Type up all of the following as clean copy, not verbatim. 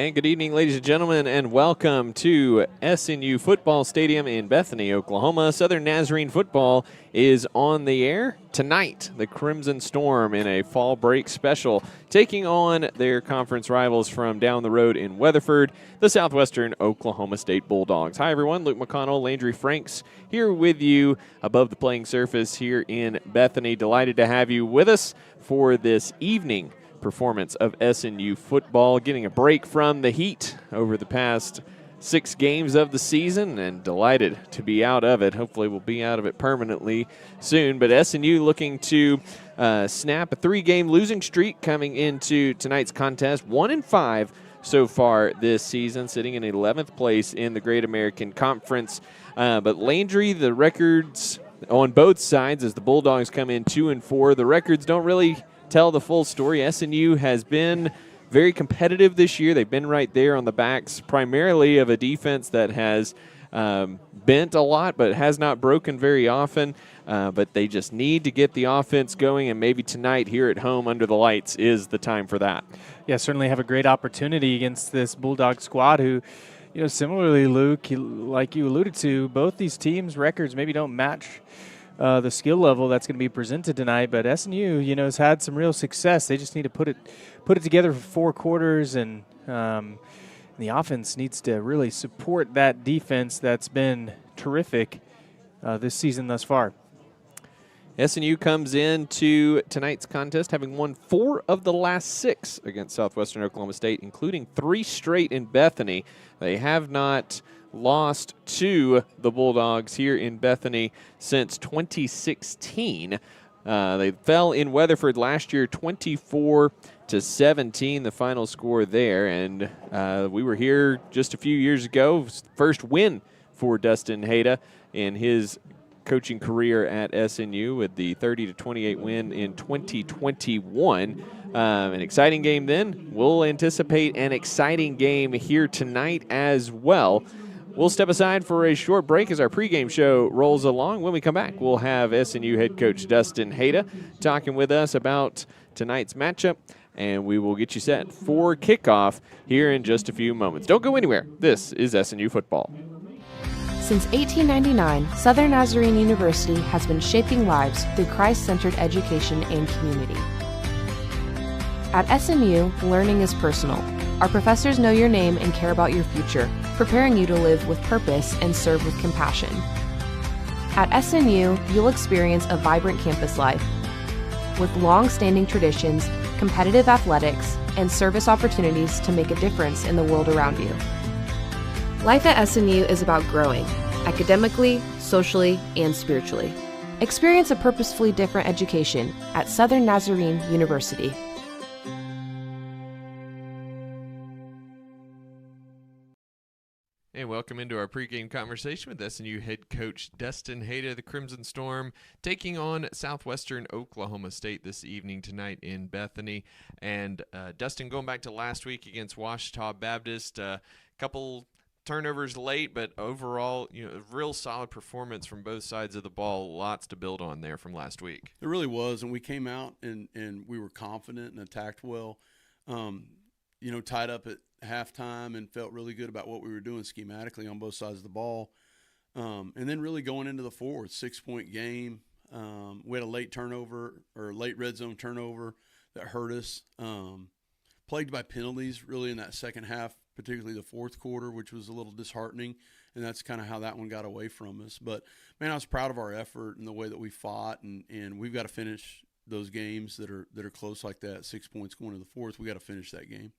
And good evening, ladies and gentlemen, and welcome to SNU Football Stadium in Bethany, Oklahoma. Southern Nazarene football is on the air tonight. The Crimson Storm in a fall break special, taking on their conference rivals from down the road in Weatherford, the Southwestern Oklahoma State Bulldogs. Hi, everyone. Luke McConnell, Landry Franks here with you above the playing surface here in Bethany. Delighted to have you with us for this evening performance of SNU football, getting a break from the heat over the past 6 games of the season, and delighted to be out of it. Hopefully we'll be out of it permanently soon, but SNU looking to snap a 3-game losing streak coming into tonight's contest, 1-5 so far this season, sitting in 11th place in the Great American Conference. But Landry, the records on both sides as the Bulldogs come in 2-4, the records don't really tell the full story. SNU has been very competitive this year. They've been right there on the backs primarily of a defense that has bent a lot but has not broken very often. But they just need to get the offense going, and maybe tonight here at home under the lights is the time for that. Yeah, certainly have a great opportunity against this Bulldog squad who, similarly, Luke, like you alluded to, both these teams' records maybe don't match the skill level that's going to be presented tonight, but SNU, has had some real success. They just need to put it together for 4 quarters, and the offense needs to really support that defense that's been terrific this season thus far. SNU comes into tonight's contest having won 4 of the last 6 against Southwestern Oklahoma State, including 3 straight in Bethany. They have not lost to the Bulldogs here in Bethany since 2016. They fell in Weatherford last year, 24-17, the final score there. And we were here just a few years ago. First win for Dustin Hayda in his coaching career at SNU with the 30-28 win in 2021. An exciting game then. We'll anticipate an exciting game here tonight as well. We'll step aside for a short break as our pregame show rolls along. When we come back, we'll have SNU head coach Dustin Hayda talking with us about tonight's matchup, and we will get you set for kickoff here in just a few moments. Don't go anywhere. This is SNU football. Since 1899, Southern Nazarene University has been shaping lives through Christ-centered education and community. At SNU, learning is personal. Our professors know your name and care about your future, preparing you to live with purpose and serve with compassion. At SNU, you'll experience a vibrant campus life with long-standing traditions, competitive athletics, and service opportunities to make a difference in the world around you. Life at SNU is about growing, academically, socially, and spiritually. Experience a purposefully different education at Southern Nazarene University. And welcome into our pregame conversation with SNU head coach Dustin Hayda, the Crimson Storm, taking on Southwestern Oklahoma State this evening tonight in Bethany. And Dustin, going back to last week against Ouachita Baptist, a couple turnovers late, but overall, a real solid performance from both sides of the ball. Lots to build on there from last week. It really was, and we came out and we were confident and attacked well. Tied up at halftime and felt really good about what we were doing schematically on both sides of the ball. And then really going into the fourth, 6-point game. We had a late red zone turnover that hurt us. Plagued by penalties really in that second half, particularly the fourth quarter, which was a little disheartening. And that's kind of how that one got away from us. But, man, I was proud of our effort and the way that we fought. And we've got to finish those games that are close like that, 6 points going to the fourth. We got to finish that game.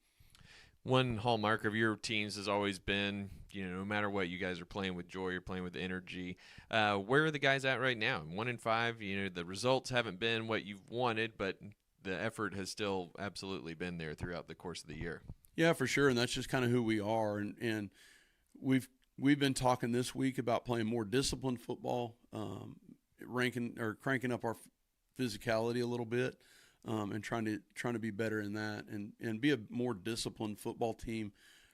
One hallmark of your teams has always been, no matter what, you guys are playing with joy, you're playing with energy. Where are the guys at right now? 1-5, the results haven't been what you've wanted, but the effort has still absolutely been there throughout the course of the year. Yeah, for sure, and that's just kind of who we are. And we've been talking this week about playing more disciplined football, cranking up our physicality a little bit. And trying to be better in that and be a more disciplined football team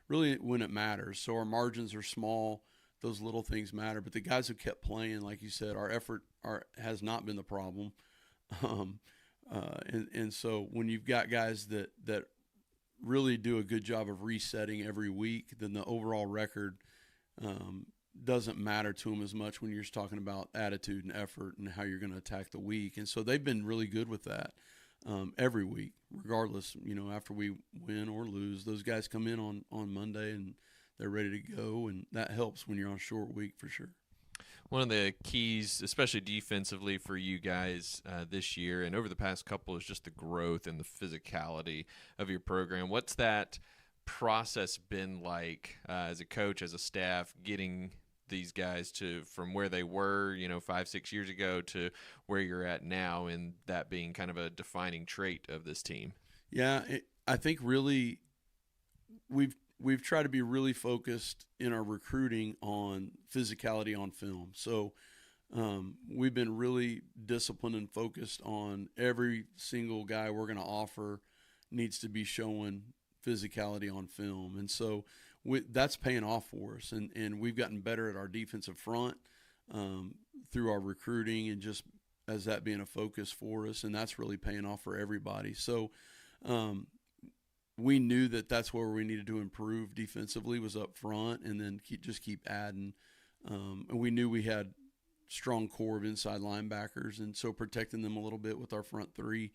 really when it matters. So our margins are small. Those little things matter. But the guys who kept playing, like you said, our effort has not been the problem. And so when you've got guys that really do a good job of resetting every week, then the overall record doesn't matter to them as much when you're just talking about attitude and effort and how you're going to attack the week. And so they've been really good with that every week, regardless, after we win or lose. Those guys come in on Monday and they're ready to go, and that helps when you're on a short week for sure. One of the keys, especially defensively for you guys this year and over the past couple, is just the growth and the physicality of your program. What's that process been like as a coach, as a staff, getting these guys from where they were, 5-6 years ago to where you're at now, and that being kind of a defining trait of this team? Yeah, I think really we've tried to be really focused in our recruiting on physicality on film. So we've been really disciplined and focused on every single guy we're going to offer needs to be showing physicality on film. And so that's paying off for us. And we've gotten better at our defensive front through our recruiting and just as that being a focus for us. And that's really paying off for everybody. So we knew that that's where we needed to improve defensively was up front, and then keep adding. And we knew we had strong core of inside linebackers, and so protecting them a little bit with our front three.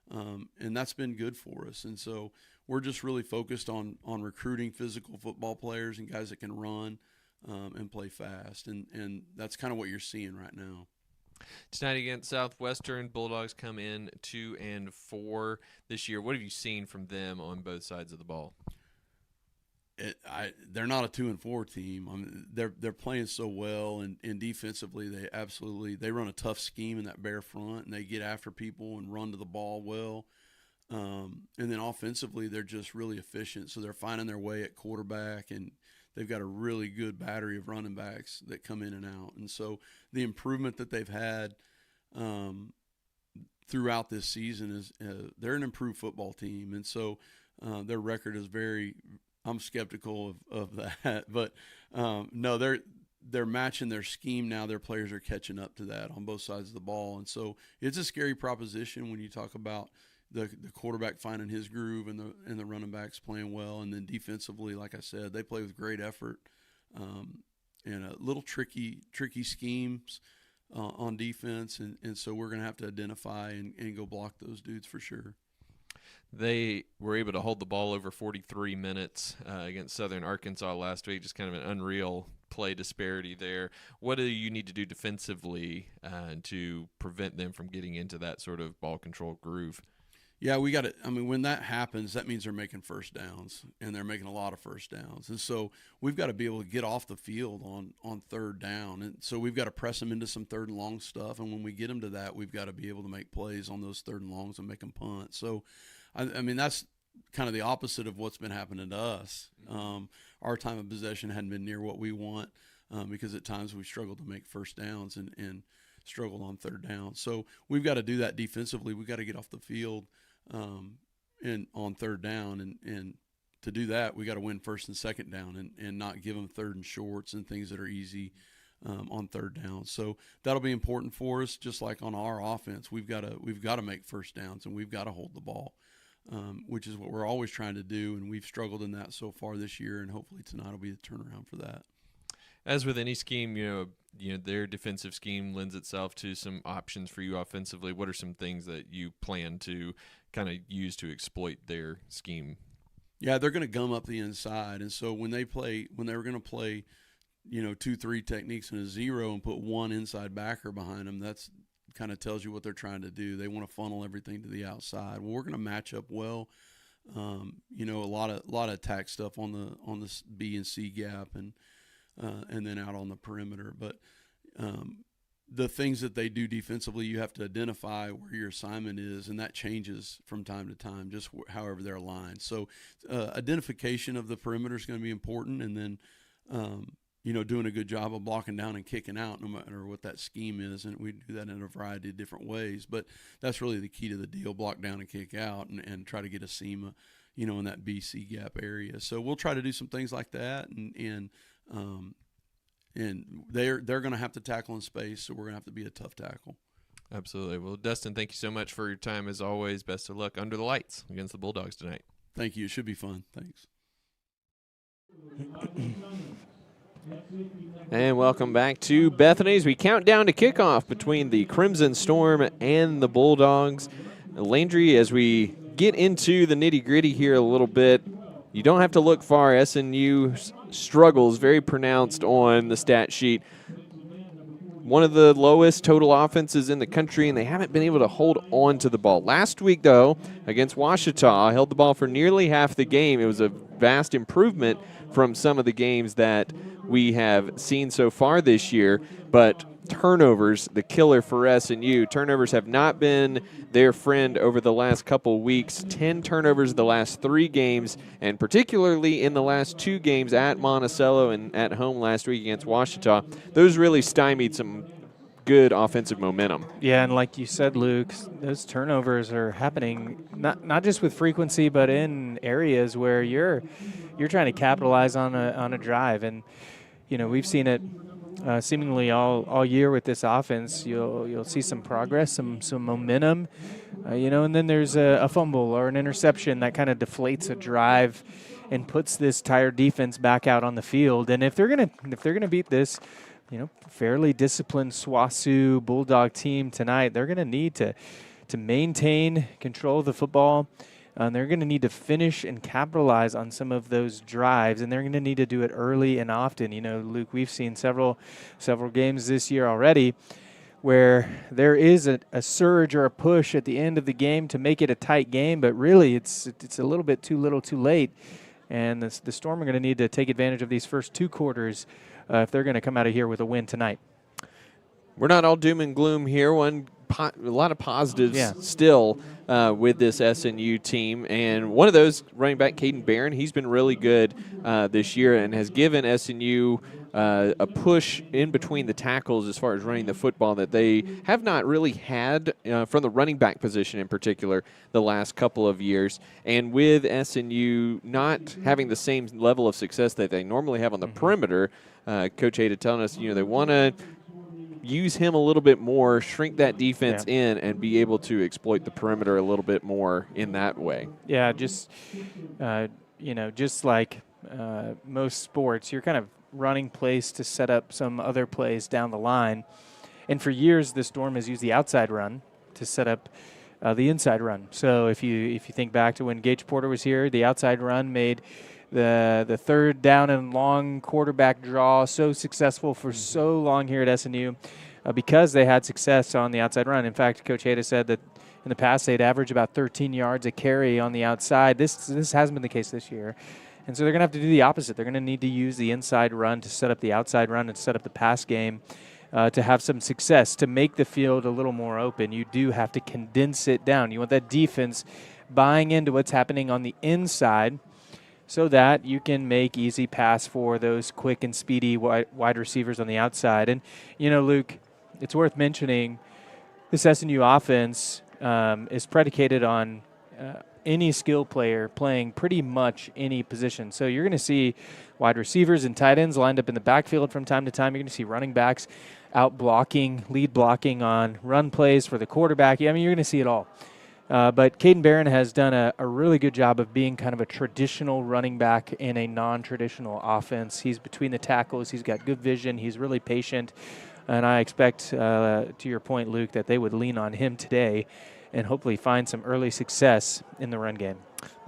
And that's been good for us. And so we're just really focused on recruiting physical football players and guys that can run and play fast. And that's kind of what you're seeing right now. Tonight against Southwestern, Bulldogs come in 2-4 this year. What have you seen from them on both sides of the ball? They're not a 2-4 team. I mean, they're playing so well, and defensively they run a tough scheme in that bare front, and they get after people and run to the ball well. And then offensively, they're just really efficient. So they're finding their way at quarterback, and they've got a really good battery of running backs that come in and out. And so the improvement that they've had throughout this season is they're an improved football team. And so their record is I'm skeptical of that. But, no, they're matching their scheme now. Their players are catching up to that on both sides of the ball. And so it's a scary proposition when you talk about the quarterback finding his groove and the running backs playing well. And then defensively, like I said, they play with great effort and a little tricky schemes on defense. And so we're going to have to identify and go block those dudes for sure. They were able to hold the ball over 43 minutes against Southern Arkansas last week, just kind of an unreal play disparity there. What do you need to do defensively to prevent them from getting into that sort of ball control groove? Yeah, we got to – I mean, when that happens, that means they're making first downs, and they're making a lot of first downs. And so we've got to be able to get off the field on third down. And so we've got to press them into some third and long stuff. And when we get them to that, we've got to be able to make plays on those third and longs and make them punt. So, I mean, that's kind of the opposite of what's been happening to us. Our time of possession hadn't been near what we want because at times we struggled to make first downs and struggled on third down. So we've got to do that defensively. We've got to get off the field and on third down, and to do that we got to win first and second down and not give them third and shorts and things that are easy on third down. So that'll be important for us. Just like on our offense, we've got to make first downs and we've got to hold the ball, which is what we're always trying to do, and we've struggled in that so far this year, and hopefully tonight will be the turnaround for that. As with any scheme, their defensive scheme lends itself to some options for you offensively. What are some things that you plan to kind of use to exploit their scheme? Yeah, they're going to gum up the inside, and so when they were going to play, 2-3 techniques and a zero and put one inside backer behind them, that's kind of tells you what they're trying to do. They want to funnel everything to the outside. Well, we're going to match up well. A lot of attack stuff on the B and C gap and then out on the perimeter. But the things that they do defensively, you have to identify where your assignment is, and that changes from time to time, just however they're aligned. So identification of the perimeter is going to be important, and then doing a good job of blocking down and kicking out no matter what that scheme is, and we do that in a variety of different ways. But that's really the key to the deal, block down and kick out and try to get a seam, in that BC gap area. So we'll try to do some things like that, and they're going to have to tackle in space, so we're going to have to be a tough tackle. Absolutely. Well, Dustin, thank you so much for your time as always. Best of luck under the lights against the Bulldogs tonight. Thank you. It should be fun. Thanks. And welcome back to Bethany as we count down to kickoff between the Crimson Storm and the Bulldogs. Landry, as we get into the nitty-gritty here a little bit, you don't have to look far. SNU struggles very pronounced on the stat sheet. One of the lowest total offenses in the country, and they haven't been able to hold on to the ball. Last week, though, against Ouachita, held the ball for nearly half the game. It was a vast improvement from some of the games that we have seen so far this year, but turnovers, the killer for SNU. Turnovers have not been their friend over the last couple weeks. 10 turnovers the last 3 games, and particularly in the last 2 games at Monticello and at home last week against Ouachita. Those really stymied some good offensive momentum. Yeah, and like you said, Luke, those turnovers are happening not just with frequency, but in areas where you're trying to capitalize on a drive. And you know, we've seen it seemingly all year with this offense. You'll see some progress, some momentum, you know, and then there's a fumble or an interception that kind of deflates a drive and puts this tired defense back out on the field. And if they're gonna beat this, you know, fairly disciplined SWOSU Bulldog team tonight, they're gonna need to maintain control of the football. They're going to need to finish and capitalize on some of those drives, and they're going to need to do it early and often. You know, Luke, we've seen several games this year already where there is a surge or a push at the end of the game to make it a tight game, but really it's a little bit too little too late. And the Storm are going to need to take advantage of these first 2 quarters if they're going to come out of here with a win tonight. We're not all doom and gloom here. A lot of positives still with this SNU team. And one of those, running back Caden Barron, he's been really good this year and has given SNU a push in between the tackles as far as running the football that they have not really had from the running back position in particular the last couple of years. And with SNU not having the same level of success that they normally have on the perimeter, Coach Ada telling us, you know, they want to use him a little bit more, shrink that defense in, and be able to exploit the perimeter a little bit more in that way. Yeah, just, you know, just like most sports, you're kind of running plays to set up some other plays down the line. And for years, the Storm has used the outside run to set up the inside run. So if you think back to when Gage Porter was here, the outside run made the third down and long quarterback draw so successful for so long here at SNU because they had success on the outside run. In fact, Coach Hayda said that in the past they'd average about 13 yards a carry on the outside. This hasn't been the case this year. And so they're going to have to do the opposite. They're going to need to use the inside run to set up the outside run and set up the pass game to have some success, to make the field a little more open. You do have to condense it down. You want that defense buying into what's happening on the inside, so that you can make easy pass for those quick and speedy wide receivers on the outside. And, you know, Luke, it's worth mentioning this SNU offense is predicated on any skill player playing pretty much any position. So you're going to see wide receivers and tight ends lined up in the backfield from time to time. You're going to see running backs out blocking, lead blocking on run plays for the quarterback. I mean, you're going to see it all. But Caden Barron has done a really good job of being kind of a traditional running back in a non-traditional offense. He's between the tackles. He's got good vision. He's really patient. And I expect, to your point, Luke, that they would lean on him today and hopefully find some early success in the run game.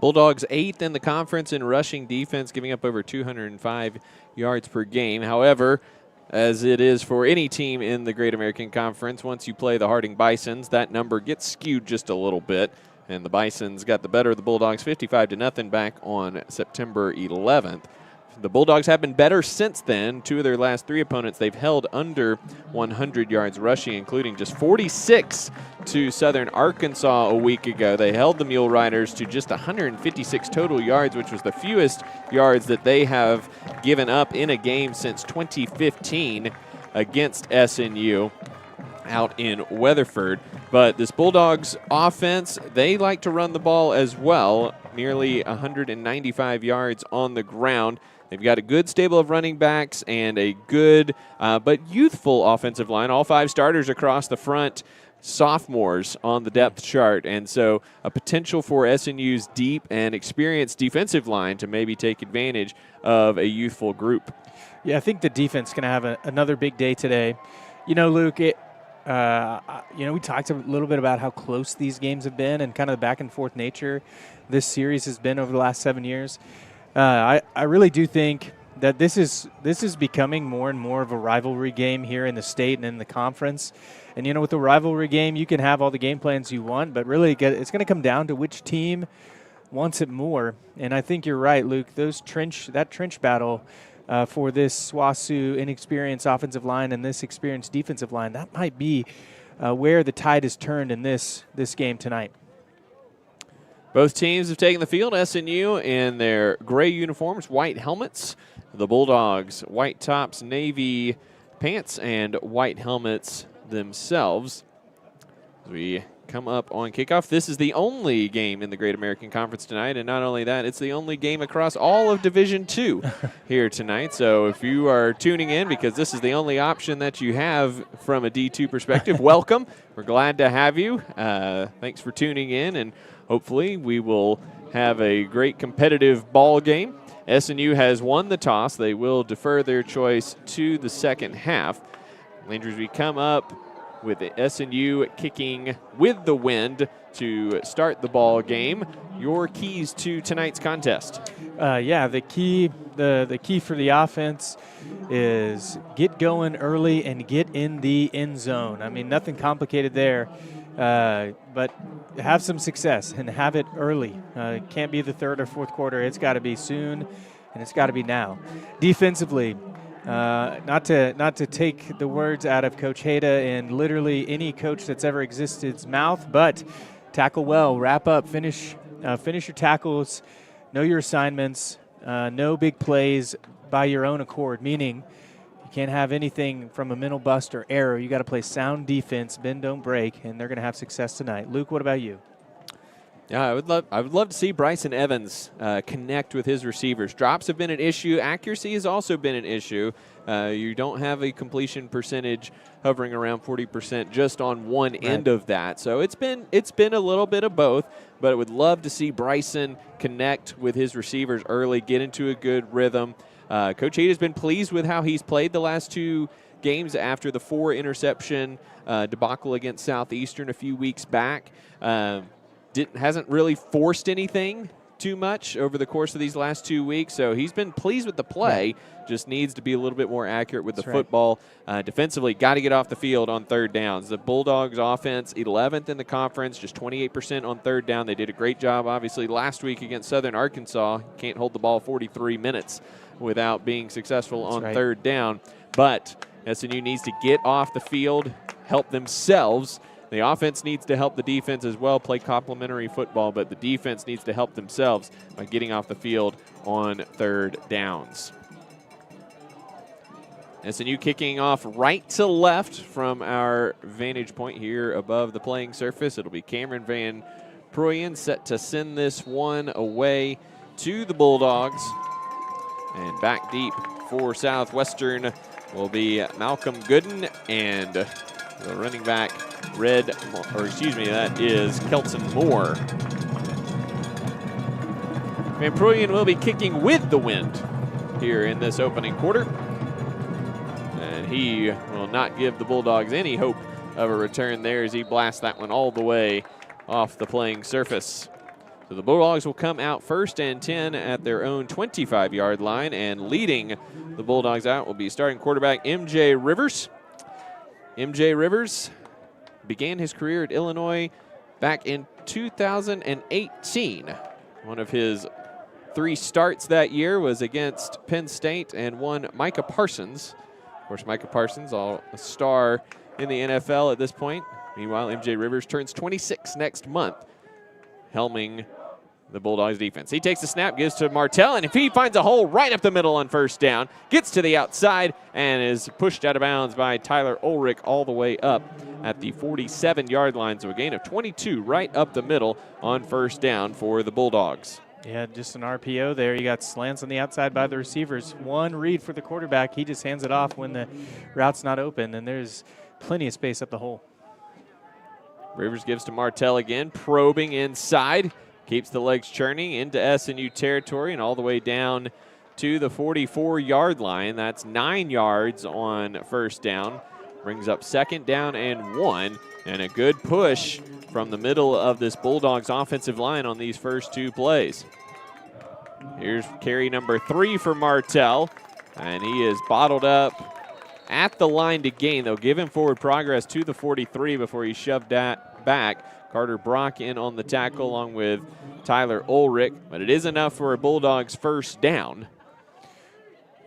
Bulldogs 8th in the conference in rushing defense, giving up over 205 yards per game. However, as it is for any team in the Great American Conference, once you play the Harding Bisons, that number gets skewed just a little bit, and the Bisons got the better of the Bulldogs 55-0 back on September 11th. The Bulldogs have been better since then. 2 of their last 3 opponents they've held under 100 yards rushing, including just 46 to Southern Arkansas a week ago. They held the Mule Riders to just 156 total yards, which was the fewest yards that they have given up in a game since 2015 against SNU out in Weatherford. But this Bulldogs offense, they like to run the ball as well, nearly 195 yards on the ground. They've got a good stable of running backs and a good but youthful offensive line. All 5 starters across the front. sophomores on the depth chart, and so a potential for SNU's deep and experienced defensive line to maybe take advantage of a youthful group. Yeah, I think the defense is going to have another big day today. You know, Luke, we talked a little bit about how close these games have been and kind of the back and forth nature this series has been over the last 7 years. I really do think that this is becoming more and more of a rivalry game here in the state and in the conference. And, with the rivalry game, you can have all the game plans you want, but really it's going to come down to which team wants it more. And I think you're right, Luke. That trench battle for this SWOSU inexperienced offensive line and this experienced defensive line, that might be where the tide is turned in this game tonight. Both teams have taken the field. SNU in their gray uniforms, white helmets. The Bulldogs, white tops, navy pants, and white helmets themselves. As we come up on kickoff, this is the only game in the Great American Conference tonight, and not only that, it's the only game across all of Division II here tonight. So if you are tuning in because this is the only option that you have from a D2 perspective, welcome. We're glad to have you. Thanks for tuning in, and hopefully we will have a great competitive ball game. SNU has won the toss. They will defer their choice to the second half. Landry, we come up with the SNU kicking with the wind to start the ball game. Your keys to tonight's contest? The key for the offense is get going early and get in the end zone. I mean, nothing complicated there, but have some success and have it early. It can't be the third or fourth quarter. It's got to be soon, and it's got to be now. Defensively, not to take the words out of Coach Hayda and literally any coach that's ever existed's mouth, but tackle well, wrap up, finish your tackles, know your assignments, no big plays by your own accord, meaning you can't have anything from a mental bust or error. You got to play sound defense, bend, don't break, and they're going to have success tonight. Luke, what about you? Yeah, I would love to see Bryson Evans connect with his receivers. Drops have been an issue. Accuracy has also been an issue. You don't have a completion percentage hovering around 40% just on one end of that. So it's been a little bit of both, but I would love to see Bryson connect with his receivers early, get into a good rhythm. Coach Hayda has been pleased with how he's played the last two games after the 4-interception debacle against Southeastern a few weeks back. Hasn't really forced anything too much over the course of these last 2 weeks, so he's been pleased with the play, just needs to be a little bit more accurate with the football. Defensively, got to get off the field on third downs. The Bulldogs offense, 11th in the conference, just 28% on third down. They did a great job, obviously, last week against Southern Arkansas. Can't hold the ball 43 minutes without being successful on third down, but SNU needs to get off the field, help themselves. The offense needs to help the defense as well, play complementary football, but the defense needs to help themselves by getting off the field on third downs. SNU kicking off right to left from our vantage point here above the playing surface. It'll be Cameron Van Proyen set to send this one away to the Bulldogs. And back deep for Southwestern will be Malcolm Gooden, and the running back, that is Kelton Moore. Van Proyen will be kicking with the wind here in this opening quarter. And he will not give the Bulldogs any hope of a return there as he blasts that one all the way off the playing surface. So the Bulldogs will come out 1st and 10 at their own 25-yard line, and leading the Bulldogs out will be starting quarterback MJ Rivers. MJ Rivers began his career at Illinois back in 2018. One of his 3 starts that year was against Penn State and one Micah Parsons. Of course, Micah Parsons, a star in the NFL at this point. Meanwhile, MJ Rivers turns 26 next month, helming the Bulldogs defense. He takes the snap, gives to Martell, and if he finds a hole right up the middle on first down, gets to the outside and is pushed out of bounds by Tyler Ulrich all the way up at the 47-yard line. So a gain of 22 right up the middle on first down for the Bulldogs. Yeah, just an RPO there. You got slants on the outside by the receivers. One read for the quarterback. He just hands it off when the route's not open, and there's plenty of space up the hole. Rivers gives to Martell again, probing inside. Keeps the legs churning into SNU territory and all the way down to the 44-yard line. That's 9 yards on first down. Brings up second down and 1. And a good push from the middle of this Bulldogs offensive line on these first 2 plays. Here's carry number 3 for Martell. And he is bottled up at the line to gain. They'll give him forward progress to the 43 before he's shoved that back. Carter Brock in on the tackle along with Tyler Ulrich. But it is enough for a Bulldogs first down.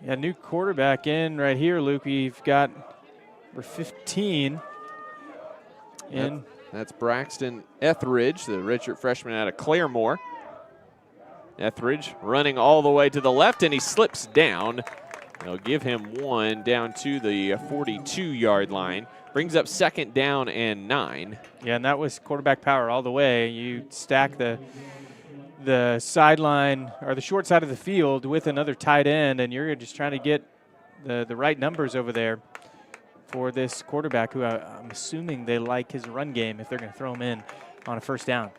Yeah, new quarterback in right here, Luke. We've got number 15 in. That's Braxton Etheridge, the redshirt freshman out of Claremore. Etheridge running all the way to the left, and he slips down. They'll give him 1 down to the 42-yard line. Brings up second down and 9. Yeah, and that was quarterback power all the way. You stack the sideline or the short side of the field with another tight end, and you're just trying to get the right numbers over there for this quarterback, who I'm assuming they like his run game if they're going to throw him in on a first down.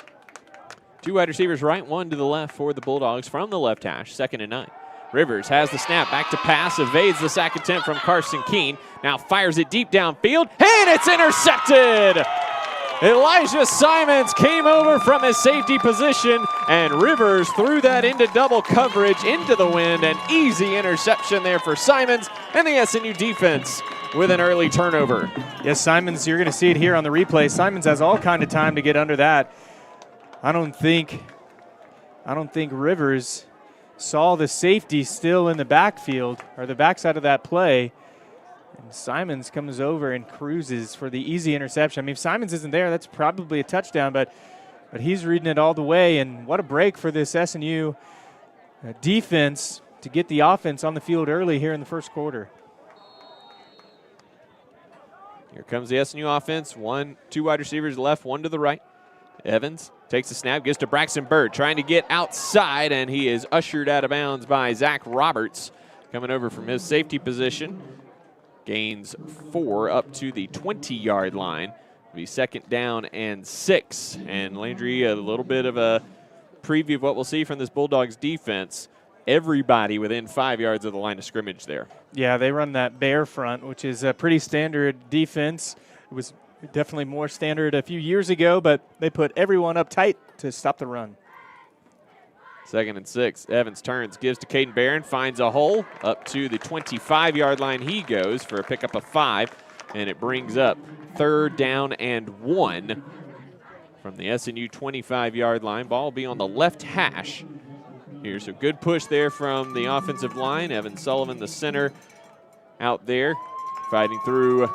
2 wide receivers right, 1 to the left for the Bulldogs from the left hash, second and 9. Rivers has the snap, back to pass, evades the sack attempt from Carson Keene. Now fires it deep downfield, and it's intercepted! Elijah Simons came over from his safety position, and Rivers threw that into double coverage into the wind. An easy interception there for Simons, and the SNU defense with an early turnover. Yes, Simons, you're going to see it here on the replay. Simons has all kind of time to get under that. I don't think Rivers saw the safety still in the backfield or the backside of that play. And Simons comes over and cruises for the easy interception. I mean, if Simons isn't there, that's probably a touchdown, but he's reading it all the way. And what a break for this SNU defense to get the offense on the field early here in the first quarter. Here comes the SNU offense. 2 wide receivers left, 1 to the right. Evans takes the snap, gives to Braxton Bird, trying to get outside, and he is ushered out of bounds by Zach Roberts, coming over from his safety position. Gains 4 up to the 20-yard line. It'll be second down and 6. And Landry, a little bit of a preview of what we'll see from this Bulldogs defense. Everybody within 5 yards of the line of scrimmage there. Yeah, they run that bear front, which is a pretty standard defense. It was definitely more standard a few years ago, but they put everyone up tight to stop the run. Second and 6. Evans turns, gives to Caden Barron, finds a hole. Up to the 25-yard line he goes for a pickup of 5, and it brings up third down and 1 from the SNU 25-yard line. Ball will be on the left hash. Here's a good push there from the offensive line. Evan Sullivan, the center, out there fighting through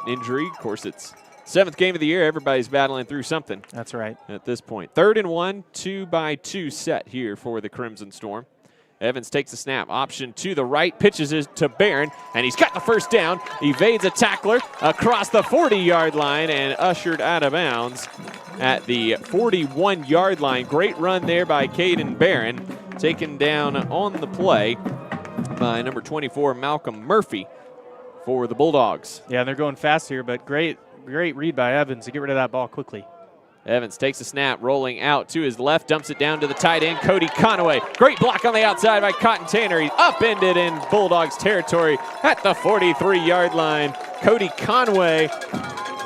injury. Of course, it's 7th game of the year. Everybody's battling through something. That's right. At this point. 3rd and 1, 2-by-2 set here for the Crimson Storm. Evans takes the snap, option to the right, pitches it to Barron, and he's got the first down. Evades a tackler across the 40-yard line and ushered out of bounds at the 41-yard line. Great run there by Caden Barron, taken down on the play by number 24, Malcolm Murphy, for the Bulldogs. Yeah, they're going fast here, but great read by Evans to get rid of that ball quickly. Evans takes the snap, rolling out to his left, dumps it down to the tight end, Cody Conway. Great block on the outside by Cotton Tanner. He's upended in Bulldogs territory at the 43-yard line. Cody Conway,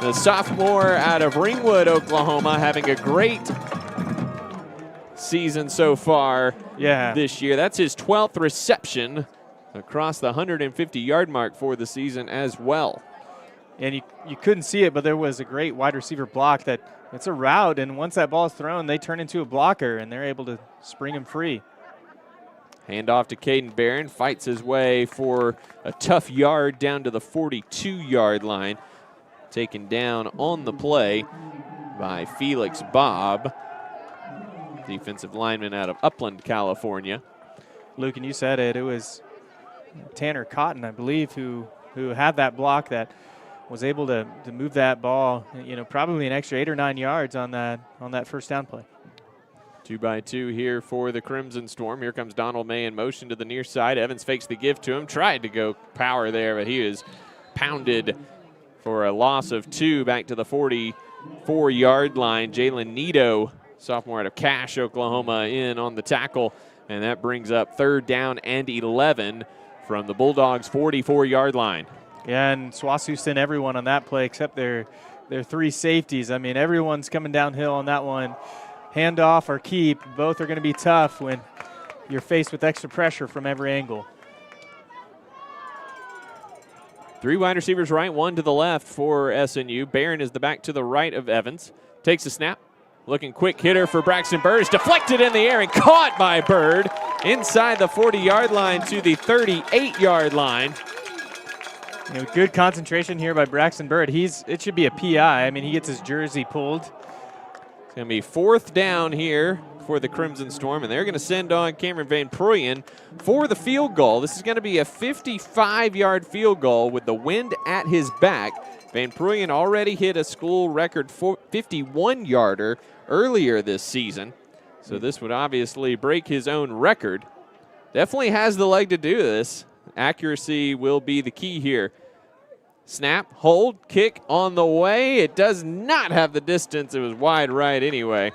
the sophomore out of Ringwood, Oklahoma, having a great season so far this year. That's his 12th reception across the 150-yard mark for the season as well. And you couldn't see it, but there was a great wide receiver block that it's a route, and once that ball is thrown, they turn into a blocker, and they're able to spring him free. Hand off to Caden Barron, fights his way for a tough yard down to the 42-yard line. Taken down on the play by Felix Bobb, defensive lineman out of Upland, California. Luke, and you said it was Tanner Cotton, I believe, who had that block that was able to move that ball, probably an extra 8 or 9 yards on that first down play. 2-by-2 here for the Crimson Storm. Here comes Donald May in motion to the near side. Evans fakes the give to him, tried to go power there, but he is pounded for a loss of 2 back to the 40 34-yard line. Jalen Nito, sophomore out of Cache, Oklahoma, in on the tackle, and that brings up 3rd down and 11 from the Bulldogs' 44-yard line. Yeah, and SWOSU sent everyone on that play except their 3 safeties. I mean, everyone's coming downhill on that one. Handoff or keep, both are going to be tough when you're faced with extra pressure from every angle. 3 wide receivers right, 1 to the left for SNU. Barron is the back to the right of Evans. Takes a snap. Looking quick hitter for Braxton Bird. Is deflected in the air and caught by Bird inside the 40-yard line to the 38-yard line. You know, good concentration here by Braxton Bird. It should be a PI. I mean, he gets his jersey pulled. It's going to be 4th down here for the Crimson Storm, and they're going to send on Cameron Van Pruyen for the field goal. This is going to be a 55-yard field goal with the wind at his back. Van Pruyen already hit a school record 51-yarder earlier this season, so this would obviously break his own record. Definitely has the leg to do this. Accuracy will be the key here. Snap, hold, kick on the way. It does not have the distance. It was wide right anyway.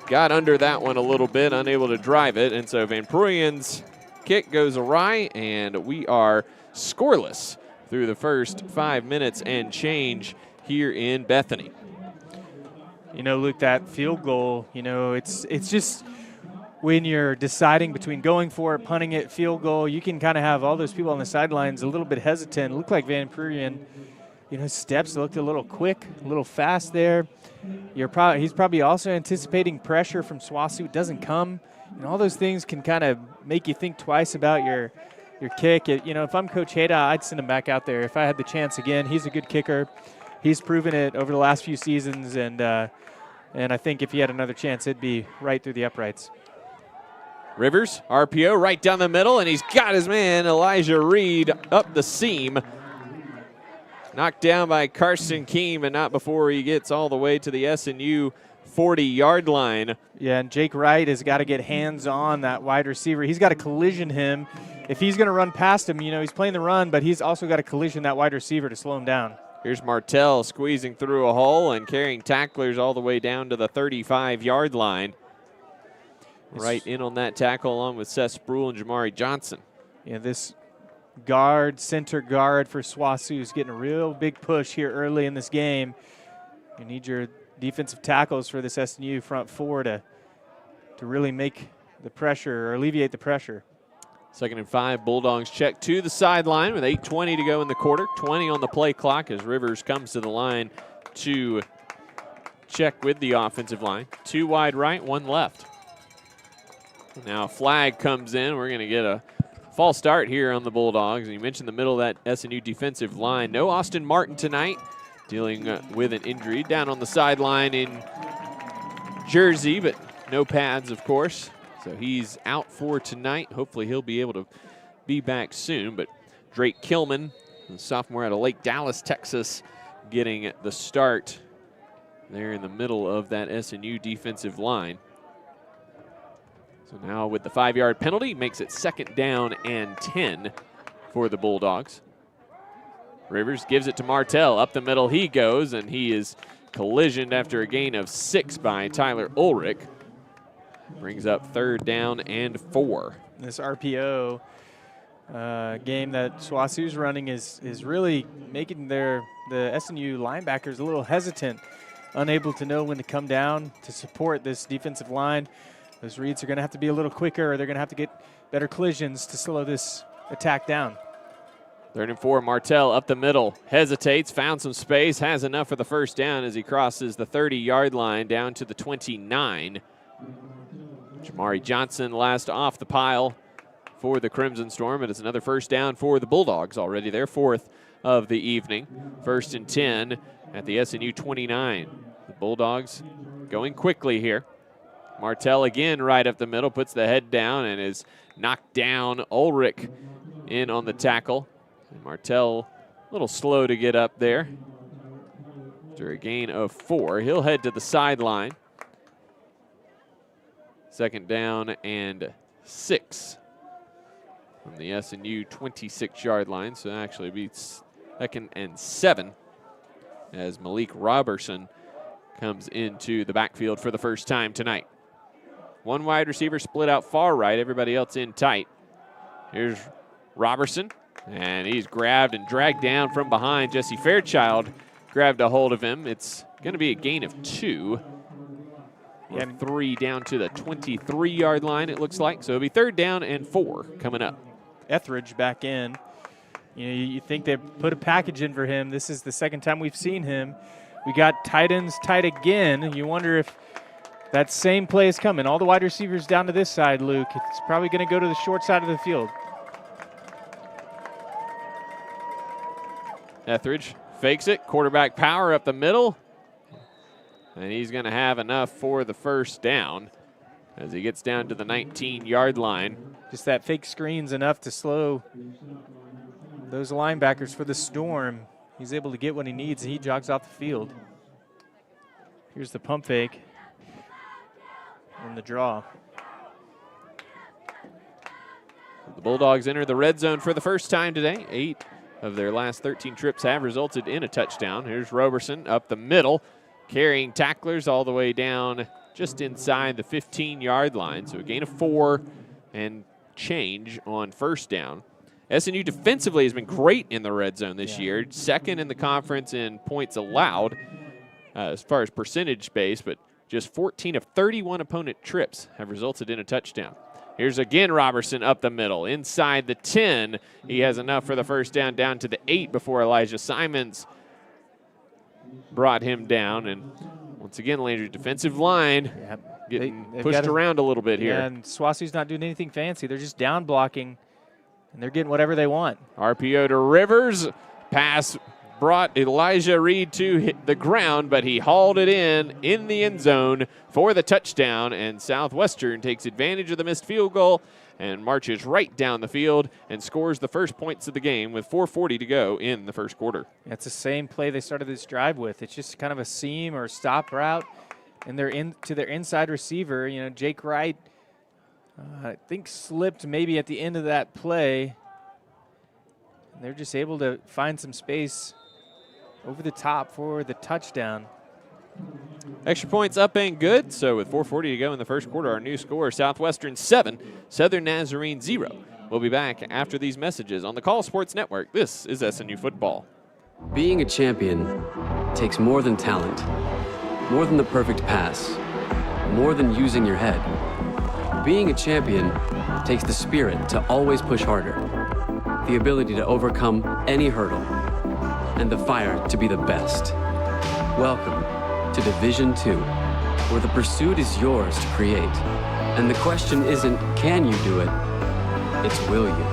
Got under that one a little bit, unable to drive it, and so Van Pruyen's kick goes awry, and we are scoreless through the first 5 minutes and change here in Bethany. You know, Luke, that field goal, you know, it's just when you're deciding between going for it, punting it, field goal, you can kind of have all those people on the sidelines a little bit hesitant. It looked like Van Pruyen, you know, his steps looked a little quick, a little fast there. He's probably also anticipating pressure from SWOSU. It doesn't come. And all those things can kind of make you think twice about your kick. You know, if I'm Coach Hayda, I'd send him back out there. If I had the chance again, he's a good kicker. He's proven it over the last few seasons, and I think if he had another chance, it'd be right through the uprights. Rivers, RPO right down the middle, and he's got his man, Elijah Reed, up the seam. Knocked down by Carson Keem, and not before he gets all the way to the SNU 40-yard line. Yeah, and Jake Wright has got to get hands on that wide receiver. He's got to collision him. If he's going to run past him, you know, he's playing the run, but he's also got to collision that wide receiver to slow him down. Here's Martell squeezing through a hole and carrying tacklers all the way down to the 35-yard line. Right in on that tackle along with Seth Spruill and Jamari Johnson. Yeah, this center guard for SWOSU is getting a real big push here early in this game. You need your defensive tackles for this SNU front four to really make the pressure or alleviate the pressure. 2nd and 5, Bulldogs check to the sideline with 8:20 to go in the quarter. 20 on the play clock as Rivers comes to the line to check with the offensive line. 2 wide right, 1 left. Now a flag comes in. We're going to get a false start here on the Bulldogs. And you mentioned the middle of that SNU defensive line. No Austin Martin tonight, dealing with an injury down on the sideline in Jersey, but no pads, of course. So he's out for tonight. Hopefully he'll be able to be back soon. But Drake Kilman, the sophomore out of Lake Dallas, Texas, getting the start there in the middle of that SNU defensive line. So now with the 5-yard penalty, makes it 2nd down and 10 for the Bulldogs. Rivers gives it to Martell. Up the middle he goes, and he is collisioned after a gain of 6 by Tyler Ulrich. Brings up 3rd down and 4. This RPO game that SWOSU's running is really making the SNU linebackers a little hesitant, unable to know when to come down to support this defensive line. Those reads are going to have to be a little quicker, or they're going to have to get better collisions to slow this attack down. 3rd and 4, Martell up the middle, hesitates, found some space, has enough for the 1st down as he crosses the 30-yard line down to the 29. Jamari Johnson last off the pile for the Crimson Storm, and it's another 1st down for the Bulldogs, already their 4th of the evening. 1st and 10 at the SNU 29. The Bulldogs going quickly here. Martell again right up the middle, puts the head down and is knocked down. Ulrich in on the tackle. And Martell a little slow to get up there. After a gain of 4, he'll head to the sideline. 2nd down and 6 from the SNU 26-yard line. So actually beats 2nd and 7 as Malik Robertson comes into the backfield for the first time tonight. One wide receiver split out far right, everybody else in tight. Here's Robertson, and he's grabbed and dragged down from behind. Jesse Fairchild grabbed a hold of him. It's going to be a gain of 2. And 3 down to the 23-yard line, it looks like. So it'll be 3rd down and 4 coming up. Etheridge back in. You know, you think they put a package in for him. This is the second time we've seen him. We got tight ends tight again. You wonder if that same play is coming. All the wide receivers down to this side, Luke. It's probably going to go to the short side of the field. Etheridge fakes it. Quarterback power up the middle. And he's going to have enough for the first down as he gets down to the 19-yard line. Just that fake screen's enough to slow those linebackers for the Storm. He's able to get what he needs, and he jogs off the field. Here's the pump fake and the draw. The Bulldogs enter the red zone for the first time today. 8 of their last 13 trips have resulted in a touchdown. Here's Roberson up the middle, carrying tacklers all the way down just inside the 15-yard line. So a gain of 4 and change on first down. SNU defensively has been great in the red zone this year. 2nd in the conference in points allowed as far as percentage base, but just 14 of 31 opponent trips have resulted in a touchdown. Here's again Robertson up the middle, inside the 10. He has enough for the first down to the 8 before Elijah Simons brought him down. And once again, Landry's defensive line getting pushed around a little bit here. And Swasey's not doing anything fancy. They're just down blocking, and they're getting whatever they want. RPO to Rivers. Pass brought Elijah Reed to hit the ground, but he hauled it in the end zone for the touchdown, and Southwestern takes advantage of the missed field goal and marches right down the field and scores the first points of the game with 4:40 to go in the first quarter. It's the same play they started this drive with. It's just kind of a seam or stop route, and they're to their inside receiver. You know, Jake Wright, I think, slipped maybe at the end of that play. And they're just able to find some space over the top for the touchdown. Extra points up and good. So with 4:40 to go in the first quarter, our new score, Southwestern 7, Southern Nazarene 0. We'll be back after these messages on the Call Sports Network. This is SNU Football. Being a champion takes more than talent, more than the perfect pass, more than using your head. Being a champion takes the spirit to always push harder, the ability to overcome any hurdle, and the fire to be the best. Welcome to Division II, where the pursuit is yours to create. And the question isn't, can you do it? It's, will you?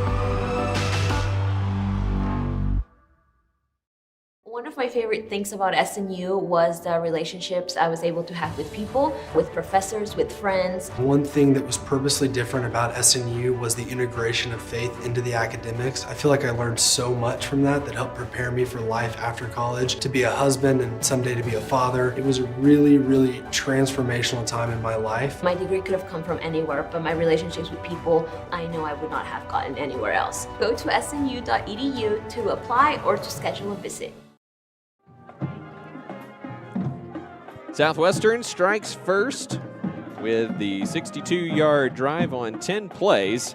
One of my favorite things about SNU was the relationships I was able to have with people, with professors, with friends. One thing that was purposely different about SNU was the integration of faith into the academics. I feel like I learned so much from that helped prepare me for life after college, to be a husband and someday to be a father. It was a really, really transformational time in my life. My degree could have come from anywhere, but my relationships with people, I know I would not have gotten anywhere else. Go to snu.edu to apply or to schedule a visit. Southwestern strikes first with the 62-yard drive on 10 plays.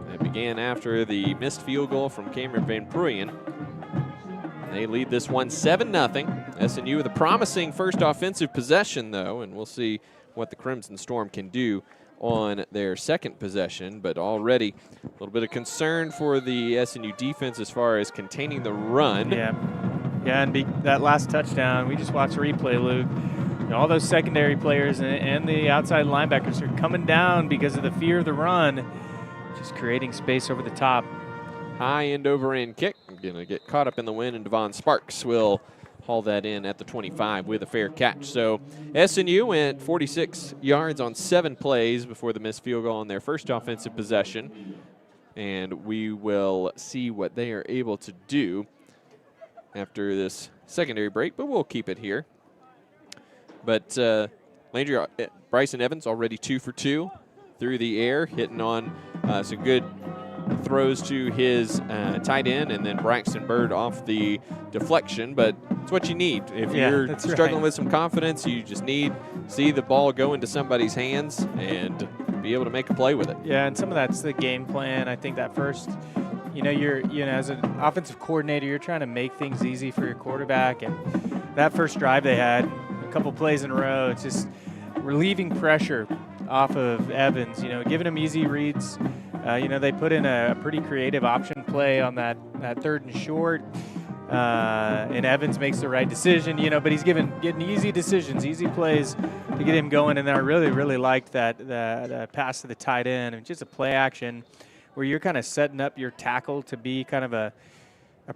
That began after the missed field goal from Cameron Van Pruyen. They lead this one 7-0. SNU with a promising first offensive possession, though, and we'll see what the Crimson Storm can do on their second possession. But already a little bit of concern for the SNU defense as far as containing the run. Yeah, and that last touchdown, we just watched a replay, Luke. You know, all those secondary players and the outside linebackers are coming down because of the fear of the run, just creating space over the top. High end over end kick. Going to get caught up in the wind, and Devon Sparks will haul that in at the 25 with a fair catch. So SNU went 46 yards on 7 plays before the missed field goal on their first offensive possession. And we will see what they are able to do after this secondary break, but we'll keep it here. But Landry, Bryson Evans already 2 for 2 through the air, hitting on some good throws to his tight end, and then Braxton Bird off the deflection. But it's what you need. If you're struggling with some confidence, you just need to see the ball go into somebody's hands and be able to make a play with it. Yeah, and some of that's the game plan. I think that first, as an offensive coordinator, you're trying to make things easy for your quarterback. And that first drive they had, a couple plays in a row, it's just relieving pressure off of Evans, giving him easy reads. They put in a pretty creative option play on that 3rd and short. And Evans makes the right decision, but he's getting easy decisions, easy plays to get him going. And I really, really liked that pass to the tight end, and just a play action where you're kind of setting up your tackle to be kind of a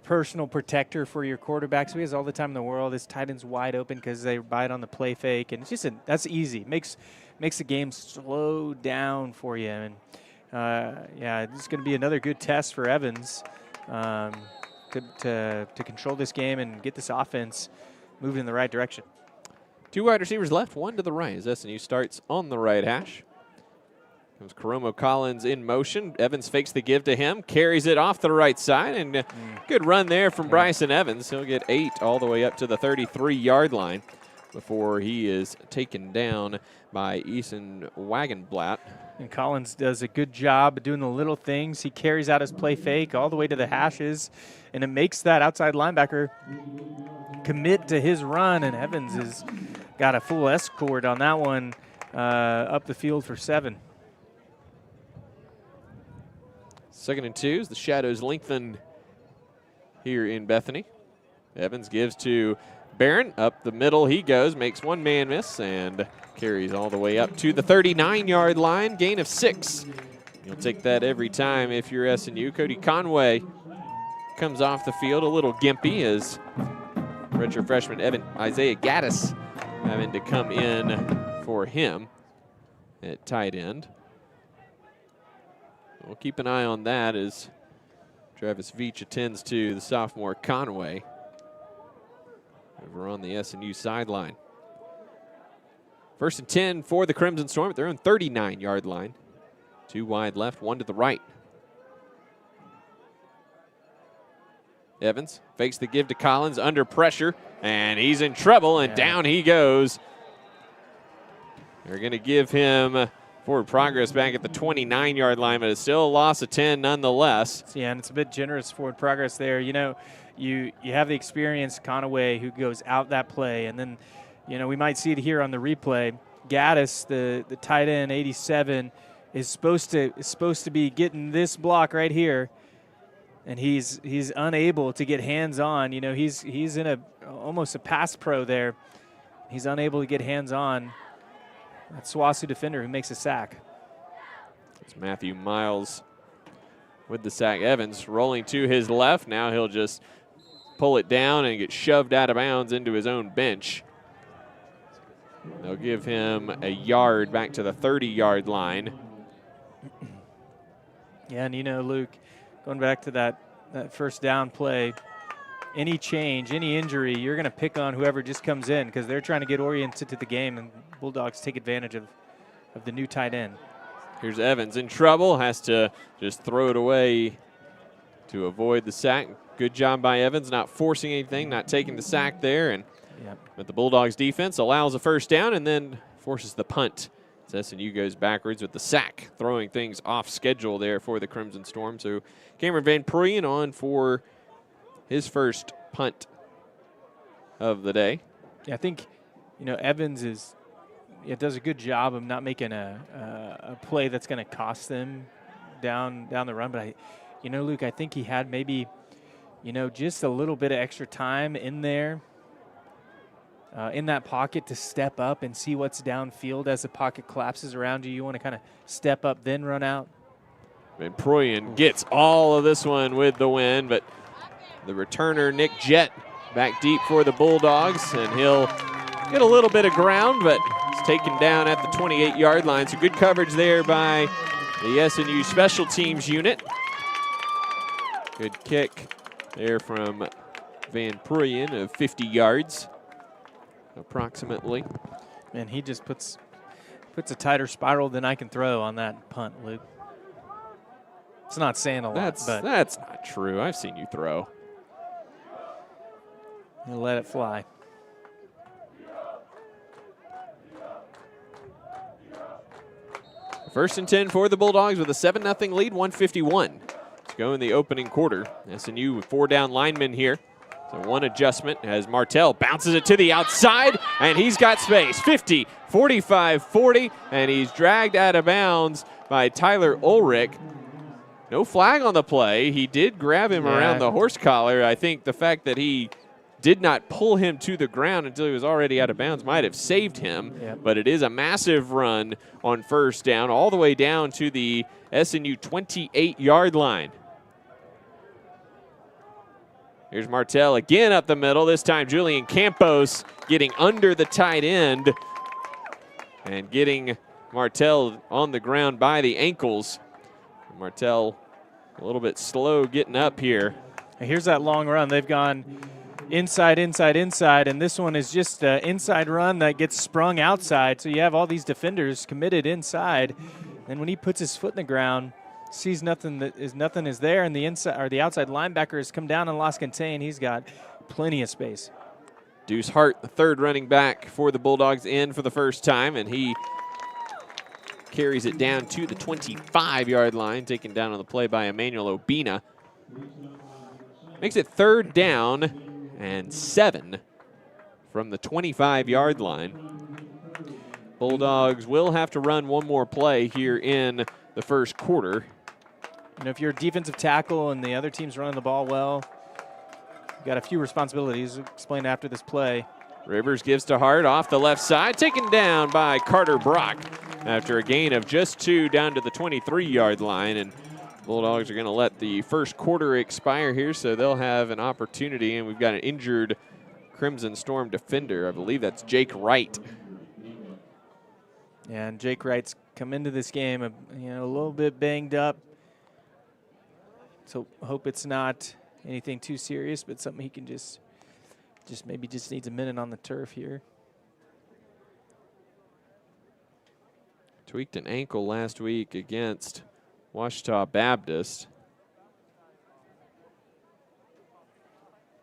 personal protector for your quarterback. So he has all the time in the world. His tight end's wide open because they bite on the play fake, and it's just that's easy. Makes the game slow down for you. And it's going to be another good test for Evans. To control this game and get this offense moving in the right direction. 2 wide receivers left, 1 to the right as SNU starts on the right hash. Comes Karomo Collins in motion. Evans fakes the give to him, carries it off the right side, and good run there from Bryson Evans. He'll get 8 all the way up to the 33-yard line before he is taken down by Eason Wagenblatt. And Collins does a good job of doing the little things. He carries out his play fake all the way to the hashes, and it makes that outside linebacker commit to his run, and Evans has got a full escort on that one up the field for 7. 2nd and 2 as the shadows lengthen here in Bethany. Evans gives to Barron. Up the middle he goes, makes one man miss, and carries all the way up to the 39-yard line, gain of 6. You'll take that every time if you're SNU. Cody Conway comes off the field a little gimpy as redshirt freshman Isaiah Gaddis having to come in for him at tight end. We'll keep an eye on that as Travis Veach attends to the sophomore Conway over on the SNU sideline. 1st and 10 for the Crimson Storm at their own 39-yard line. 2 wide left, 1 to the right. Evans fakes the give to Collins under pressure, and he's in trouble, and down he goes. They're going to give him forward progress back at the 29-yard line, but it's still a loss of 10 nonetheless. Yeah, and it's a bit generous forward progress there. You have the experienced Conaway who goes out that play, and then, we might see it here on the replay. Gaddis, the tight end, 87, is supposed to be getting this block right here, and he's unable to get hands on. He's in almost a pass pro there. He's unable to get hands on. That's SWASU defender who makes a sack. It's Matthew Miles with the sack. Evans rolling to his left. Now he'll just pull it down and get shoved out of bounds into his own bench. They'll give him a yard back to the 30-yard line. Yeah, and Luke, going back to that first down play, any change, any injury, you're going to pick on whoever just comes in because they're trying to get oriented to the game, and Bulldogs take advantage of the new tight end. Here's Evans in trouble, has to just throw it away to avoid the sack. Good job by Evans, not forcing anything, not taking the sack there. But the Bulldogs defense allows a first down and then forces the punt. As SNU goes backwards with the sack, throwing things off schedule there for the Crimson Storm. So Cameron Van Proyen on for his first punt of the day. Yeah, I think, Evans does a good job of not making a play that's going to cost them down the run. But Luke, I think he had maybe, just a little bit of extra time in there, in that pocket to step up and see what's downfield as the pocket collapses around you. You want to kind of step up, then run out. Van Proyen gets all of this one with the win, but the returner, Nick Jett, back deep for the Bulldogs, and he'll get a little bit of ground, but he's taken down at the 28-yard line. So good coverage there by the SNU special teams unit. Good kick there from Van Proyen of 50 yards, approximately. And he just puts a tighter spiral than I can throw on that punt, Luke. It's not saying a lot, but that's not true. I've seen you throw. you let it fly. First and 10 for the Bulldogs with a 7-0 lead, 1:51 to go in the opening quarter. SNU with 4 down linemen here. So one adjustment as Martell bounces it to the outside, and he's got space. 50, 45, 40, and he's dragged out of bounds by Tyler Ulrich. No flag on the play. He did grab him around the horse collar. I think the fact that he did not pull him to the ground until he was already out of bounds might have saved him. Yep. But it is a massive run on first down, all the way down to the SNU 28-yard line. Here's Martell again up the middle. This time Julian Campos getting under the tight end and getting Martell on the ground by the ankles. Martell a little bit slow getting up here. And here's that long run. They've gone inside, inside, inside, and this one is just an inside run that gets sprung outside. So you have all these defenders committed inside, and when he puts his foot in the ground, sees nothing is there, and the inside or the outside linebacker has come down and lost contain. He's got plenty of space. Deuce Hart, the third running back for the Bulldogs, in for the first time, and he carries it down to the 25-yard line, taken down on the play by Emmanuel Obina. Makes it 3rd down and 7 from the 25-yard line. Bulldogs will have to run one more play here in the first quarter. And if you're a defensive tackle and the other team's running the ball well, you've got a few responsibilities. Explain after this play. Rivers gives to Hart off the left side, taken down by Carter Brock after a gain of just 2 down to the 23-yard line. And Bulldogs are going to let the first quarter expire here, so they'll have an opportunity. And we've got an injured Crimson Storm defender. I believe that's Jake Wright. Yeah, and Jake Wright's come into this game, a little bit banged up. So hope it's not anything too serious, but something he can just maybe needs a minute on the turf here. Tweaked an ankle last week against Washita Baptist.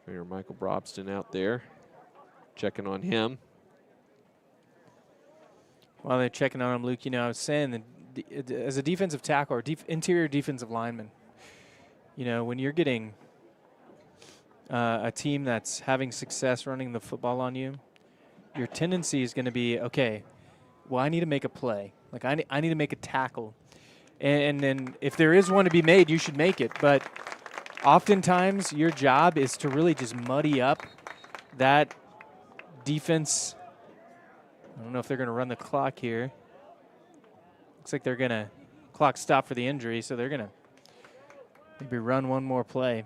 Trainer Michael Brobston out there checking on him. While they're checking on him, Luke, I was saying that as a defensive tackle or interior defensive lineman, when you're getting a team that's having success running the football on you, your tendency is going to be, okay, well, I need to make a play. Like, I need to make a tackle. And then if there is one to be made, you should make it. But oftentimes your job is to really just muddy up that defense. I don't know if they're going to run the clock here. Looks like they're going to clock stop for the injury, so they're going to maybe run one more play.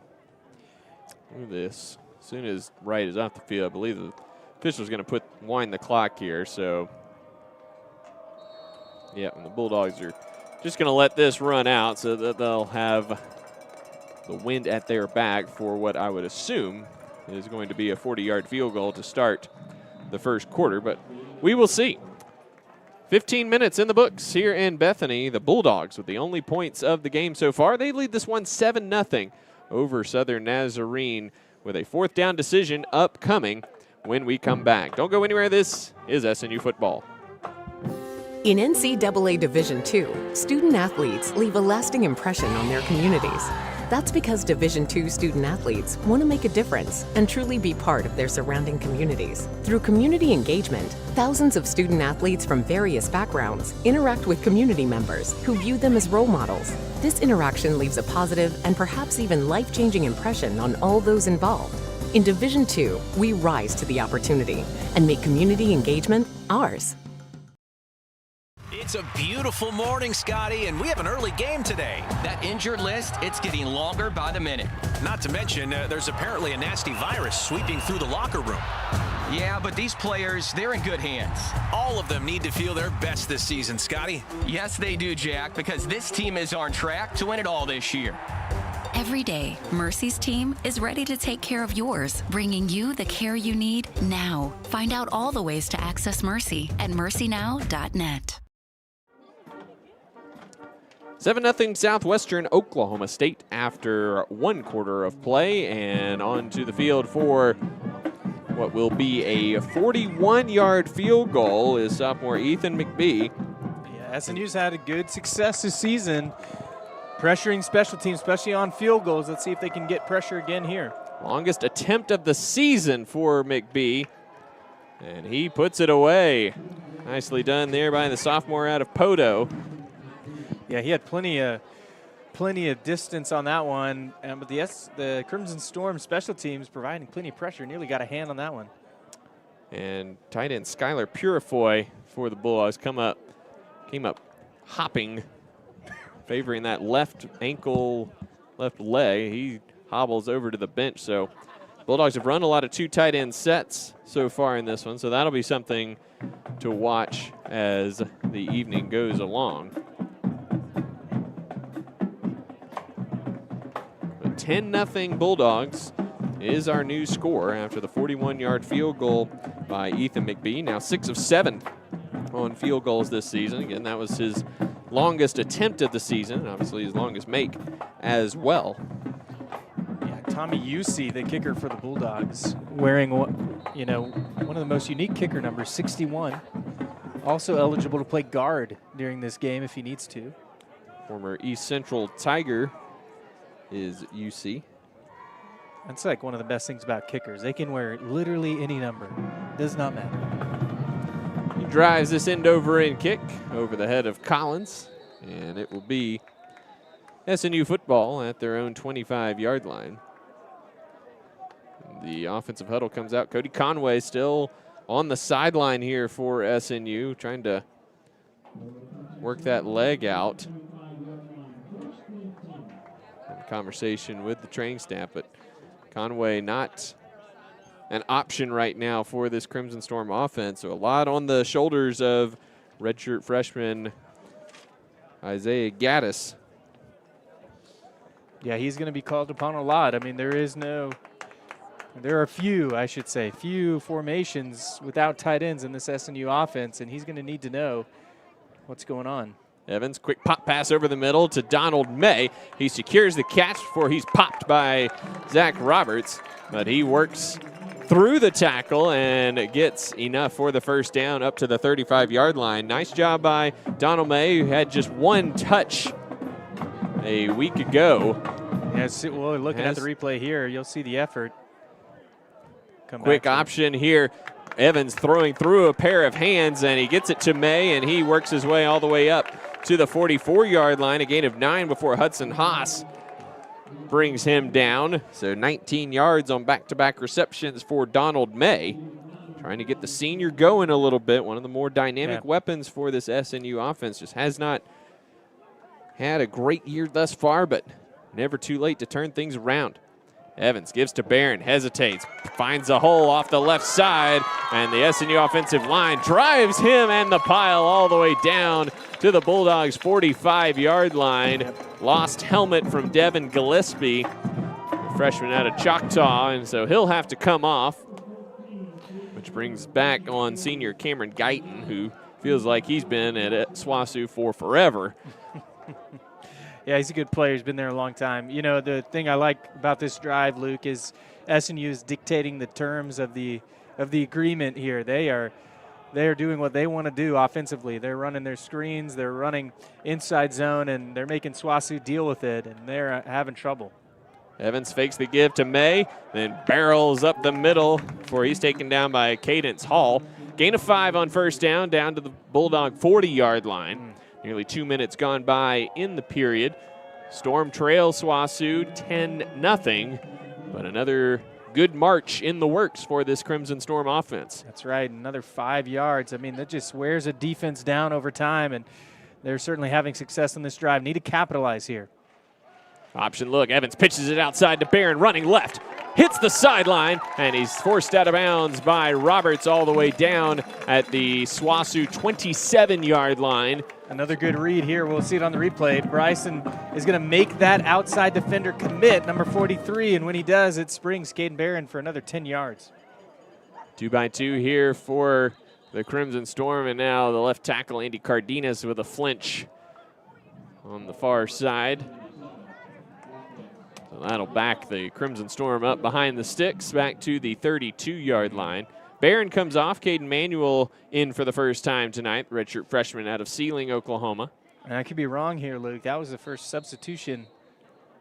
Look at this. As soon as Wright is off the field, I believe the official's going to wind the clock here. So, yeah, and the Bulldogs are just going to let this run out so that they'll have the wind at their back for what I would assume is going to be a 40-yard field goal to start the first quarter, but we will see. 15 minutes in the books here in Bethany. The Bulldogs with the only points of the game so far. They lead this one 7-0 over Southern Nazarene with a 4th down decision upcoming when we come back. Don't go anywhere. This is SNU football. In NCAA Division II, student athletes leave a lasting impression on their communities. That's because Division II student athletes want to make a difference and truly be part of their surrounding communities. Through community engagement, thousands of student athletes from various backgrounds interact with community members who view them as role models. This interaction leaves a positive and perhaps even life-changing impression on all those involved. In Division II, we rise to the opportunity and make community engagement ours. It's a beautiful morning, Scotty, and we have an early game today. That injured list, it's getting longer by the minute. Not to mention, there's apparently a nasty virus sweeping through the locker room. Yeah, but these players, they're in good hands. All of them need to feel their best this season, Scotty. Yes, they do, Jack, because this team is on track to win it all this year. Every day, Mercy's team is ready to take care of yours, bringing you the care you need now. Find out all the ways to access Mercy at mercynow.net. 7-0 Southwestern Oklahoma State after 1 quarter of play, and onto the field for what will be a 41-yard field goal is sophomore Ethan McBee. Yeah, SNU's had a good success this season pressuring special teams, especially on field goals. Let's see if they can get pressure again here. Longest attempt of the season for McBee, and he puts it away. Nicely done there by the sophomore out of Podo. Yeah, he had plenty of distance on that one, but the Crimson Storm special teams providing plenty of pressure. Nearly got a hand on that one. And tight end Skylar Purifoy for the Bulldogs came up hopping, favoring that left ankle, left leg. He hobbles over to the bench. So Bulldogs have run a lot of 2 tight end sets so far in this one, so that'll be something to watch as the evening goes along. 10-0 Bulldogs is our new score after the 41-yard field goal by Ethan McBee. Now 6 of 7 on field goals this season. Again, that was his longest attempt of the season, and obviously his longest make as well. Yeah, Tommy Usey, the kicker for the Bulldogs, wearing one of the most unique kicker numbers, 61. Also eligible to play guard during this game if he needs to. Former East Central Tiger is UC. That's like one of the best things about kickers. They can wear literally any number. Does not matter. He drives this end over end kick over the head of Collins, and it will be SNU football at their own 25-yard line. The offensive huddle comes out. Cody Conway still on the sideline here for SNU, trying to work that leg out. Conversation with the training staff, but Conway not an option right now for this Crimson Storm offense. So a lot on the shoulders of redshirt freshman Isaiah Gaddis. Yeah, he's going to be called upon a lot. I mean, there are few formations without tight ends in this SNU offense, and he's going to need to know what's going on. Evans, quick pop pass over the middle to Donald May. He secures the catch before he's popped by Zach Roberts, but he works through the tackle and gets enough for the first down up to the 35-yard line. Nice job by Donald May, who had just 1 touch a week ago. Yeah, well, looking at the replay here, you'll see the effort. Quick option here. Evans throwing through a pair of hands, and he gets it to May, and he works his way all the way up to the 44-yard line, a gain of 9 before Hudson Haas brings him down. So 19 yards on back-to-back receptions for Donald May. Trying to get the senior going a little bit. One of the more dynamic weapons for this SNU offense. Just has not had a great year thus far, but never too late to turn things around. Evans gives to Barron, hesitates, finds a hole off the left side, and the SNU offensive line drives him and the pile all the way down to the Bulldogs' 45-yard line. Lost helmet from Devin Gillespie, freshman out of Choctaw, and so he'll have to come off, which brings back on senior Cameron Guyton, who feels like he's been at SWASU for forever. Yeah, he's a good player. He's been there a long time. You know, the thing I like about this drive, Luke, is SNU is dictating the terms of the agreement here. They are doing what they want to do offensively. They're running their screens, they're running inside zone, and they're making SWASU deal with it, and they're having trouble. Evans fakes the give to May, then barrels up the middle before he's taken down by Cadence Hall. Gain of 5 on first down to the Bulldog 40-yard line. Nearly 2 minutes gone by in the period. Storm trails SWASU 10-0, but another good march in the works for this Crimson Storm offense. That's right, another 5 yards. I mean, that just wears a defense down over time, and they're certainly having success on this drive. Need to capitalize here. Option look, Evans pitches it outside to Barron, running left. Hits the sideline, and he's forced out of bounds by Roberts all the way down at the SWASU 27-yard line. Another good read here. We'll see it on the replay. Bryson is going to make that outside defender commit, number 43, and when he does, it springs Caden Barron for another 10 yards. 2-by-2 here for the Crimson Storm, and now the left tackle, Andy Cardenas, with a flinch on the far side. So that'll back the Crimson Storm up behind the sticks, back to the 32-yard line. Barron comes off. Caden Manuel in for the first time tonight, redshirt freshman out of Sealing, Oklahoma. And I could be wrong here, Luke. That was the first substitution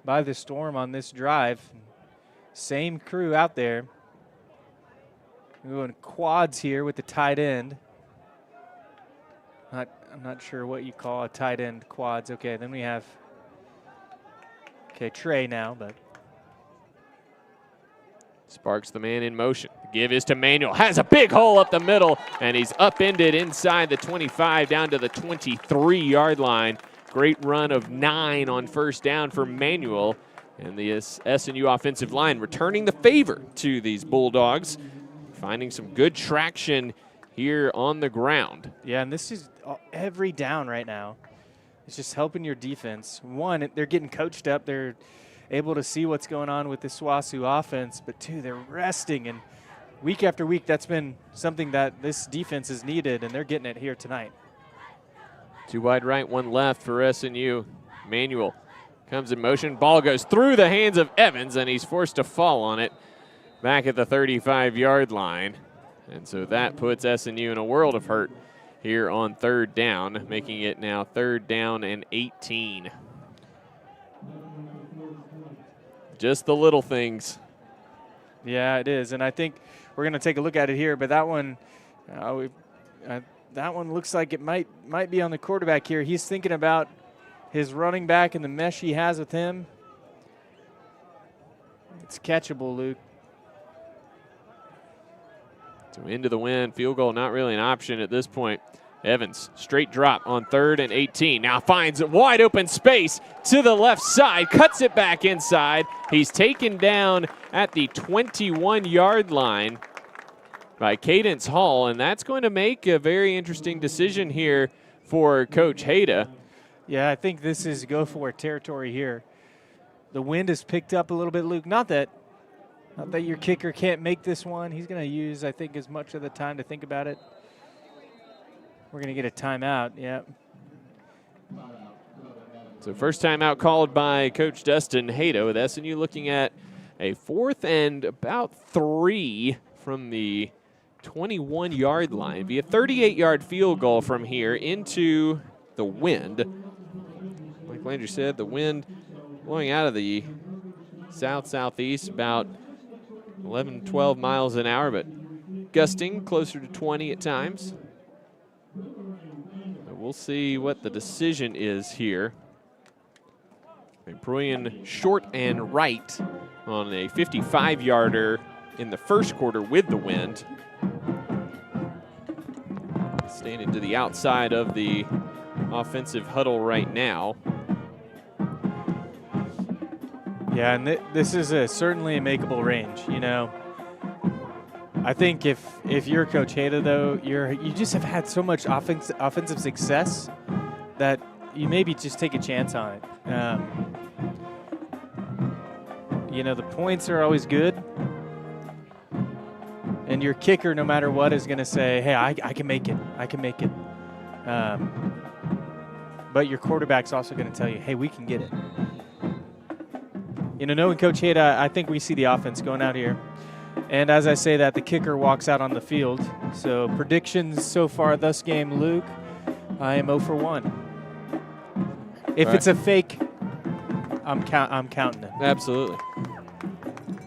by the Storm on this drive. Same crew out there. We're going quads here with the tight end. I'm not sure what you call a tight end quads. Okay, then we have Trey now, but Sparks the man in motion. The give is to Manuel. Has a big hole up the middle, and he's upended inside the 25 down to the 23-yard line. Great run of 9 on first down for Manuel. And the SNU offensive line returning the favor to these Bulldogs, finding some good traction here on the ground. Yeah, and this is every down right now. It's just helping your defense. One, they're getting coached up. They're able to see what's going on with the SWASU offense. But two, they're resting. And week after week, that's been something that this defense has needed, and they're getting it here tonight. 2 wide right, 1 left for SNU. Manuel comes in motion. Ball goes through the hands of Evans, and he's forced to fall on it back at the 35-yard line. And so that puts SNU in a world of hurt here on 3rd down, making it now 3rd down and 18. Just the little things. Yeah, it is. And I think we're going to take a look at it here, but that one looks like it might be on the quarterback here. He's thinking about his running back and the mesh he has with him. It's catchable, Luke. So into the wind, field goal not really an option at this point. Evans, straight drop on 3rd and 18. Now finds wide open space to the left side, cuts it back inside. He's taken down at the 21-yard line by Cadence Hall, and that's going to make a very interesting decision here for Coach Hayda. Yeah, I think this is go for it territory here. The wind has picked up a little bit, Luke. Not that your kicker can't make this one. He's going to use, I think, as much of the time to think about it. We're going to get a timeout, yeah. So first timeout called by Coach Dustin Hayda, with SNU looking at a 4th and about 3 from the 21-yard line. Be a 38-yard field goal from here into the wind. Like Landry said, the wind blowing out of the south-southeast about 11, 12 miles an hour, but gusting closer to 20 at times. But we'll see what the decision is here. Pruian short and right on a 55-yarder in the first quarter with the wind. Standing to the outside of the offensive huddle right now. Yeah, and this is certainly a makeable range, you know. I think if you're Coach Hayda, though, you just have had so much offensive success that you maybe just take a chance on it. You know, the points are always good, and your kicker, no matter what, is going to say, hey, I can make it. I can make it. But your quarterback's also going to tell you, hey, we can get it. You know, knowing Coach Hayda, I think we see the offense going out here. And as I say that, the kicker walks out on the field. So predictions so far this game, Luke, I am 0 for 1. If it's a fake, I'm counting it. Absolutely.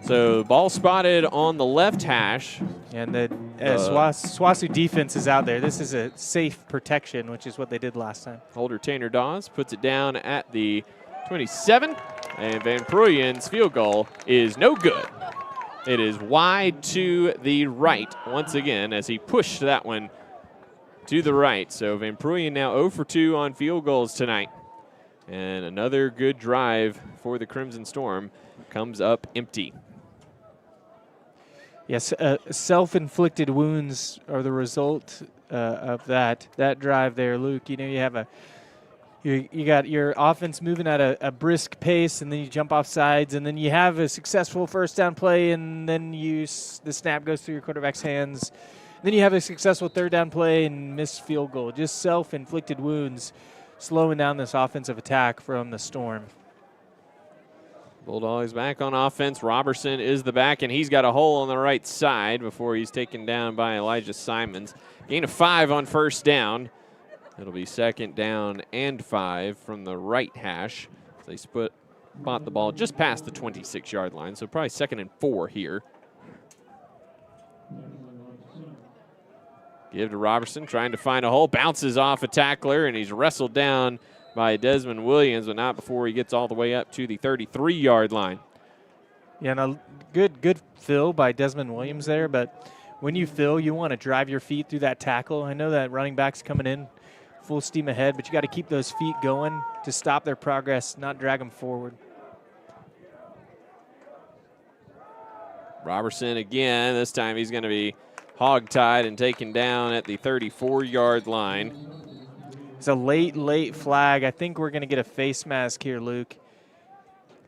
So ball spotted on the left hash. And the SWASU defense is out there. This is a safe protection, which is what they did last time. Holder Tanner Dawes puts it down at the 27. And Van Pruijen's field goal is no good. It is wide to the right once again as he pushed that one to the right. So Van Pruijen now 0 for 2 on field goals tonight. And another good drive for the Crimson Storm comes up empty. Yes, self-inflicted wounds are the result of that drive there, Luke. You know, you have you got your offense moving at a brisk pace, and then you jump off sides, and then you have a successful first down play, and then the snap goes through your quarterback's hands. Then you have a successful third down play and missed field goal. Just self-inflicted wounds. slowing down this offensive attack from the Storm. Bulldogs back on offense. Robertson is the back, and he's got a hole on the right side before he's taken down by Elijah Simons. Gain of 5 on first down. It'll be 2nd down and 5 from the right hash. They spot the ball just past the 26-yard line, so probably 2nd and 4 here. Give to Robertson, trying to find a hole. Bounces off a tackler, and he's wrestled down by Desmond Williams, but not before he gets all the way up to the 33-yard line. Yeah, and a good fill by Desmond Williams there, but when you fill, you want to drive your feet through that tackle. I know that running back's coming in full steam ahead, but you got to keep those feet going to stop their progress, not drag them forward. Robertson again. This time he's going to be hog-tied and taken down at the 34-yard line. It's a late flag. I think we're going to get a face mask here, Luke.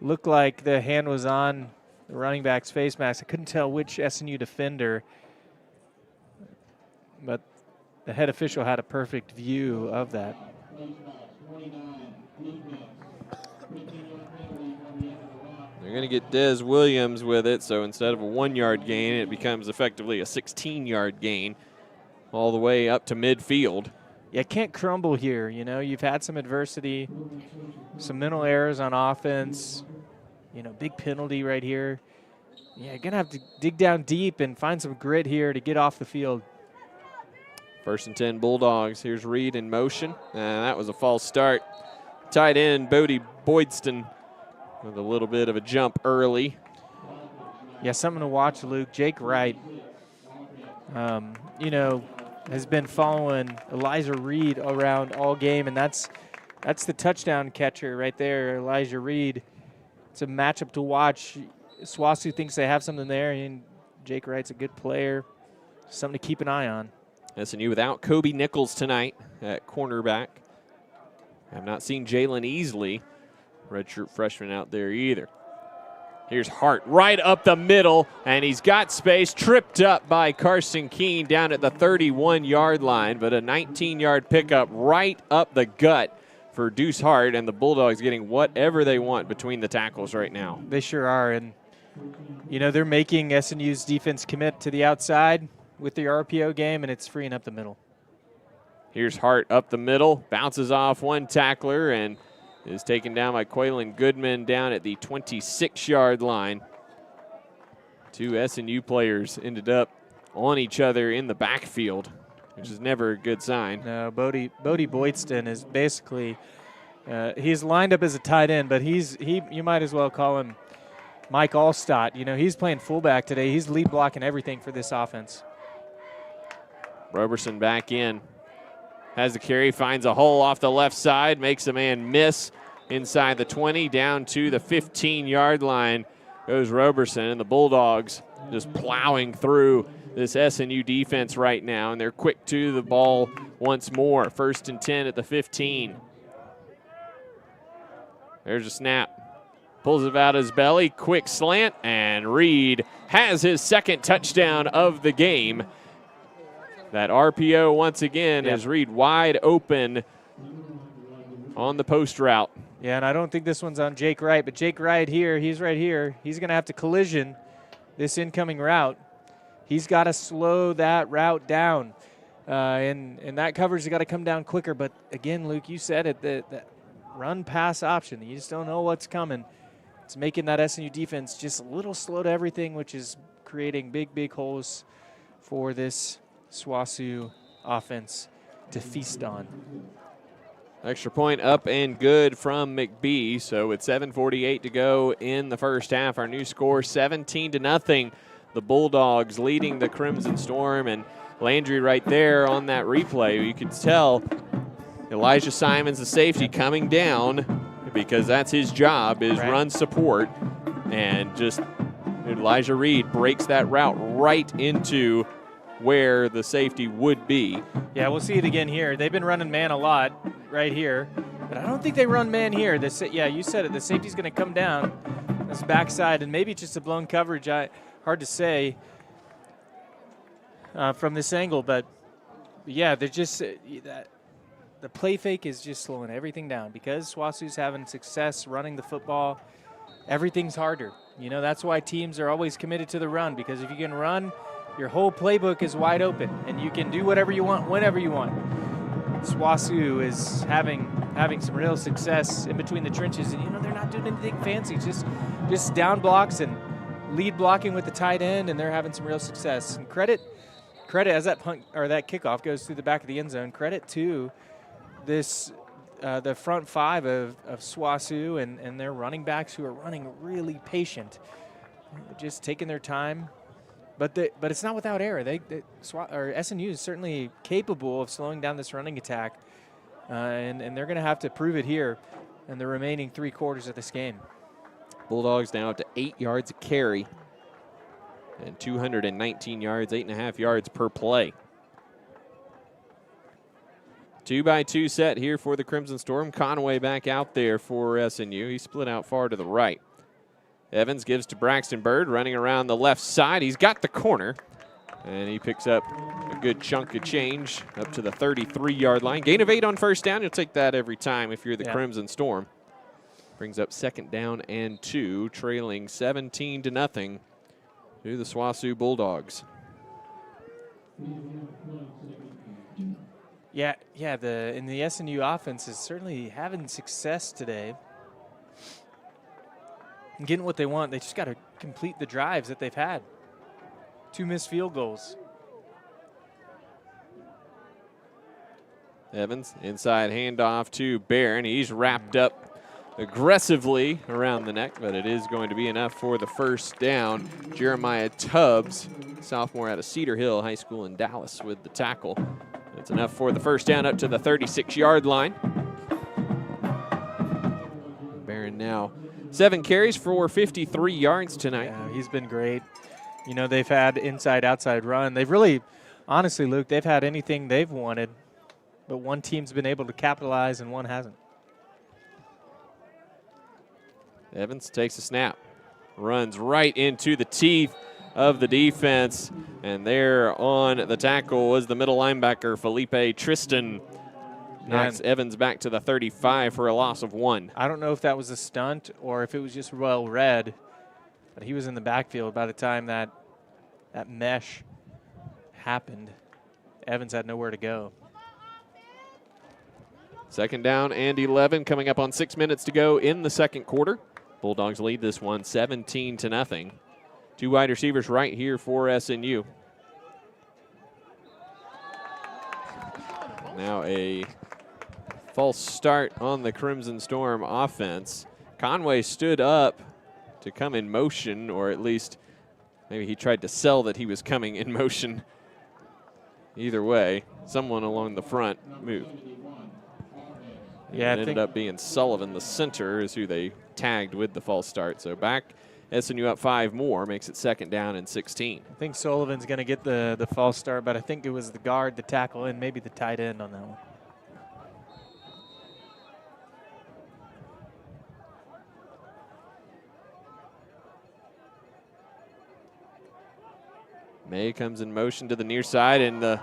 Looked like the hand was on the running back's face mask. I couldn't tell which SNU defender, but the head official had a perfect view of that. They're going to get Des Williams with it, so instead of a 1-yard gain, it becomes effectively a 16-yard gain all the way up to midfield. Yeah, can't crumble here. You know, you've had some adversity, some mental errors on offense, you know, big penalty right here. Yeah, you're going to have to dig down deep and find some grit here to get off the field. 1st and 10 Bulldogs. Here's Reed in motion. That was a false start. Tight end Bodie Boydston with a little bit of a jump early. Yeah, something to watch, Luke. Jake Wright, you know, has been following Elijah Reed around all game, and that's the touchdown catcher right there, Elijah Reed. It's a matchup to watch. SWOSU thinks they have something there, and Jake Wright's a good player. Something to keep an eye on. SNU without Kobe Nichols tonight at cornerback. I've not seen Jalen Easley, redshirt freshman, out there either. Here's Hart right up the middle, and he's got space, tripped up by Carson Keene down at the 31-yard line, but a 19-yard pickup right up the gut for Deuce Hart, and the Bulldogs getting whatever they want between the tackles right now. They sure are, and you know, they're making SNU's defense commit to the outside with the RPO game, and it's freeing up the middle. Here's Hart up the middle, bounces off one tackler, and is taken down by Quaylen Goodman down at the 26-yard line. 2 SNU players ended up on each other in the backfield, which is never a good sign. No, Bodie Boydston is basically he's lined up as a tight end, but you might as well call him Mike Allstott. You know, he's playing fullback today. He's lead blocking everything for this offense. Roberson back in. Has the carry, finds a hole off the left side, makes a man miss inside the 20, down to the 15-yard line goes Roberson, and the Bulldogs just plowing through this SNU defense right now, and they're quick to the ball once more. 1st and 10 at the 15. There's a snap. Pulls it out of his belly, quick slant, and Reed has his 2nd touchdown of the game. That RPO once again is Reed wide open on the post route. Yeah, and I don't think this one's on Jake Wright, but Jake Wright here, he's right here. He's going to have to collision this incoming route. He's got to slow that route down, and that coverage has got to come down quicker. But again, Luke, you said it, that run-pass option, you just don't know what's coming. It's making that SNU defense just a little slow to everything, which is creating big holes for this SWOSU offense to feast on. Extra point up and good from McBee. So with 7:48 to go in the first half, our new score 17-0. The Bulldogs leading the Crimson Storm, and Landry right there on that replay. You could tell Elijah Simons, the safety, coming down because that's his job, is run support, and just Elijah Reed breaks that route right into where the safety would be. Yeah, we'll see it again here. They've been running man a lot right here, but I don't think they run man here. Yeah, you said it. The safety's going to come down this backside, and maybe it's just a blown coverage. Hard to say from this angle, but yeah, they're just the the play fake is just slowing everything down because SWASU's having success running the football. Everything's harder. You know, that's why teams are always committed to the run, because if you can run, your whole playbook is wide open and you can do whatever you want whenever you want. SWASU is having some real success in between the trenches, and you know, they're not doing anything fancy, just down blocks and lead blocking with the tight end, and they're having some real success. And credit as that punt or that kickoff goes through the back of the end zone, credit to this the front five of SWASU and their running backs who are running really patient, just taking their time. But it's not without error. SNU is certainly capable of slowing down this running attack, and they're going to have to prove it here in the remaining 3 quarters of this game. Bulldogs now up to 8 yards a carry and 219 yards, 8.5 yards per play. 2-by-2 set here for the Crimson Storm. Conway back out there for SNU. He split out far to the right. Evans gives to Braxton Bird, running around the left side. He's got the corner, and he picks up a good chunk of change up to the 33-yard line. Gain of 8 on first down. You'll take that every time if you're the Crimson Storm. Brings up 2nd down and 2, trailing 17-0 to the SWASU Bulldogs. Yeah, the SNU offense is certainly having success today. And getting what they want. They just got to complete the drives that they've had. 2 missed field goals. Evans, inside handoff to Barron. He's wrapped up aggressively around the neck, but it is going to be enough for the first down. Jeremiah Tubbs, sophomore out of Cedar Hill High School in Dallas, with the tackle. That's enough for the first down up to the 36-yard line. Barron now 7 carries for 53 yards tonight. Yeah, he's been great. You know, they've had inside-outside run. They've really, honestly, Luke, they've had anything they've wanted, but one team's been able to capitalize and one hasn't. Evans takes a snap, runs right into the teeth of the defense, and there on the tackle was the middle linebacker, Felipe Tristan. Knocks Evans back to the 35 for a loss of 1. I don't know if that was a stunt or if it was just well read, but he was in the backfield by the time that mesh happened. Evans had nowhere to go. 2nd down and 11, coming up on 6 minutes to go in the 2nd quarter. Bulldogs lead this one 17-0. 2 wide receivers right here for SNU. Now a false start on the Crimson Storm offense. Conway stood up to come in motion, or at least maybe he tried to sell that he was coming in motion. Either way, someone along the front moved. Yeah, it ended up being Sullivan, the center, is who they tagged with the false start. So back, SNU up 5 more, makes it 2nd down and 16. I think Sullivan's going to get the false start, but I think it was the guard, the tackle, and maybe the tight end on that one. May comes in motion to the near side, and the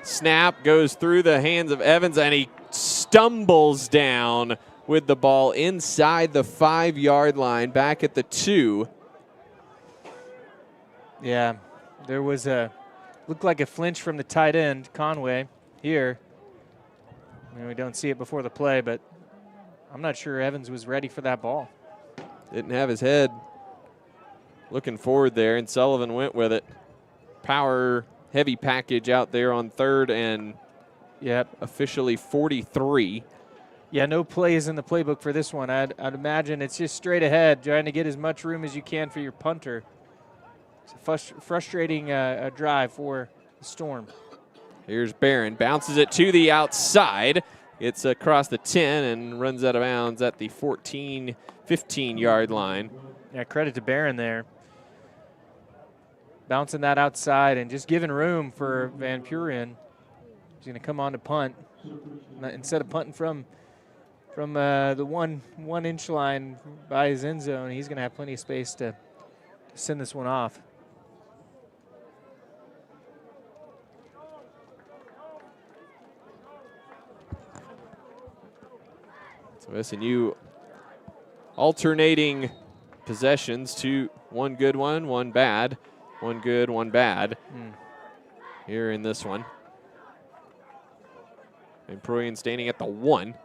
snap goes through the hands of Evans, and he stumbles down with the ball inside the 5-yard line, back at the 2. Yeah, there was looked like a flinch from the tight end, Conway, here. I mean, we don't see it before the play, but I'm not sure Evans was ready for that ball. Didn't have his head looking forward there, and Sullivan went with it. Power heavy package out there on 3rd and officially 43. Yeah, no plays in the playbook for this one. I'd imagine it's just straight ahead, trying to get as much room as you can for your punter. It's a frustrating drive for the Storm. Here's Barron, bounces it to the outside. It's across the 10 and runs out of bounds at the 14, 15-yard line. Yeah, credit to Barron there. Bouncing that outside and just giving room for Van Puren. He's going to come on to punt. Instead of punting from the one-inch line by his end zone, he's going to have plenty of space to send this one off. So SNU alternating possessions to one good one bad, one good, one bad here in this one. And Proyan standing at the 1.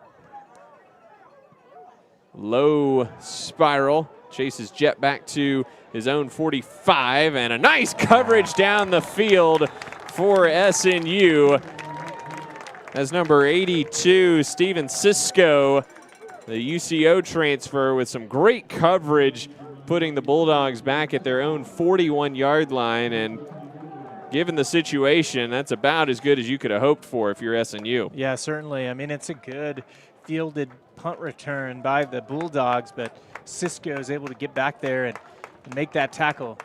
Low spiral, chases Jet back to his own 45, and a nice coverage down the field for SNU. As number 82, Steven Cisco, the UCO transfer, with some great coverage, putting the Bulldogs back at their own 41-yard line. And given the situation, that's about as good as you could have hoped for if you're SNU. Yeah, certainly. I mean, it's a good fielded punt return by the Bulldogs, but Cisco is able to get back there and make that tackle.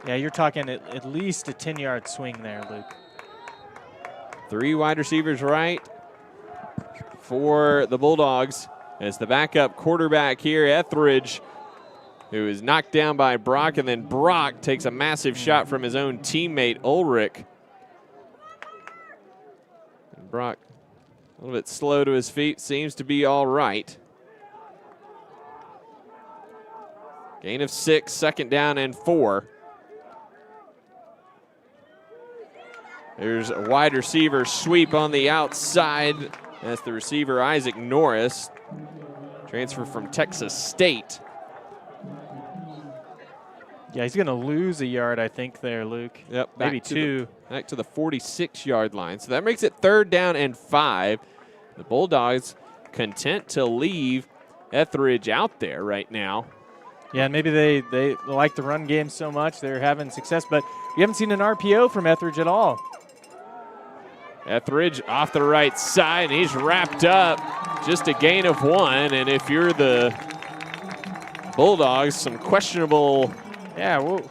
Yeah, you're talking at least a 10-yard swing there, Luke. 3 wide receivers right for the Bulldogs as the backup quarterback here, Etheridge, who is knocked down by Brock, and then Brock takes a massive shot from his own teammate, Ulrich. And Brock, a little bit slow to his feet, seems to be all right. Gain of 6, 2nd down and 4. There's a wide receiver sweep on the outside. That's the receiver, Isaac Norris, transfer from Texas State. Yeah, he's going to lose a yard, I think, there, Luke. Yep, maybe 2. Back to the 46-yard line. So that makes it 3rd down and 5. The Bulldogs content to leave Etheridge out there right now. Yeah, and maybe they like the run game so much they're having success, but we haven't seen an RPO from Etheridge at all. Etheridge off the right side, and he's wrapped up. Just a gain of 1, and if you're the Bulldogs, some questionable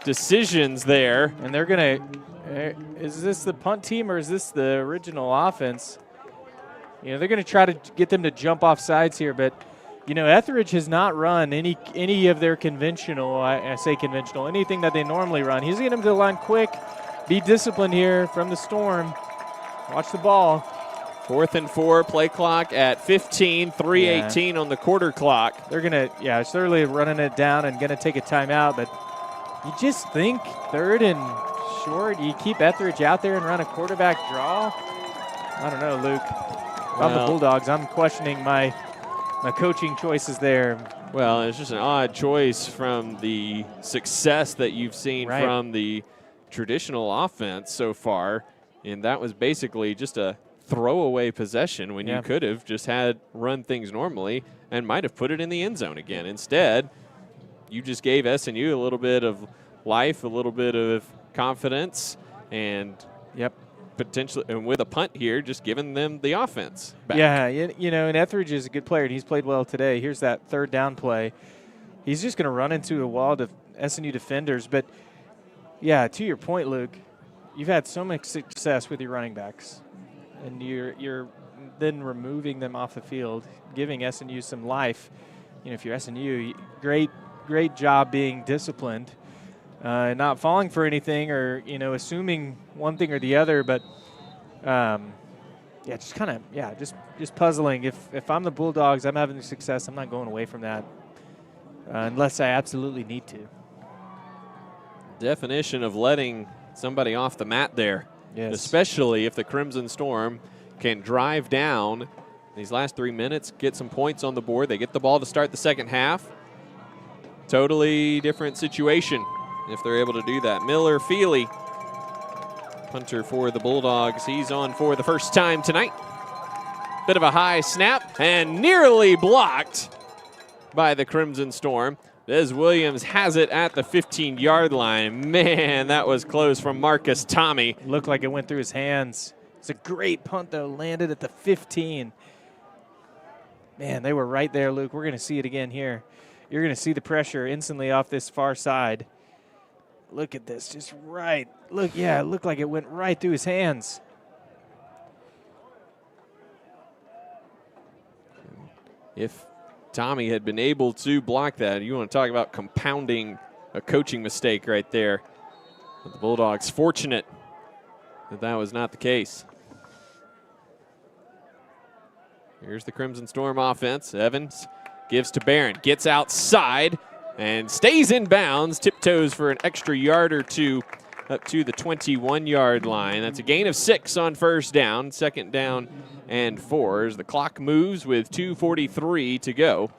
decisions there. And they're going to, is this the punt team or is this the original offense? You know, they're going to try to get them to jump off sides here, but, you know, Etheridge has not run any of their conventional, I say conventional, anything that they normally run. He's going to get them to the line quick, be disciplined here from the Storm. Watch the ball. 4th and 4, play clock at 15, 3:18 on the quarter clock. They're going to, certainly running it down and going to take a timeout, but you just think 3rd and short, you keep Etheridge out there and run a quarterback draw? I don't know, Luke. If I'm the Bulldogs, I'm questioning my coaching choices there. Well, it's just an odd choice from the success that you've seen from the traditional offense so far. And that was basically just a throwaway possession when you could have just had run things normally and might have put it in the end zone again. Instead, you just gave SNU a little bit of life, a little bit of confidence, and potentially, and with a punt here, just giving them the offense back. Yeah, you know, and Etheridge is a good player, and he's played well today. Here's that 3rd down play. He's just going to run into a wall of SNU defenders. But, yeah, to your point, Luke, you've had so much success with your running backs, and you're then removing them off the field, giving SNU some life. You know, if you're SNU, great job being disciplined, not falling for anything or, you know, assuming one thing or the other. But, just kind of, just puzzling. If I'm the Bulldogs, I'm having success, I'm not going away from that unless I absolutely need to. Definition of letting somebody off the mat there, especially if the Crimson Storm can drive down these last 3 minutes, get some points on the board. They get the ball to start the second half. Totally different situation if they're able to do that. Miller Feely, punter for the Bulldogs. He's on for the first time tonight. Bit of a high snap and nearly blocked by the Crimson Storm. Des Williams has it at the 15-yard line. Man, that was close from Marcus Tommy. Looked like it went through his hands. It's a great punt, though, landed at the 15. Man, they were right there, Luke. We're going to see it again here. You're going to see the pressure instantly off this far side. Look at this, just right. Look, it looked like it went right through his hands. If Tommy had been able to block that, you want to talk about compounding a coaching mistake right there. But the Bulldogs fortunate that that was not the case. Here's the Crimson Storm offense. Evans gives to Barron, gets outside and stays in bounds, tiptoes for an extra yard or two up to the 21-yard line. That's a gain of 6 on first down, 2nd down and 4 as the clock moves with 2:43 to go.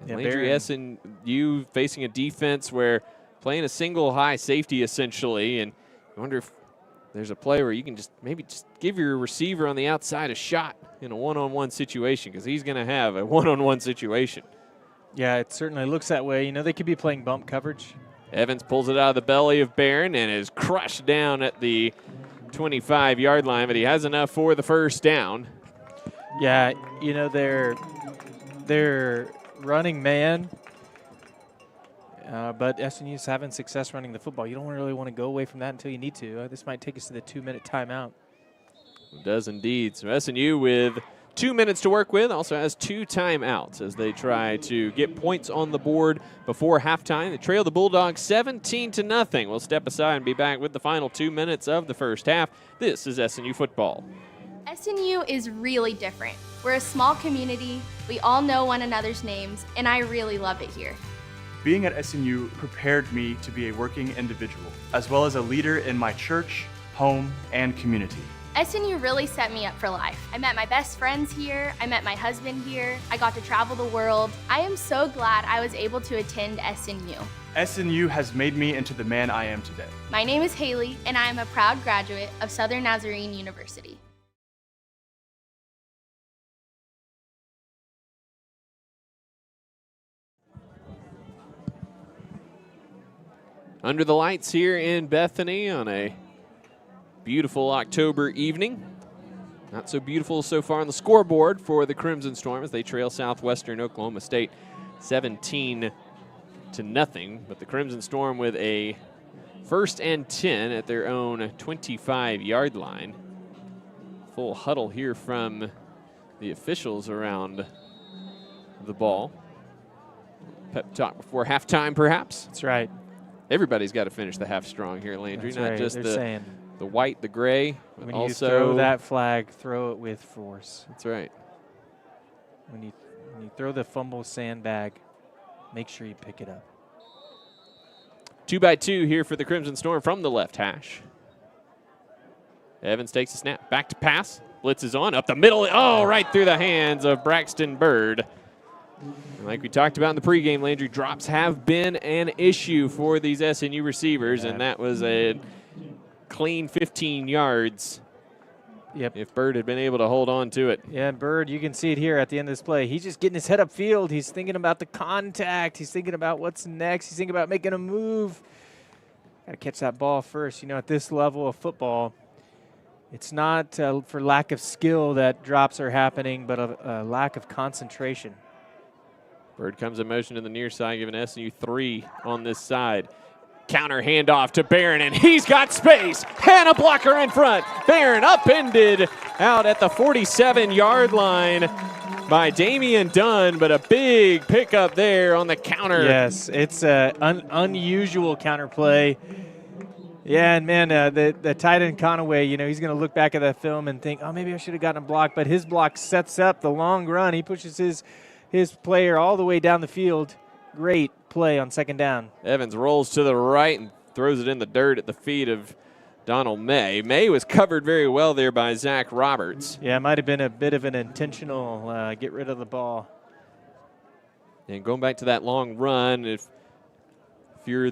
Yeah, Landry SNU facing a defense where playing a single high safety essentially, and I wonder if there's a play where you can just give your receiver on the outside a shot in a one-on-one situation, because he's going to have a one-on-one situation. Yeah, it certainly looks that way. You know, they could be playing bump coverage. Evans pulls it out of the belly of Barron and is crushed down at the 25-yard line, but he has enough for the first down. Yeah, you know, they're running man, but SNU's having success running the football. You don't really want to go away from that until you need to. This might take us to the 2-minute timeout. It does indeed. So SNU with 2 minutes to work with, also has 2 timeouts as they try to get points on the board before halftime. They trail the Bulldogs 17-0. We'll step aside and be back with the final 2 minutes of the first half. This is SNU football. SNU is really different. We're a small community, we all know one another's names, and I really love it here. Being at SNU prepared me to be a working individual, as well as a leader in my church, home, and community. SNU really set me up for life. I met my best friends here, I met my husband here, I got to travel the world. I am so glad I was able to attend SNU. SNU has made me into the man I am today. My name is Haley, and I am a proud graduate of Southern Nazarene University. Under the lights here in Bethany on a beautiful October evening. Not so beautiful so far on the scoreboard for the Crimson Storm as they trail Southwestern Oklahoma State 17-0. But the Crimson Storm with a 1st and 10 at their own 25-yard line. Full huddle here from the officials around the ball. Pep talk before halftime, perhaps. That's right. Everybody's got to finish the half strong here, Landry. That's not right. just They're the white, the gray. When also you throw that flag, throw it with force. That's right. When you throw the fumble sandbag, make sure you pick it up. 2-by-2 here for the Crimson Storm from the left hash. Evans takes a snap. Back to pass. Blitz is on. Up the middle. Oh, right through the hands of Braxton Bird. And like we talked about in the pregame, Landry, drops have been an issue for these SNU receivers, and that was a clean 15 yards. Yep. If Bird had been able to hold on to it. Yeah, Bird, you can see it here at the end of this play. He's just getting his head upfield. He's thinking about the contact. He's thinking about what's next. He's thinking about making a move. Got to catch that ball first. You know, at this level of football, it's not for lack of skill that drops are happening, but a lack of concentration. Bird comes in motion to the near side, giving SNU 3 on this side. Counter handoff to Barron, and he's got space and a blocker in front. Barron upended out at the 47-yard line by Damian Dunn, but a big pickup there on the counter. Yes, it's an unusual counter play. Yeah, and man, the tight end Conaway, you know, he's going to look back at that film and think, oh, maybe I should have gotten a block, but his block sets up the long run. He pushes his player all the way down the field. Great play on 2nd down. Evans rolls to the right and throws it in the dirt at the feet of Donald May. May was covered very well there by Zach Roberts. Yeah, it might have been a bit of an intentional get rid of the ball. And going back to that long run, if you're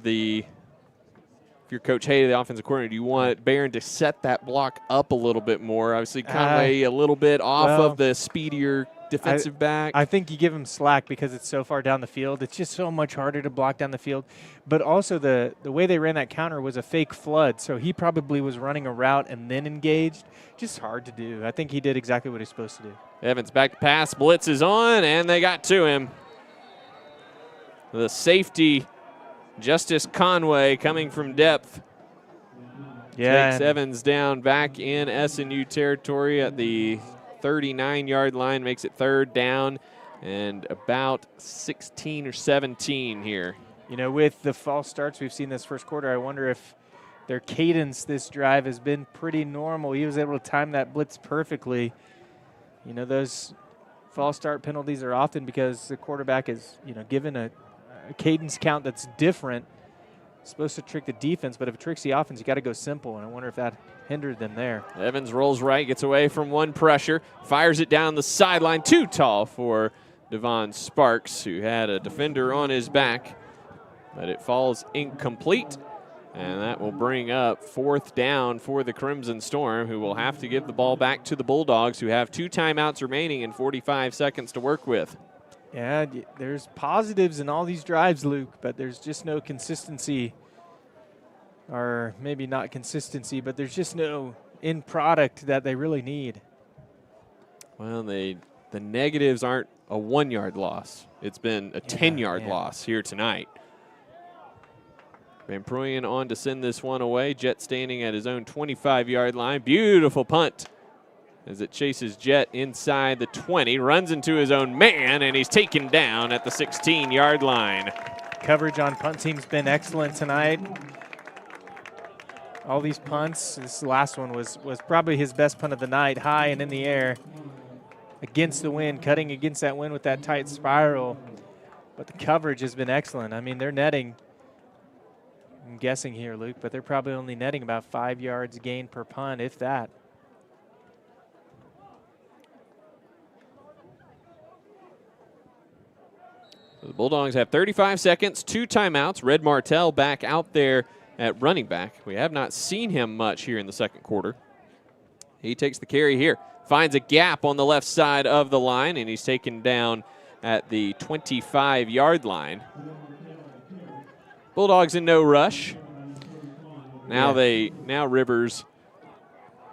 Coach Hay, the offensive coordinator, do you want Barron to set that block up a little bit more? Obviously, Conway a little bit off of the speedier defensive back. I think you give him slack because it's so far down the field. It's just so much harder to block down the field. But also the way they ran that counter was a fake flood, so he probably was running a route and then engaged. Just hard to do. I think he did exactly what he's supposed to do. Evans back to pass. Blitz is on, and they got to him. The safety, Justice Conway, coming from depth. Yeah, takes Evans down back in SNU territory at the 39-yard line, makes it 3rd down and about 16 or 17 here. You know, with the false starts we've seen this first quarter, I wonder if their cadence this drive has been pretty normal. He was able to time that blitz perfectly. You know, those false start penalties are often because the quarterback is, you know, given a cadence count that's different. It's supposed to trick the defense, but if it tricks the offense, you got to go simple, and I wonder if that hindered them there. Evans rolls right, gets away from one pressure, fires it down the sideline, too tall for Devon Sparks, who had a defender on his back, but it falls incomplete. And that will bring up 4th down for the Crimson Storm, who will have to give the ball back to the Bulldogs, who have 2 timeouts remaining and 45 seconds to work with. Yeah, there's positives in all these drives, Luke, but there's just no consistency, or maybe not consistency, but there's just no end product that they really need. Well, the negatives aren't a 1-yard loss. It's been a 10-yard loss here tonight. Van Pruyen on to send this one away. Jet standing at his own 25-yard line. Beautiful punt as it chases Jet inside the 20. Runs into his own man, and he's taken down at the 16-yard line. Coverage on punt team's been excellent tonight. All these punts, this last one was probably his best punt of the night, high and in the air against the wind, cutting against that wind with that tight spiral. But the coverage has been excellent. I mean, they're netting, I'm guessing here, Luke, but they're probably only netting about 5 yards gain per punt, if that. So the Bulldogs have 35 seconds, 2 timeouts. Red Martell back out there at running back. We have not seen him much here in the second quarter. He takes the carry here, finds a gap on the left side of the line, and he's taken down at the 25-yard line. Bulldogs in no rush. Now Rivers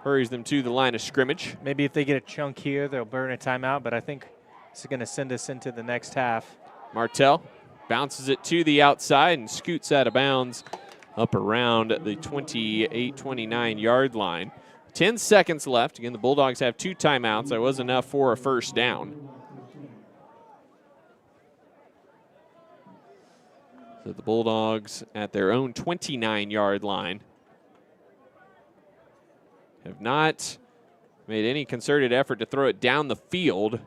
hurries them to the line of scrimmage. Maybe if they get a chunk here, they'll burn a timeout, but I think it's going to send us into the next half. Martell bounces it to the outside and scoots out of bounds up around the 28, 29-yard line. 10 seconds left. Again, the Bulldogs have 2 timeouts. That was enough for a first down. So the Bulldogs at their own 29-yard line have not made any concerted effort to throw it down the field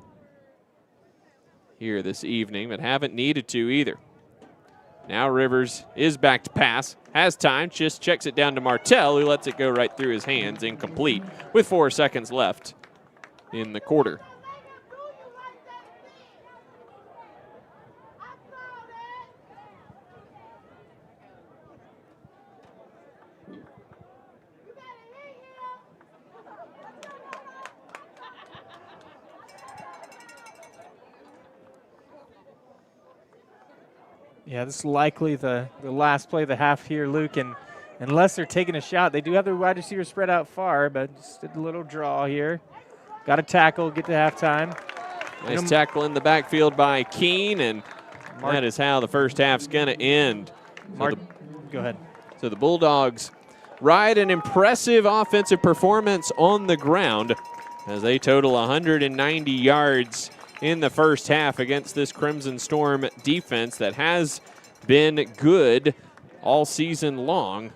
here this evening, but haven't needed to either. Now Rivers is back to pass, has time, just checks it down to Martell, who lets it go right through his hands, incomplete, with 4 seconds left in the quarter. Yeah, this is likely the last play of the half here, Luke, and unless they're taking a shot, they do have their wide receiver spread out far, but just a little draw here. Got to tackle, get to halftime. Nice tackle in the backfield by Keene, and that is how the first half's going to end. Go ahead. So the Bulldogs ride an impressive offensive performance on the ground as they total 190 yards in the first half against this Crimson Storm defense that has been good all season long.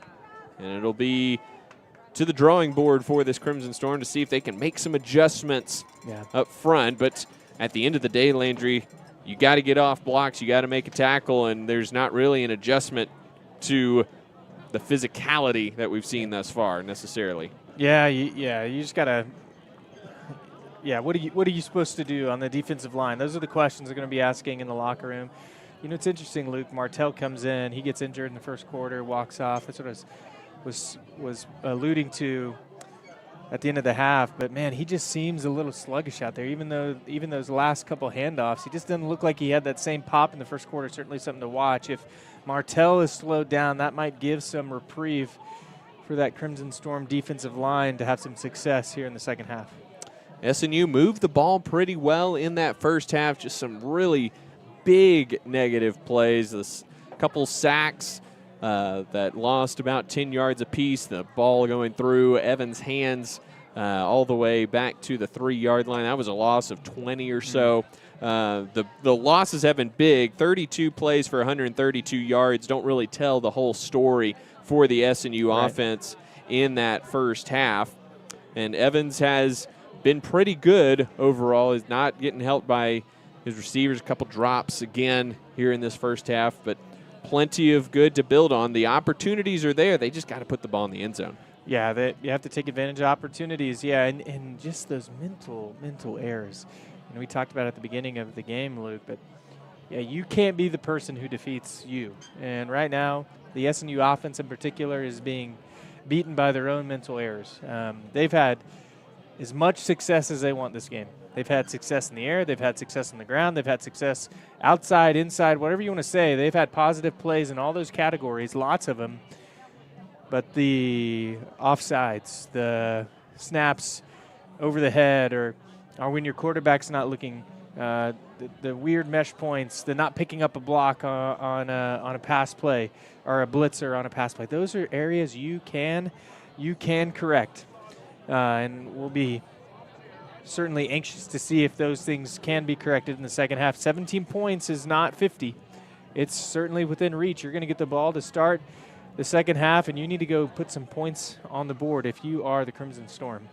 And it'll be to the drawing board for this Crimson Storm to see if they can make some adjustments up front. But at the end of the day, Landry, you got to get off blocks, you got to make a tackle, and there's not really an adjustment to the physicality that we've seen thus far necessarily. Yeah, you just got to. Yeah, what are you supposed to do on the defensive line? Those are the questions they're going to be asking in the locker room. You know, it's interesting, Luke. Martell comes in. He gets injured in the first quarter, walks off. That's what I was alluding to at the end of the half. But, man, he just seems a little sluggish out there. Even those last couple handoffs, he just doesn't look like he had that same pop in the first quarter. Certainly something to watch. If Martell is slowed down, that might give some reprieve for that Crimson Storm defensive line to have some success here in the second half. SNU moved the ball pretty well in that first half. Just some really big negative plays. A couple sacks that lost about 10 yards apiece. The ball going through Evans' hands all the way back to the 3-yard line. That was a loss of 20 or so. The losses have been big. 32 plays for 132 yards don't really tell the whole story for the SNU offense in that first half. And Evans has been pretty good overall. He's not getting helped by his receivers. A couple drops again here in this first half, but plenty of good to build on. The opportunities are there. They just got to put the ball in the end zone. Yeah, you have to take advantage of opportunities. Yeah, and just those mental errors. And we talked about it at the beginning of the game, Luke, but yeah, you can't be the person who defeats you. And right now, the SNU offense in particular is being beaten by their own mental errors. They've had as much success as they want this game. They've had success in the air. They've had success on the ground. They've had success outside, inside, whatever you want to say. They've had positive plays in all those categories, lots of them. But the offsides, the snaps over the head, or when your quarterback's not looking, the weird mesh points, the not picking up a block on a pass play or a blitzer on a pass play. Those are areas you can correct, and we'll be certainly anxious to see if those things can be corrected in the second half. 17 points is not 50. It's certainly within reach. You're going to get the ball to start the second half, and you need to go put some points on the board if you are the Crimson Storm.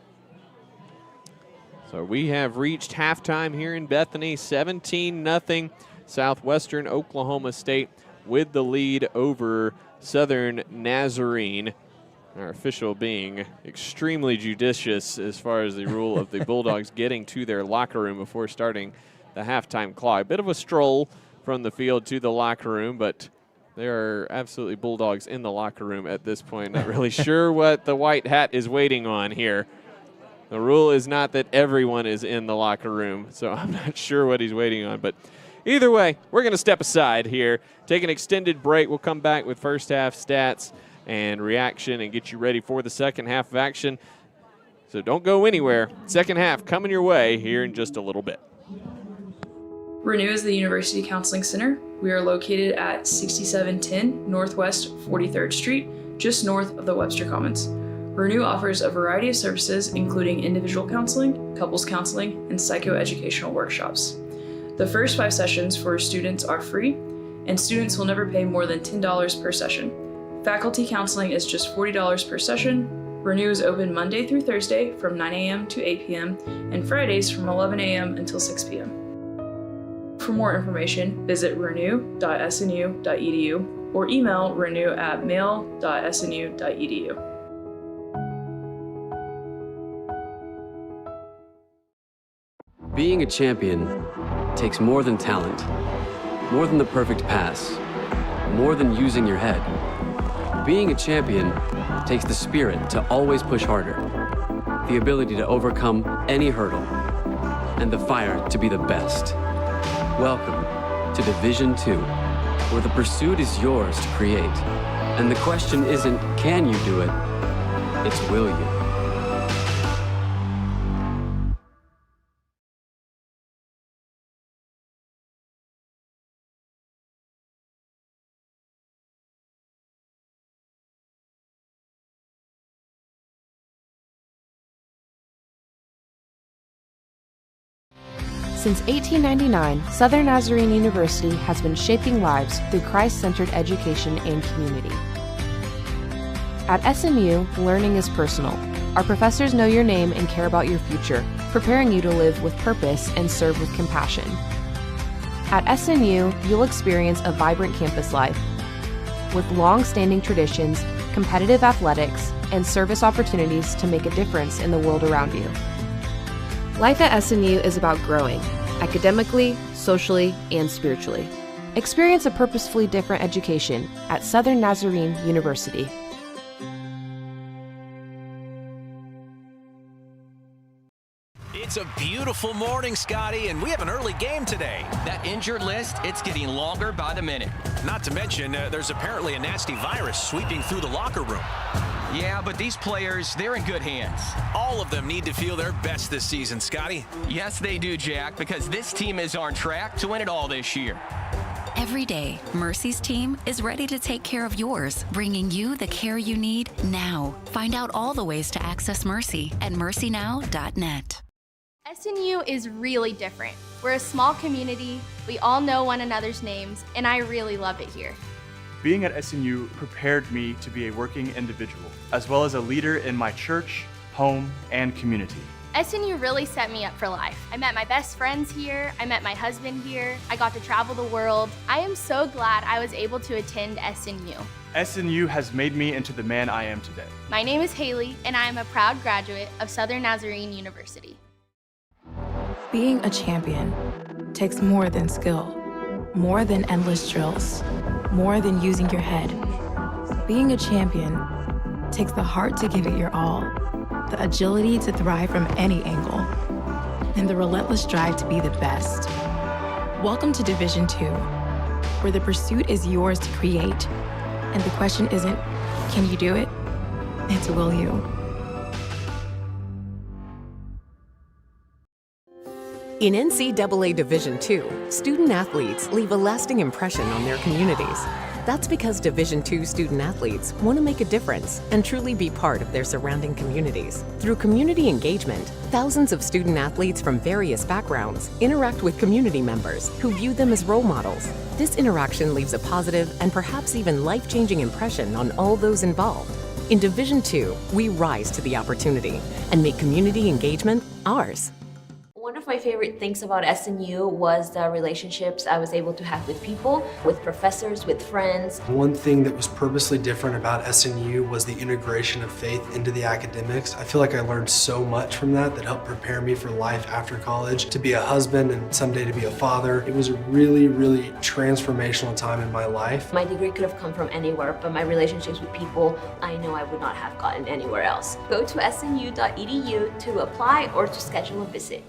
So we have reached halftime here in Bethany, 17-0. Southwestern Oklahoma State with the lead over Southern Nazarene. Our official being extremely judicious as far as the rule of the Bulldogs getting to their locker room before starting the halftime clock. A bit of a stroll from the field to the locker room, but there are absolutely Bulldogs in the locker room at this point. Not really sure what the white hat is waiting on here. The rule is not that everyone is in the locker room, so I'm not sure what he's waiting on. But either way, we're going to step aside here, take an extended break. We'll come back with first half stats and reaction and get you ready for the second half of action. So don't go anywhere. Second half coming your way here in just a little bit. Renew is the University Counseling Center. We are located at 6710 Northwest 43rd Street, just north of the Webster Commons. Renew offers a variety of services, including individual counseling, couples counseling, and psychoeducational workshops. The first 5 sessions for students are free, and students will never pay more than $10 per session. Faculty counseling is just $40 per session. Renew is open Monday through Thursday from 9 a.m. to 8 p.m. and Fridays from 11 a.m. until 6 p.m. For more information, visit renew.snu.edu or email renew@mail.snu.edu. Being a champion takes more than talent, more than the perfect pass, more than using your head. Being a champion takes the spirit to always push harder, the ability to overcome any hurdle, and the fire to be the best. Welcome to Division II, where the pursuit is yours to create. And the question isn't, can you do it? It's, will you? Since 1899, Southern Nazarene University has been shaping lives through Christ-centered education and community. At SNU, learning is personal. Our professors know your name and care about your future, preparing you to live with purpose and serve with compassion. At SNU, you'll experience a vibrant campus life with long-standing traditions, competitive athletics, and service opportunities to make a difference in the world around you. Life at SNU is about growing, academically, socially, and spiritually. Experience a purposefully different education at Southern Nazarene University. It's a beautiful morning, Scotty, and we have an early game today. That injured list, it's getting longer by the minute. Not to mention, there's apparently a nasty virus sweeping through the locker room. Yeah, but these players, they're in good hands. All of them need to feel their best this season, Scotty. Yes, they do, Jack, because this team is on track to win it all this year. Every day, Mercy's team is ready to take care of yours, bringing you the care you need now. Find out all the ways to access Mercy at mercynow.net. SNU is really different. We're a small community, we all know one another's names, and I really love it here. Being at SNU prepared me to be a working individual, as well as a leader in my church, home, and community. SNU really set me up for life. I met my best friends here, I met my husband here, I got to travel the world. I am so glad I was able to attend SNU. SNU has made me into the man I am today. My name is Haley, and I am a proud graduate of Southern Nazarene University. Being a champion takes more than skill, more than endless drills, more than using your head. Being a champion takes the heart to give it your all, the agility to thrive from any angle, and the relentless drive to be the best. Welcome to Division II, where the pursuit is yours to create, and the question isn't, can you do it? It's, will you? In NCAA Division II, student athletes leave a lasting impression on their communities. That's because Division II student athletes want to make a difference and truly be part of their surrounding communities. Through community engagement, thousands of student athletes from various backgrounds interact with community members who view them as role models. This interaction leaves a positive and perhaps even life-changing impression on all those involved. In Division II, we rise to the opportunity and make community engagement ours. One of my favorite things about SNU was the relationships I was able to have with people, with professors, with friends. One thing that was purposely different about SNU was the integration of faith into the academics. I feel like I learned so much from that helped prepare me for life after college, to be a husband and someday to be a father. It was a really, really transformational time in my life. My degree could have come from anywhere, but my relationships with people, I know I would not have gotten anywhere else. Go to snu.edu to apply or to schedule a visit.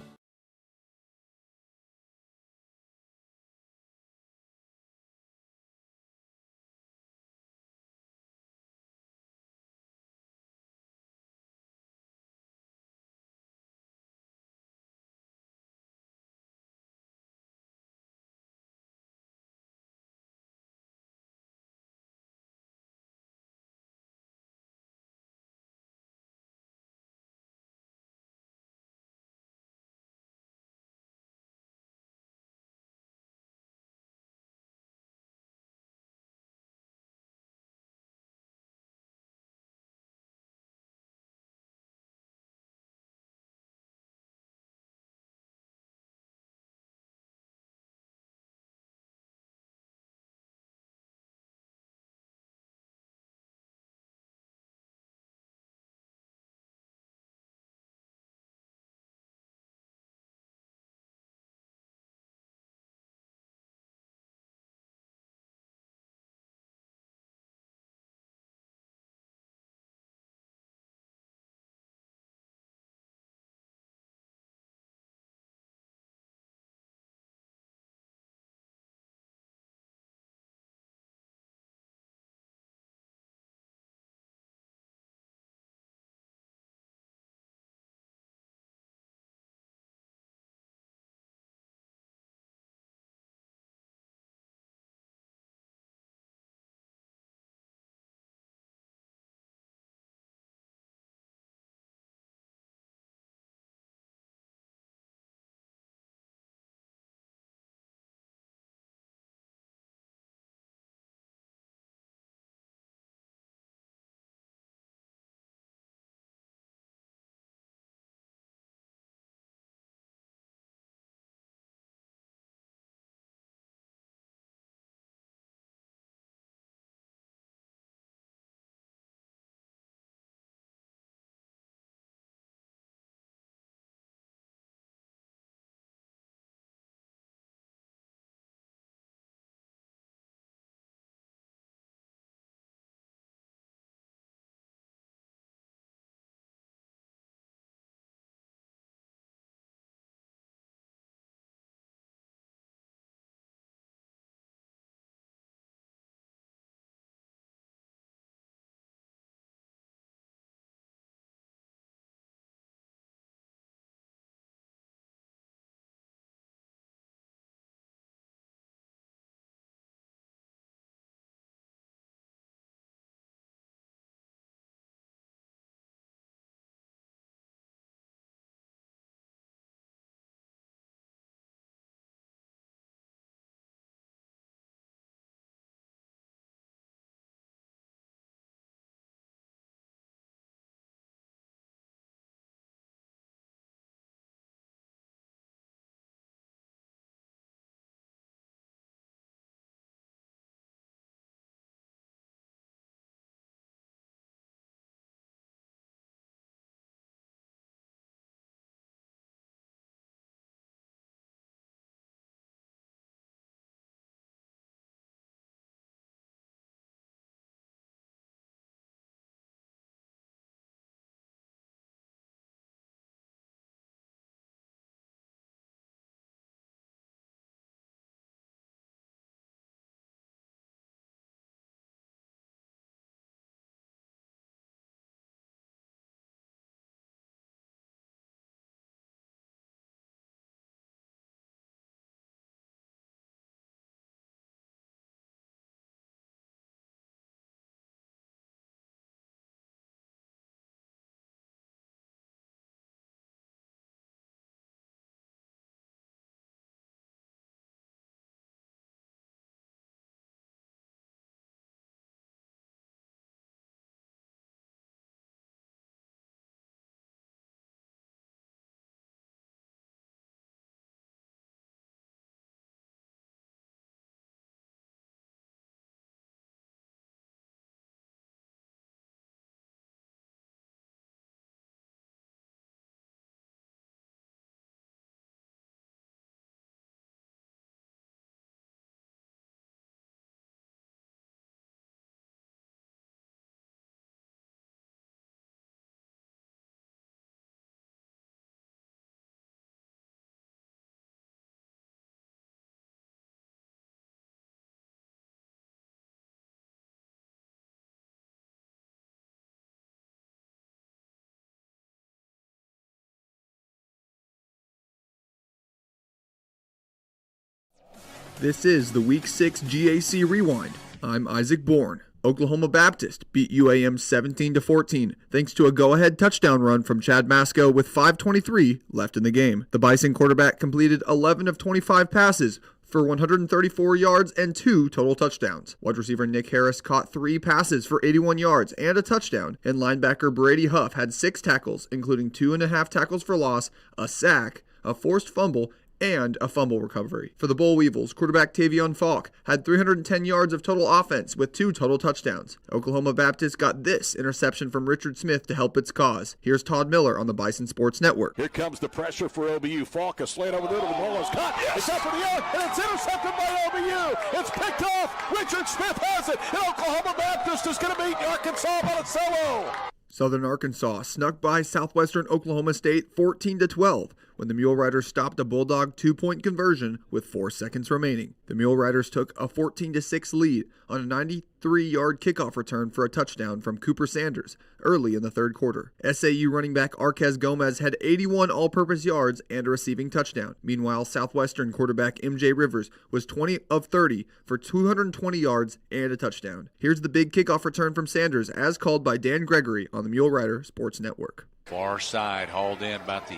This is the Week 6 GAC Rewind. I'm Isaac Bourne. Oklahoma Baptist beat UAM 17-14 thanks to a go-ahead touchdown run from Chad Masco with 5:23 left in the game. The Bison quarterback completed 11 of 25 passes for 134 yards and 2 total touchdowns. Wide receiver Nick Harris caught 3 passes for 81 yards and a touchdown, and linebacker Brady Huff had 6 tackles, including 2.5 tackles for loss, a sack, a forced fumble, and a fumble recovery. For the Boll Weevils, quarterback Tavion Falk had 310 yards of total offense with 2 total touchdowns. Oklahoma Baptist got this interception from Richard Smith to help its cause. Here's Todd Miller on the Bison Sports Network. Here comes the pressure for OBU. Falk, a slant over the middle. The ball is caught. Yes. It's up in the air, and it's intercepted by OBU. It's picked off. Richard Smith has it, and Oklahoma Baptist is going to beat Arkansas Monticello. Southern Arkansas snuck by Southwestern Oklahoma State 14-12 when the Mule Riders stopped a Bulldog 2-point conversion with 4 seconds remaining. The Mule Riders took a 14-6 lead on a 93-yard kickoff return for a touchdown from Cooper Sanders early in the third quarter. SAU running back Arquez Gomez had 81 all-purpose yards and a receiving touchdown. Meanwhile, Southwestern quarterback MJ Rivers was 20 of 30 for 220 yards and a touchdown. Here's the big kickoff return from Sanders as called by Dan Gregory on the Mule Rider Sports Network. Far side, hauled in about the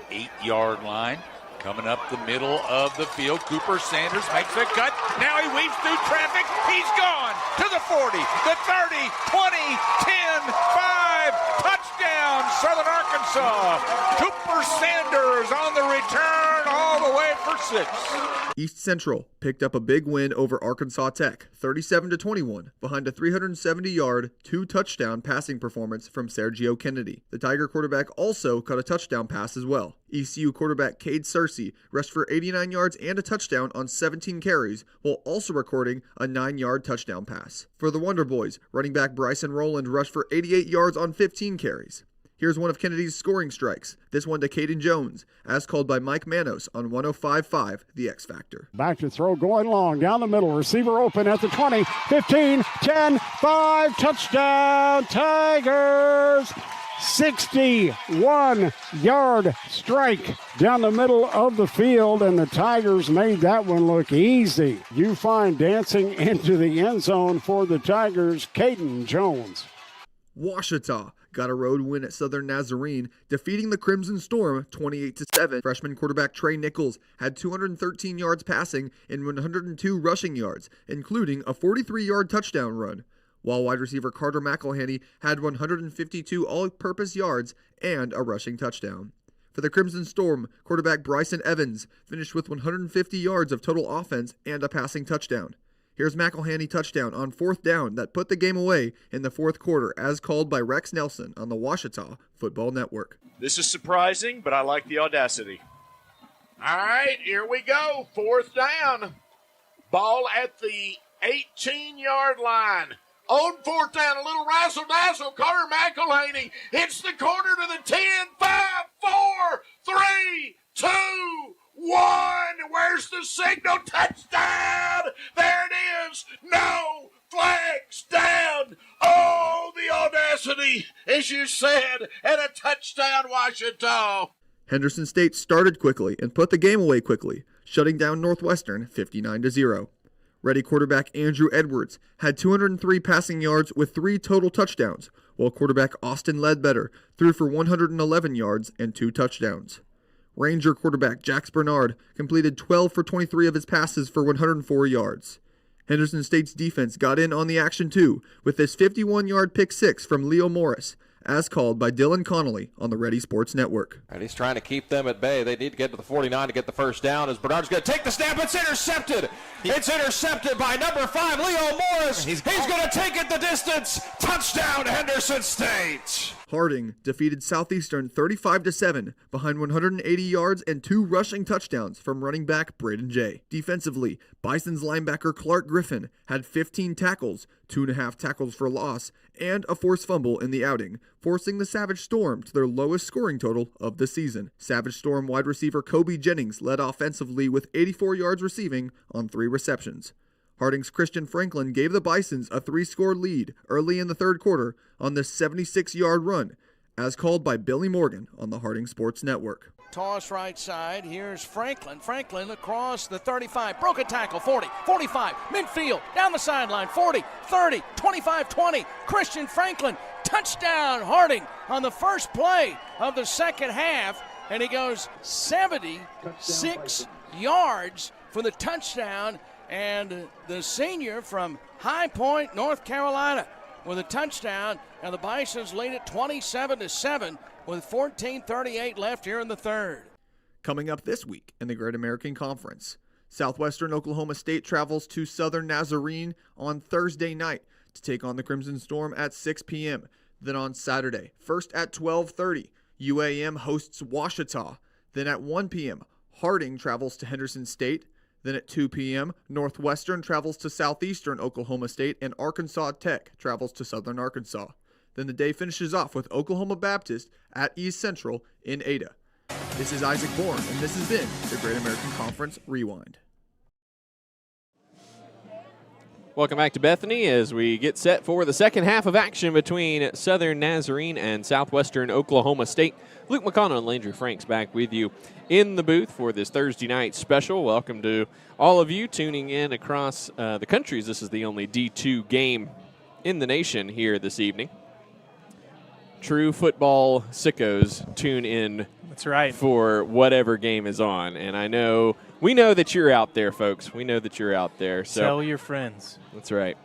8-yard line. Coming up the middle of the field, Cooper Sanders makes a cut. Now he weaves through traffic. He's gone to the 40, the 30, 20, 10, 5. Touchdown, Southern Arkansas. Cooper Sanders on the return all the way for 6. East Central picked up a big win over Arkansas Tech, 37-21, behind a 370-yard, 2-touchdown passing performance from Sergio Kennedy. The Tiger quarterback also caught a touchdown pass as well. ECU quarterback Cade Searcy rushed for 89 yards and a touchdown on 17 carries, while also recording a 9-yard touchdown pass. For the Wonder Boys, running back Bryson Rowland rushed for 88 yards on 15 carries. Here's one of Kennedy's scoring strikes, this one to Caden Jones, as called by Mike Manos on 105.5 The X Factor. Back to throw, going long, down the middle, receiver open at the 20, 15, 10, 5, touchdown, Tigers! 61-yard strike down the middle of the field, and the Tigers made that one look easy. You find dancing into the end zone for the Tigers, Caden Jones. Ouachita got a road win at Southern Nazarene, defeating the Crimson Storm 28-7. Freshman quarterback Trey Nichols had 213 yards passing and 102 rushing yards, including a 43-yard touchdown run, while wide receiver Carter McElhaney had 152 all-purpose yards and a rushing touchdown. For the Crimson Storm, quarterback Bryson Evans finished with 150 yards of total offense and a passing touchdown. Here's McElhaney touchdown on 4th down that put the game away in the 4th quarter, as called by Rex Nelson on the Ouachita Football Network. This is surprising, but I like the audacity. All right, here we go. 4th down. Ball at the 18-yard line. On 4th down, a little razzle-dazzle. Carter McElhaney hits the corner to the 10, 5, 4, 3, 2, 1. Where's the signal? Touchdown! There it is. No flags down. Oh, the audacity, as you said, and a touchdown, Ouachita. Henderson State started quickly and put the game away quickly, shutting down Northwestern 59-0. Ready quarterback Andrew Edwards had 203 passing yards with 3 total touchdowns, while quarterback Austin Ledbetter threw for 111 yards and 2 touchdowns. Ranger quarterback Jax Bernard completed 12 for 23 of his passes for 104 yards. Henderson State's defense got in on the action too, with this 51-yard pick six from Leo Morris, as called by Dylan Connolly on the Ready Sports Network. And he's trying to keep them at bay. They need to get to the 49 to get the first down, as Bernard's going to take the snap. It's intercepted. It's intercepted by number 5, Leo Morris. He's going to take it the distance. Touchdown, Henderson State. Harding defeated Southeastern 35-7 behind 180 yards and 2 rushing touchdowns from running back Braden Jay. Defensively, Bison's linebacker Clark Griffin had 15 tackles, 2.5 tackles for loss, and a forced fumble in the outing, forcing the Savage Storm to their lowest scoring total of the season. Savage Storm wide receiver Kobe Jennings led offensively with 84 yards receiving on 3 receptions. Harding's Christian Franklin gave the Bisons a 3-score lead early in the third quarter on this 76-yard run, as called by Billy Morgan on the Harding Sports Network. Toss right side. Here's Franklin. Franklin across the 35. Broke a tackle. 40, 45. Midfield. Down the sideline. 40, 30, 25, 20. Christian Franklin. Touchdown. Harding on the first play of the second half. And he goes 76 yards for the touchdown. And the senior from High Point, North Carolina, with a touchdown. And the Bisons lead it 27-7 with 14:38 left here in the third. Coming up this week in the Great American Conference, Southwestern Oklahoma State travels to Southern Nazarene on Thursday night to take on the Crimson Storm at 6 p.m. Then on Saturday, first at 12:30, UAM hosts Ouachita. Then at 1 p.m., Harding travels to Henderson State. Then at 2 p.m., Northwestern travels to Southeastern Oklahoma State, and Arkansas Tech travels to Southern Arkansas. Then the day finishes off with Oklahoma Baptist at East Central in Ada. This is Isaac Bourne, and this has been the Great American Conference Rewind. Welcome back to Bethany as we get set for the second half of action between Southern Nazarene and Southwestern Oklahoma State. Luke McConnell and Landry Franks back with you in the booth for this Thursday night special. Welcome to all of you tuning in across the countries. This is the only D2 game in the nation here this evening. True football sickos tune in. That's right. For whatever game is on. And we know that you're out there, folks. We know that you're out there. So tell your friends. That's right.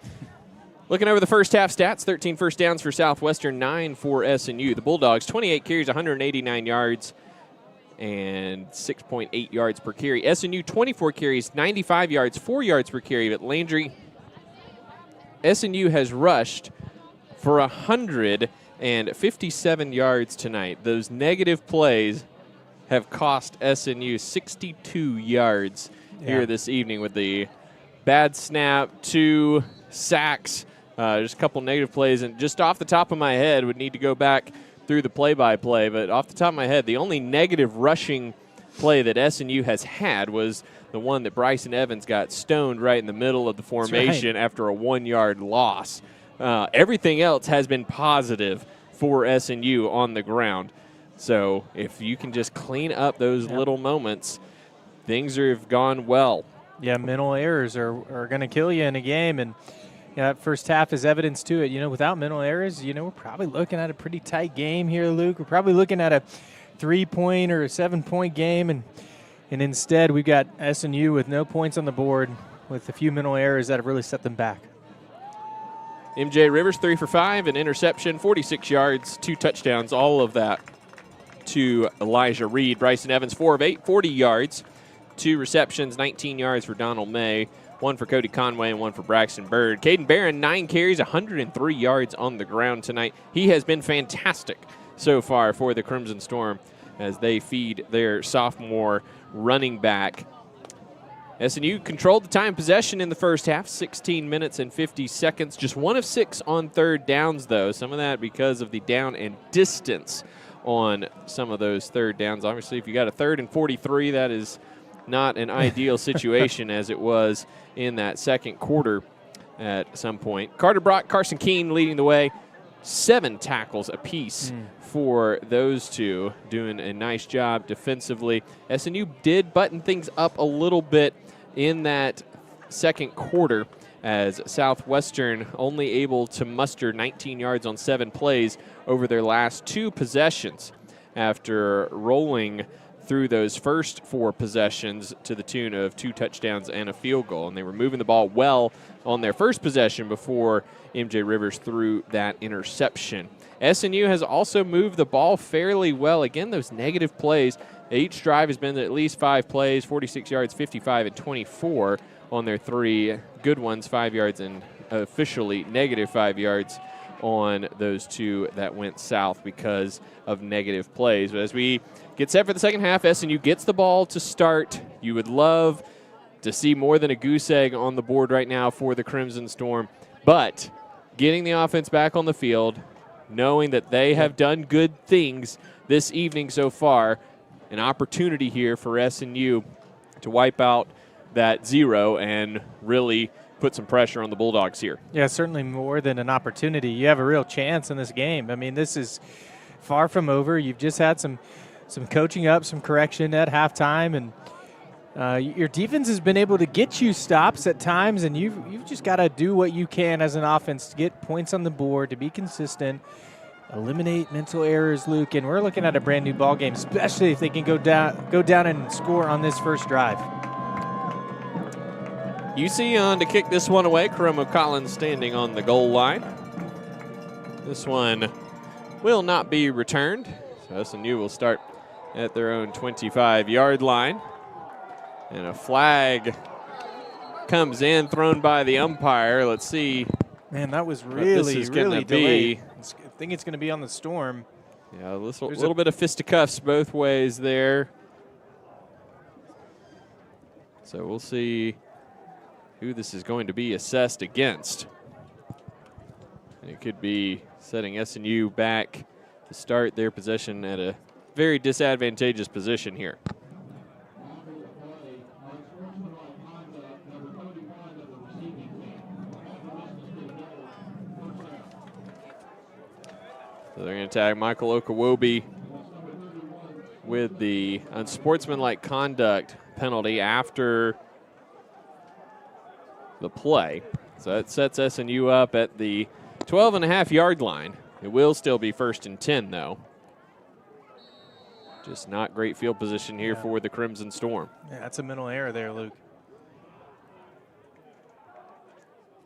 Looking over the first half stats, 13 first downs for Southwestern, 9 for SNU. The Bulldogs, 28 carries, 189 yards, and 6.8 yards per carry. SNU, 24 carries, 95 yards, 4 yards per carry. But Landry, SNU has rushed for 157 yards tonight. Those negative plays have cost SNU 62 yards here this evening with the bad snap, 2 sacks, just a couple negative plays. And just off the top of my head, would need to go back through the play-by-play, but off the top of my head, the only negative rushing play that SNU has had was the one that Bryson Evans got stoned right in the middle of the formation after a 1-yard loss. Everything else has been positive for SNU on the ground. So if you can just clean up those little moments, things have gone well. Yeah, mental errors are going to kill you in a game, and that first half is evidence to it. Without mental errors, we're probably looking at a pretty tight game here, Luke. We're probably looking at a 3-point or a 7-point game, and instead we've got SNU with no points on the board with a few mental errors that have really set them back. MJ Rivers, 3 for 5, an interception, 46 yards, 2 touchdowns, all of that to Elijah Reed. Bryson Evans, 4 of 8, 40 yards, 2 receptions, 19 yards for Donald May, 1 for Cody Conway and 1 for Braxton Bird. Caden Barron, 9 carries, 103 yards on the ground tonight. He has been fantastic so far for the Crimson Storm as they feed their sophomore running back. SNU controlled the time possession in the first half, 16 minutes and 50 seconds. Just 1 of 6 on third downs, though. Some of that because of the down and distance on some of those third downs. Obviously, if you got a 3rd and 43, that is not an ideal situation as it was in that second quarter at some point. Carter Brock, Carson Keene leading the way. 7 tackles apiece for those two, doing a nice job defensively. SNU did button things up a little bit in that second quarter as Southwestern only able to muster 19 yards on 7 plays over their last 2 possessions after rolling through those first 4 possessions to the tune of 2 touchdowns and a field goal. And they were moving the ball well on their first possession before MJ Rivers threw that interception. SNU has also moved the ball fairly well. Again, those negative plays. Each drive has been at least 5 plays, 46 yards, 55, and 24 on their 3 good ones, 5 yards and officially negative 5 yards on those 2 that went south because of negative plays. But as we get set for the second half, SNU gets the ball to start. You would love to see more than a goose egg on the board right now for the Crimson Storm. But getting the offense back on the field, knowing that they have done good things this evening so far, an opportunity here for SNU to wipe out that 0 and really put some pressure on the Bulldogs here. Yeah, certainly more than an opportunity. You have a real chance in this game. I mean, this is far from over. You've just had some some coaching up, some correction at halftime, and your defense has been able to get you stops at times, and you've just got to do what you can as an offense to get points on the board, to be consistent, eliminate mental errors, Luke. And we're looking at a brand new ball game, especially if they can go down and score on this first drive. UC on to kick this one away. Karomo Collins standing on the goal line. This one will not be returned. So SNU will start at their own 25-yard line. And a flag comes in, thrown by the umpire. Let's see. Man, that was really delayed. I think it's going to be on the Storm. Yeah, a little bit of fisticuffs both ways there. So we'll see who this is going to be assessed against. And it could be setting SNU back to start their possession at a very disadvantageous position here. So they're going to tag Michael Okawobi with the unsportsmanlike conduct penalty after the play. So that sets SNU up at the 12.5-yard line. It will still be 1st and 10, though. Just not great field position here for the Crimson Storm. Yeah, that's a mental error there, Luke.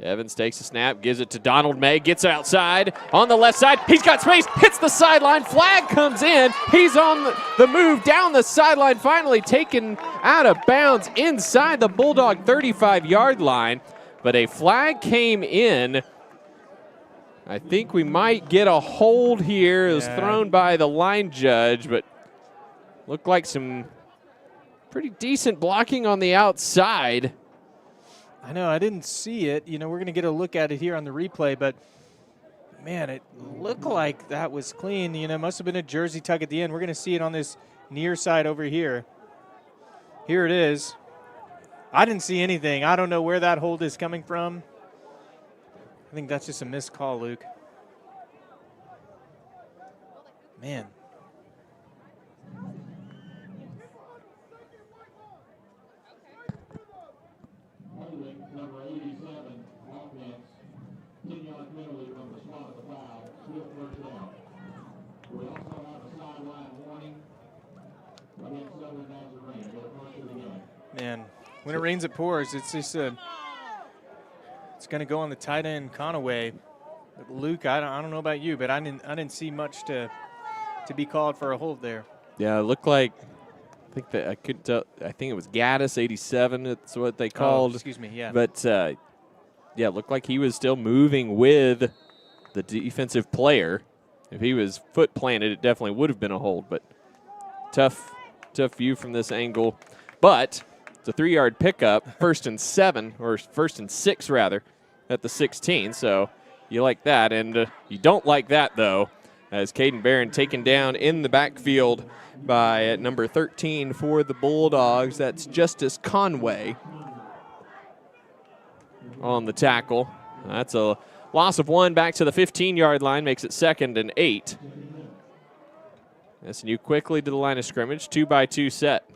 Evans takes a snap, gives it to Donald May, gets outside on the left side. He's got space, hits the sideline, flag comes in. He's on the move down the sideline, finally taken out of bounds inside the Bulldog 35-yard line. But a flag came in. I think we might get a hold here. It was thrown by the line judge, but looked like some pretty decent blocking on the outside. I know, I didn't see it. You know, we're going to get a look at it here on the replay, but, man, it looked like that was clean. You know, must have been a jersey tug at the end. We're going to see it on this near side over here. Here it is. I didn't see anything. I don't know where that hold is coming from. I think that's just a missed call, Luke. Man. Man, when it rains, it pours. It's just it's going to go on the tight end Conaway. But Luke, I don't know about you, but I didn't see much to be called for a hold there. Yeah, it looked like I think it was Gaddis 87. That's what they called. Oh, excuse me, yeah. But yeah, it looked like he was still moving with the defensive player. If he was foot planted, it definitely would have been a hold. But tough view from this angle. But it's a 3-yard pickup, 1st and 7, or 1st and 6 rather, at the 16. So you like that, and you don't like that though, as Caden Barron taken down in the backfield by number 13 for the Bulldogs. That's Justice Conway on the tackle. That's a loss of 1 back to the 15-yard line, makes it 2nd and 8. SNU quickly to the line of scrimmage, 2-by-2 set.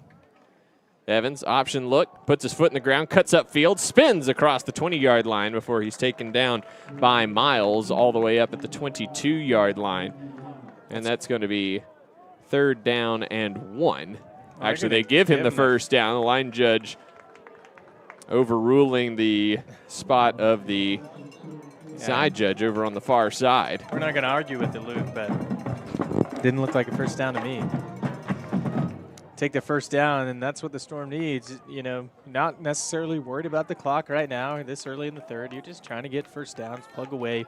Evans, option look, puts his foot in the ground, cuts up field, spins across the 20-yard line before he's taken down by Miles all the way up at the 22-yard line. And that's going to be 3rd down and 1. Actually, they give him the first down. The line judge overruling the spot of the side judge over on the far side. We're not going to argue with it, Luke, but didn't look like a first down to me. Take the first down, and that's what the Storm needs. You know, not necessarily worried about the clock right now, this early in the 3rd. You're just trying to get first downs, plug away,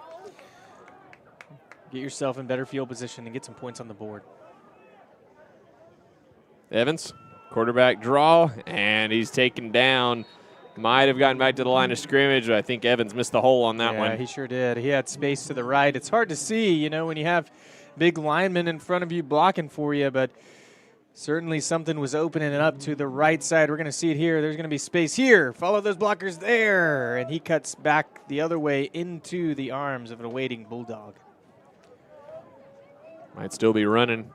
get yourself in better field position, and get some points on the board. Evans, quarterback draw, and he's taken down. Might have gotten back to the line of scrimmage, but I think Evans missed the hole on that one. Yeah, he sure did. He had space to the right. It's hard to see, you know, when you have big linemen in front of you blocking for you, but certainly something was opening it up to the right side. We're going to see it here. There's going to be space here. Follow those blockers there. And he cuts back the other way into the arms of an awaiting Bulldog. Might still be running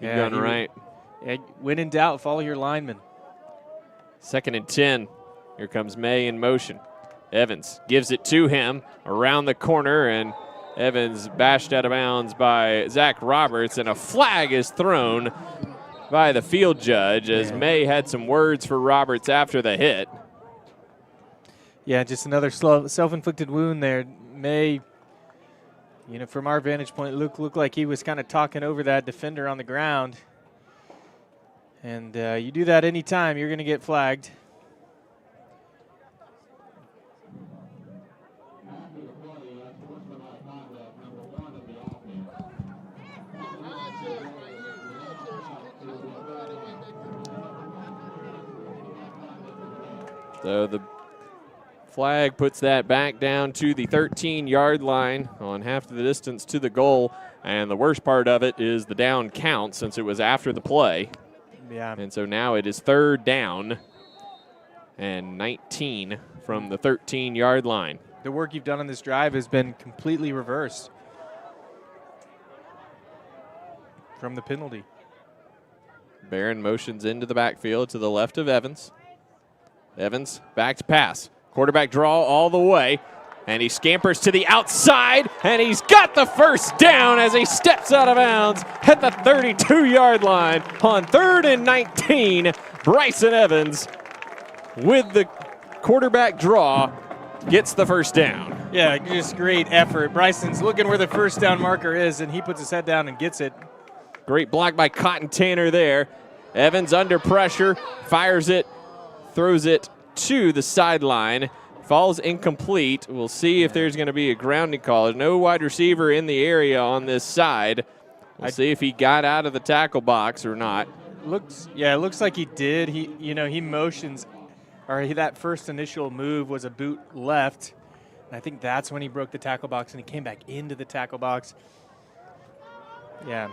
You're done right. Yeah, when in doubt, follow your lineman. 2nd and 10. Here comes May in motion. Evans gives it to him around the corner, and Evans bashed out of bounds by Zach Roberts, and a flag is thrown by the field judge as May had some words for Roberts after the hit. Yeah, just another self-inflicted wound there. May, from our vantage point, looked like he was kind of talking over that defender on the ground. And you do that anytime, you're going to get flagged. So the flag puts that back down to the 13-yard line on half of the distance to the goal. And the worst part of it is the down count since it was after the play. Yeah. And so now it is 3rd down and 19 from the 13-yard line. The work you've done on this drive has been completely reversed from the penalty. Barron motions into the backfield to the left of Evans. Evans back to pass. Quarterback draw all the way. And he scampers to the outside, and he's got the first down as he steps out of bounds at the 32-yard line on 3rd and 19. Bryson Evans, with the quarterback draw, gets the first down. Yeah, just great effort. Bryson's looking where the first down marker is, and he puts his head down and gets it. Great block by Cotton Tanner there. Evans under pressure, fires it, throws it to the sideline. Falls incomplete. We'll see if there's going to be a grounding call. There's no wide receiver in the area on this side. We'll see if he got out of the tackle box or not. It looks like he did. He motions, or that first initial move was a boot left. And I think that's when he broke the tackle box and he came back into the tackle box. Yeah.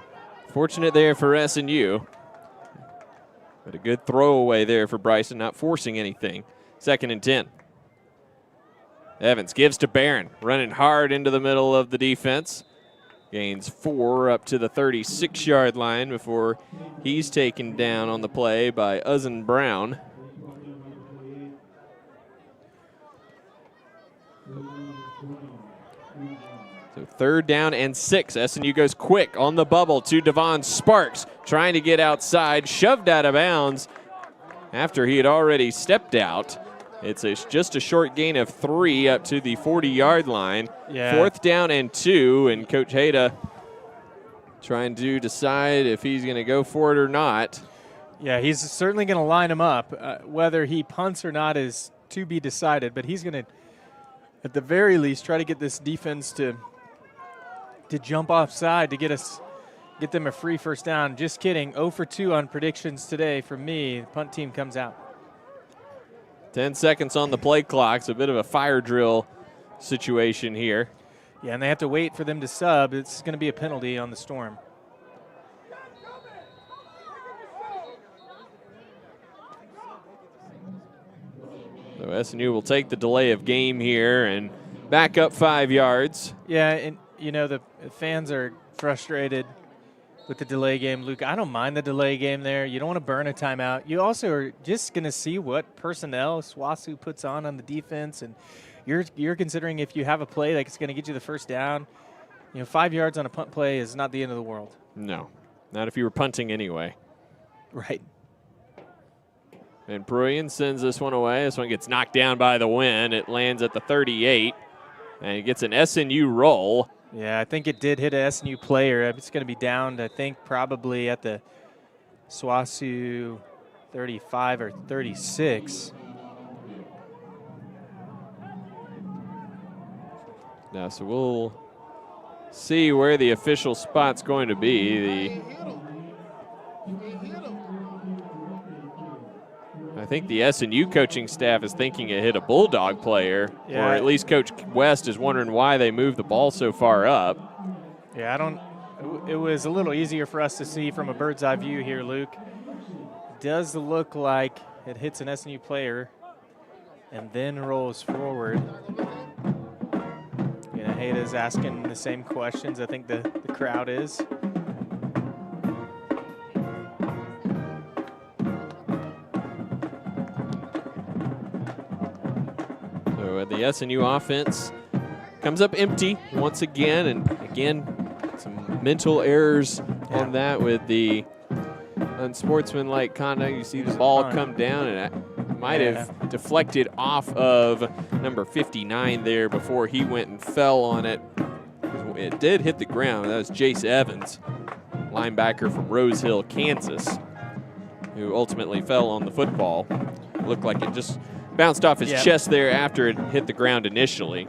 Fortunate there for S&U. But a good throwaway there for Bryson, not forcing anything. 2nd and 10. Evans gives to Barron, running hard into the middle of the defense. Gains 4 up to the 36-yard line before he's taken down on the play by Uzen Brown. So 3rd down and 6. S&U goes quick on the bubble to Devon Sparks, trying to get outside, shoved out of bounds after he had already stepped out. It's just a short gain of 3 up to the 40-yard line. Yeah. 4th down and 2, and Coach Hayda trying to decide if he's going to go for it or not. Yeah, he's certainly going to line him up. Whether he punts or not is to be decided, but he's going to, at the very least, try to get this defense to jump offside to get them a free first down. Just kidding. 0 for 2 on predictions today from me. The punt team comes out. 10 seconds on the play clock. So a bit of a fire drill situation here. Yeah, and they have to wait for them to sub. It's going to be a penalty on the Storm. So S&U will take the delay of game here and back up 5 yards. Yeah, and the fans are frustrated with the delay game, Luke. I don't mind the delay game there. You don't want to burn a timeout. You also are just going to see what personnel SWASU puts on the defense, and you're considering if you have a play that's going to get you the first down. 5 yards on a punt play is not the end of the world. No, not if you were punting anyway. Right. And Bruin sends this one away. This one gets knocked down by the wind. It lands at the 38, and it gets an S&U roll. Yeah, I think it did hit a S&U player. It's going to be down, I think, probably at the SWASU 35 or 36. Now, so we'll see where the official spot's going to be. I think the S&U coaching staff is thinking it hit a Bulldog player, or at least Coach West is wondering why they moved the ball so far up. Yeah, it was a little easier for us to see from a bird's eye view here, Luke. It does look like it hits an S&U player and then rolls forward. Hayda's asking the same questions. I think the crowd is. So the SNU offense comes up empty once again, and again, some mental errors on that with the unsportsmanlike conduct. You see the ball come down, and it might have deflected off of number 59 there before he went and fell on it. It did hit the ground. That was Jace Evans, linebacker from Rose Hill, Kansas, who ultimately fell on the football. Looked like it just bounced off his chest there after it hit the ground initially.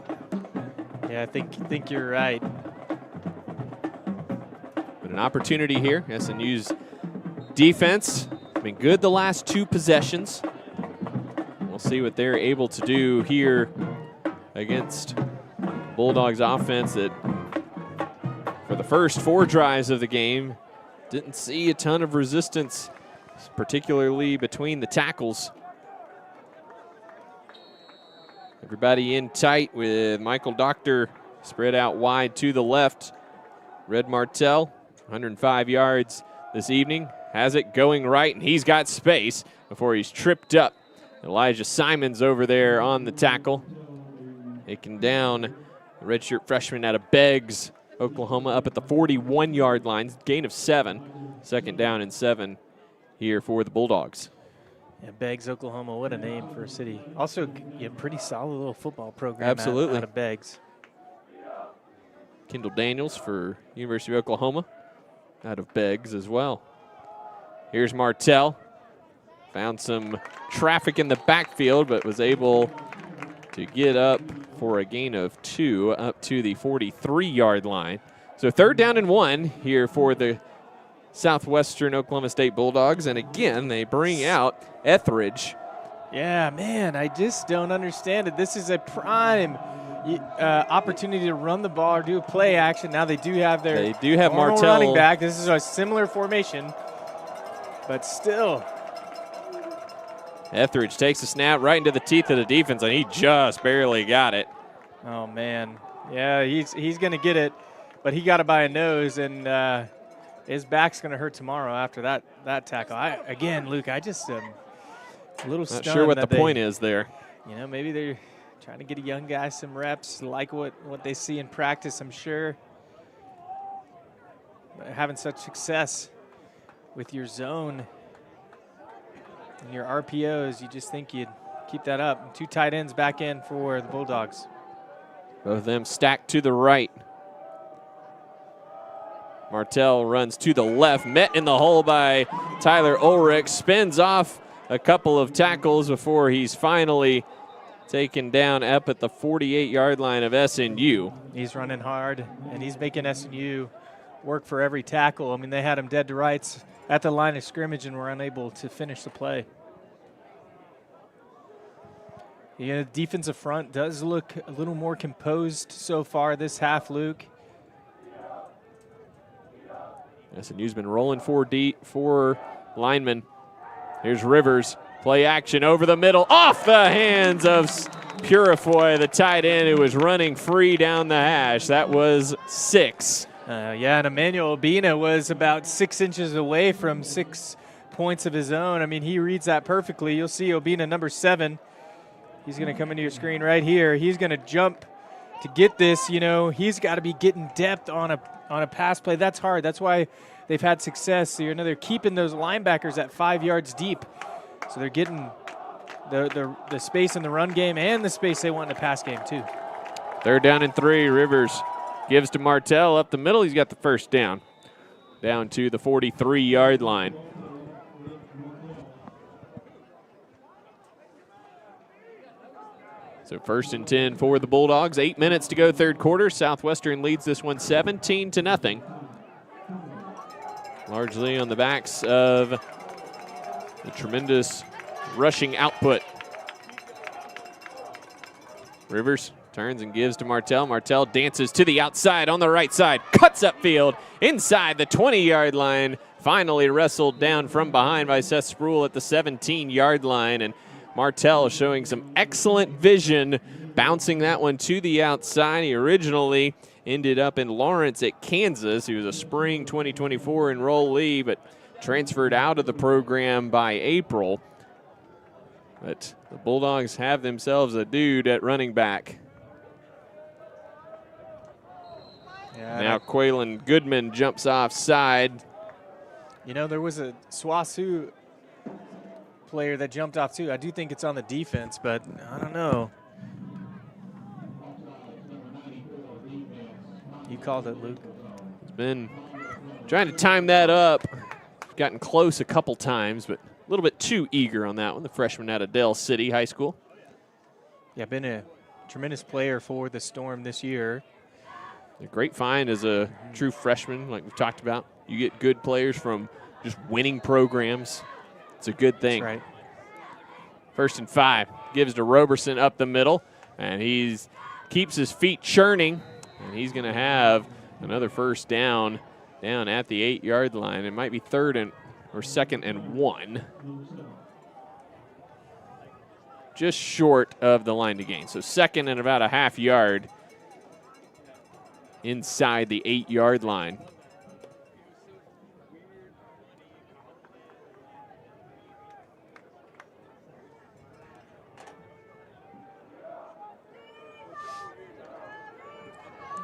Yeah, I think you're right. But an opportunity here. SNU's defense has been good the last 2 possessions. We'll see what they're able to do here against Bulldogs offense that for the first 4 drives of the game didn't see a ton of resistance, particularly between the tackles. Everybody in tight with Michael Doctor spread out wide to the left. Red Martell, 105 yards this evening, has it going right, and he's got space before he's tripped up. Elijah Simons over there on the tackle. Taking down the redshirt freshman out of Beggs, Oklahoma, up at the 41-yard line, gain of 7. 2nd down and 7 here for the Bulldogs. Yeah, Beggs, Oklahoma, what a name for a city. Also, pretty solid little football program Absolutely. Out of Beggs. Kendall Daniels for University of Oklahoma, out of Beggs as well. Here's Martell. Found some traffic in the backfield, but was able to get up for a gain of 2 up to the 43-yard line. So 3rd down and 1 here for the Southwestern Oklahoma State Bulldogs. And again, they bring out Etheridge. Yeah, man, I just don't understand it. This is a prime opportunity to run the ball or do a play action. Now they do have Martell running back. This is a similar formation, but still. Etheridge takes a snap right into the teeth of the defense, and he just barely got it. Oh, man. Yeah, he's going to get it, but he got it by a nose, and his back's going to hurt tomorrow after that tackle. Again, Luke, I just am a little stunned. Not sure what the point is there. You know, maybe they're trying to get a young guy some reps, like what they see in practice, I'm sure. But having such success with your zone and your RPOs, you just think you'd keep that up. And 2 tight ends back in for the Bulldogs. Both of them stacked to the right. Martell runs to the left, met in the hole by Tyler Ulrich, spins off a couple of tackles before he's finally taken down up at the 48-yard line of SNU. He's running hard, and he's making SNU work for every tackle. I mean, they had him dead to rights at the line of scrimmage and were unable to finish the play. The defensive front does look a little more composed so far this half, Luke. SNU's been rolling 4 deep, 4 linemen. Here's Rivers. Play action over the middle, off the hands of Purifoy, the tight end who was running free down the hash. That was 6. Yeah, and Emmanuel Obina was about 6 inches away from 6 points of his own. I mean, he reads that perfectly. You'll see Obina, number 7. He's going to come into your screen right here. He's going to jump to get this. You know, he's got to be getting depth on a pass play. That's hard. That's why they've had success. So they're keeping those linebackers at 5 yards deep. So they're getting the space in the run game and the space they want in the pass game too. 3rd down and 3. Rivers gives to Martell up the middle. He's got the 1st down. Down to the 43-yard line. So 1st and 10 for the Bulldogs. 8 minutes to go, 3rd quarter. Southwestern leads this one 17-0. Largely on the backs of the tremendous rushing output. Rivers turns and gives to Martell. Martell dances to the outside on the right side. Cuts upfield inside the 20-yard line. Finally wrestled down from behind by Seth Sproul at the 17-yard line. And Martell showing some excellent vision, bouncing that one to the outside. He originally ended up in Lawrence at Kansas. He was a spring 2024 enrollee, but transferred out of the program by April. But The Bulldogs have themselves a dude at running back. Now Quaylen Goodman jumps offside. You know, there was a SWASU player that jumped off too. I do think it's on the defense, but I don't know. You called it, Luke. He's been trying to time that up. Gotten close a couple times, but a little bit too eager on that one. The freshman out of Dell City High School. Yeah, been a tremendous player for the Storm this year. A great find as a true freshman, like we've talked about. You get good players from just winning programs. It's a good thing. That's right. 1st and 5. Gives to Roberson up the middle, and he's keeps his feet churning, and he's going to have another first down at the 8-yard line. It might be 2nd and 1. Just short of the line to gain. So 2nd and about a half yard inside the 8-yard line.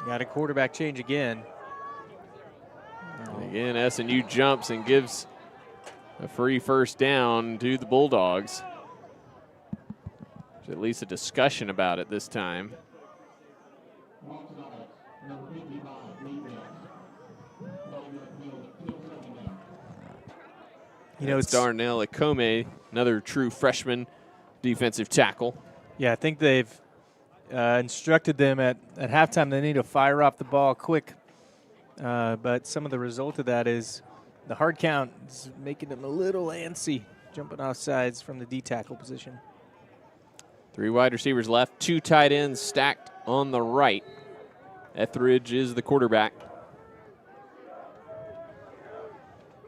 Got a quarterback change again. And again, SNU jumps and gives a free first down to the Bulldogs. There's at least a discussion about it this time. You know, it's Darnell Akome, another true freshman defensive tackle. Yeah, I think they've instructed them at halftime they need to fire off the ball quick. But some of the result of that is the hard count is making them a little antsy, jumping off sides from the D tackle position. 3 wide receivers left, 2 tight ends stacked on the right. Etheridge is the quarterback.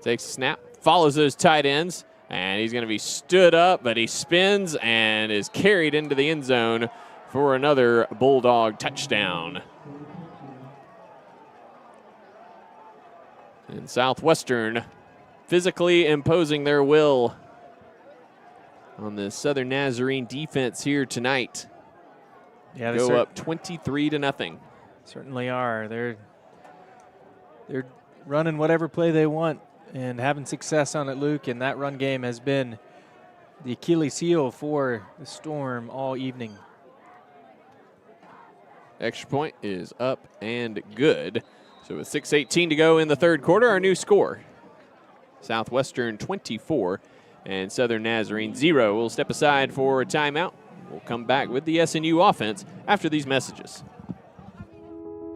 Takes a snap, follows those tight ends, and he's going to be stood up, but he spins and is carried into the end zone for another Bulldog touchdown. And Southwestern physically imposing their will on the Southern Nazarene defense here tonight. Yeah, they go up 23-0. Certainly are. They're running whatever play they want and having success on it, Luke, and that run game has been the Achilles heel for the Storm all evening. Extra point is up and good. So with 6:18 to go in the third quarter, our new score, Southwestern 24 and Southern Nazarene 0. We'll step aside for a timeout. We'll come back with the SNU offense after these messages.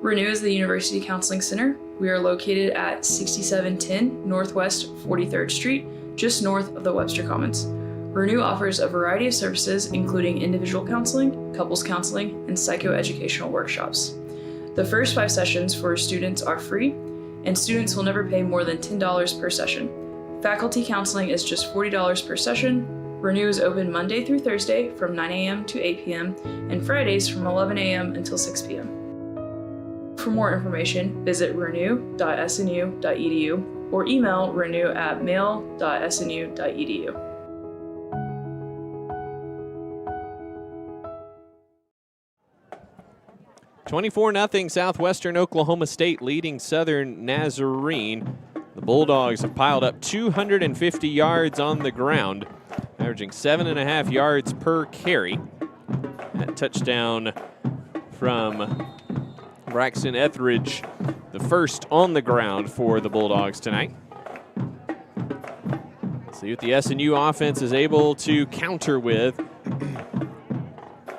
Renew is the University Counseling Center. We are located at 6710 Northwest 43rd Street, just north of the Webster Commons. Renew offers a variety of services, including individual counseling, couples counseling, and psychoeducational workshops. The first 5 sessions for students are free, and students will never pay more than $10 per session. Faculty counseling is just $40 per session. Renew is open Monday through Thursday from 9 a.m. to 8 p.m. and Fridays from 11 a.m. until 6 p.m. For more information, visit renew.snu.edu or email renew@mail.snu.edu. (24-0) Southwestern Oklahoma State leading Southern Nazarene. The Bulldogs have piled up 250 yards on the ground, averaging 7.5 yards per carry. That touchdown from Braxton Etheridge, the first on the ground for the Bulldogs tonight. Let's see what the SNU offense is able to counter with.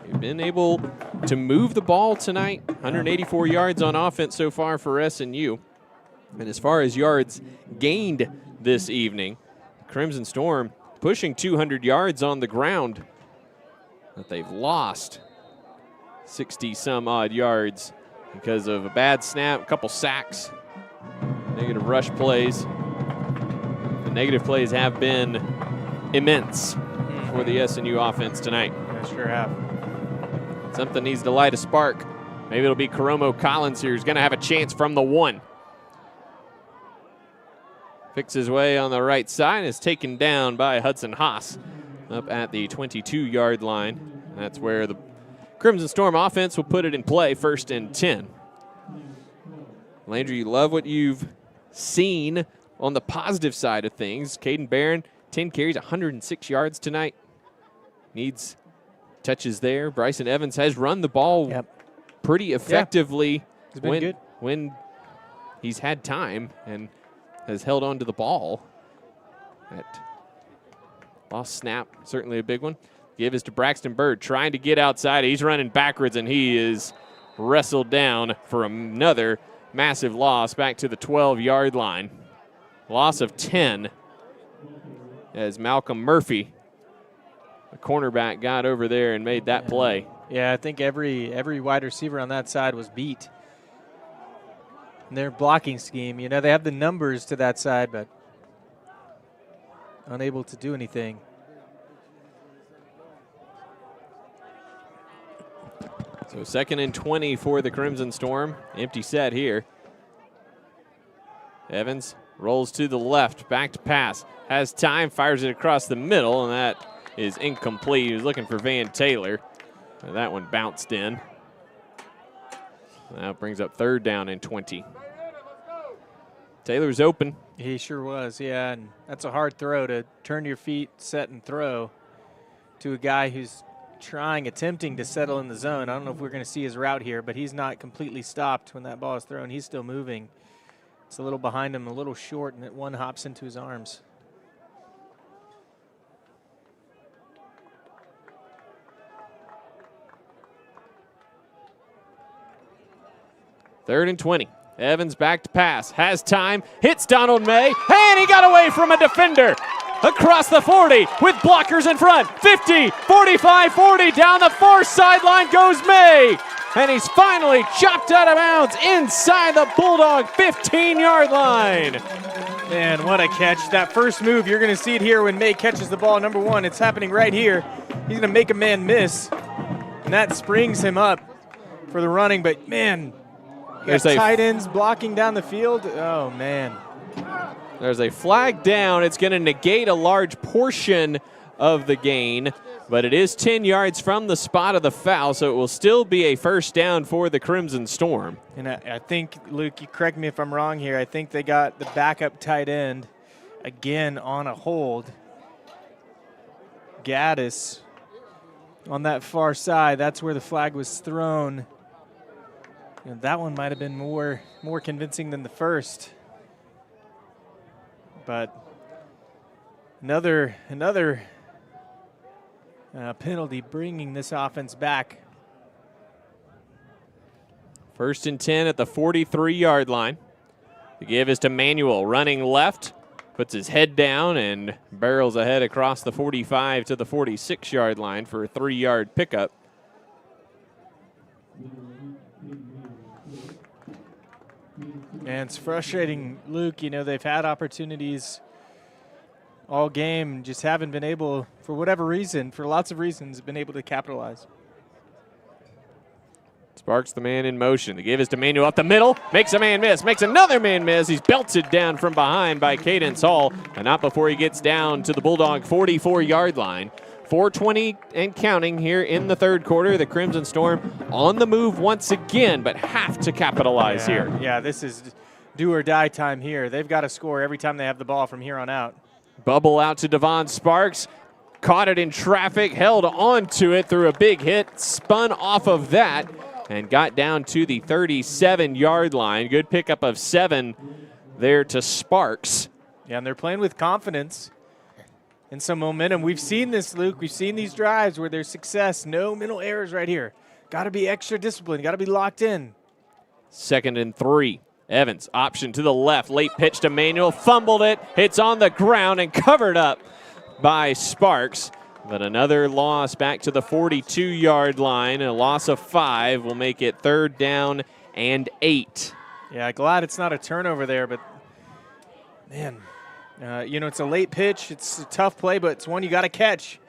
They've been able to move the ball tonight, 184 yards on offense so far for SNU. And as far as yards gained this evening, Crimson Storm pushing 200 yards on the ground, but they've lost 60-some-odd yards because of a bad snap, a couple sacks, negative rush plays. The negative plays have been immense for the SNU offense tonight. They sure have. Something needs to light a spark. Maybe it'll be Karomo Collins here who's going to have a chance from the 1. Picks his way on the right side, is taken down by Hudson Haas up at the 22-yard line. That's where the Crimson Storm offense will put it in play, 1st and 10. Landry, you love what you've seen on the positive side of things. Caden Barron, 10 carries, 106 yards tonight. Needs touches there. Bryson Evans has run the ball pretty effectively He's been good. when he's had time and has held on to the ball. That lost snap, certainly a big one. Give is to Braxton Bird, trying to get outside. He's running backwards, and he is wrestled down for another massive loss back to the 12-yard line. Loss of 10 as Malcolm Murphy, the cornerback, got over there and made that play. Yeah, I think every wide receiver on that side was beat. And their blocking scheme, you know, they have the numbers to that side, but unable to do anything. So 2nd and 20 for the Crimson Storm. Empty set here. Evans rolls to the left, back to pass. Has time, fires it across the middle, and that is incomplete. He was looking for Van Taylor. And that one bounced in. That brings up 3rd down and 20. Taylor's open. He sure was, yeah, and that's a hard throw to turn your feet, set, and throw to a guy who's attempting to settle in the zone. I don't know if we're going to see his route here, but he's not completely stopped when that ball is thrown. He's still moving. It's a little behind him, a little short, and it one hops into his arms. Third and 20. Evans back to pass, has time, hits Donald May, and he got away from a defender. Across the 40 with blockers in front. 50, 45, 40, down the far sideline goes May. And he's finally chopped out of bounds inside the Bulldog 15-yard line. Man, what a catch. That first move, you're going to see it here when May catches the ball. Number one, it's happening right here. He's going to make a man miss, and that springs him up for the running. But, man, there's tight ends blocking down the field. Oh, man. There's a flag down. It's going to negate a large portion of the gain, but it is 10 yards from the spot of the foul, so it will still be a 1st down for the Crimson Storm. And I think, Luke, you correct me if I'm wrong here, I think they got the backup tight end again on a hold. Gaddis on that far side, that's where the flag was thrown. You know, that one might have been more convincing than the first. But another penalty bringing this offense back. 1st and 10 at the 43-yard line. The give is to Manuel, running left, puts his head down and barrels ahead across the 45 to the 46-yard line for a 3-yard pickup. And it's frustrating, Luke. You know, they've had opportunities all game, just haven't been able, for whatever reason, for lots of reasons, been able to capitalize. Sparks the man in motion. The give is to Manuel up the middle. Makes a man miss. Makes another man miss. He's belted down from behind by Cadence Hall, and not before he gets down to the Bulldog 44-yard line. 4:20 and counting here in the 3rd quarter. The Crimson Storm on the move once again, but have to capitalize here. Yeah, this is do or die time here. They've got to score every time they have the ball from here on out. Bubble out to Devon Sparks. Caught it in traffic, held onto it through a big hit, spun off of that, and got down to the 37-yard line. Good pickup of 7 there to Sparks. Yeah, and they're playing with confidence and some momentum. We've seen this, Luke. We've seen these drives where there's success. No mental errors right here. Got to be extra disciplined. Got to be locked in. 2nd and 3. Evans, option to the left. Late pitch to Manuel. Fumbled it. It's on the ground and covered up by Sparks. But another loss back to the 42-yard line. A loss of 5 will make it 3rd down and 8. Yeah, glad it's not a turnover there, but, man, you know, it's a late pitch. It's a tough play, but it's one you got to catch.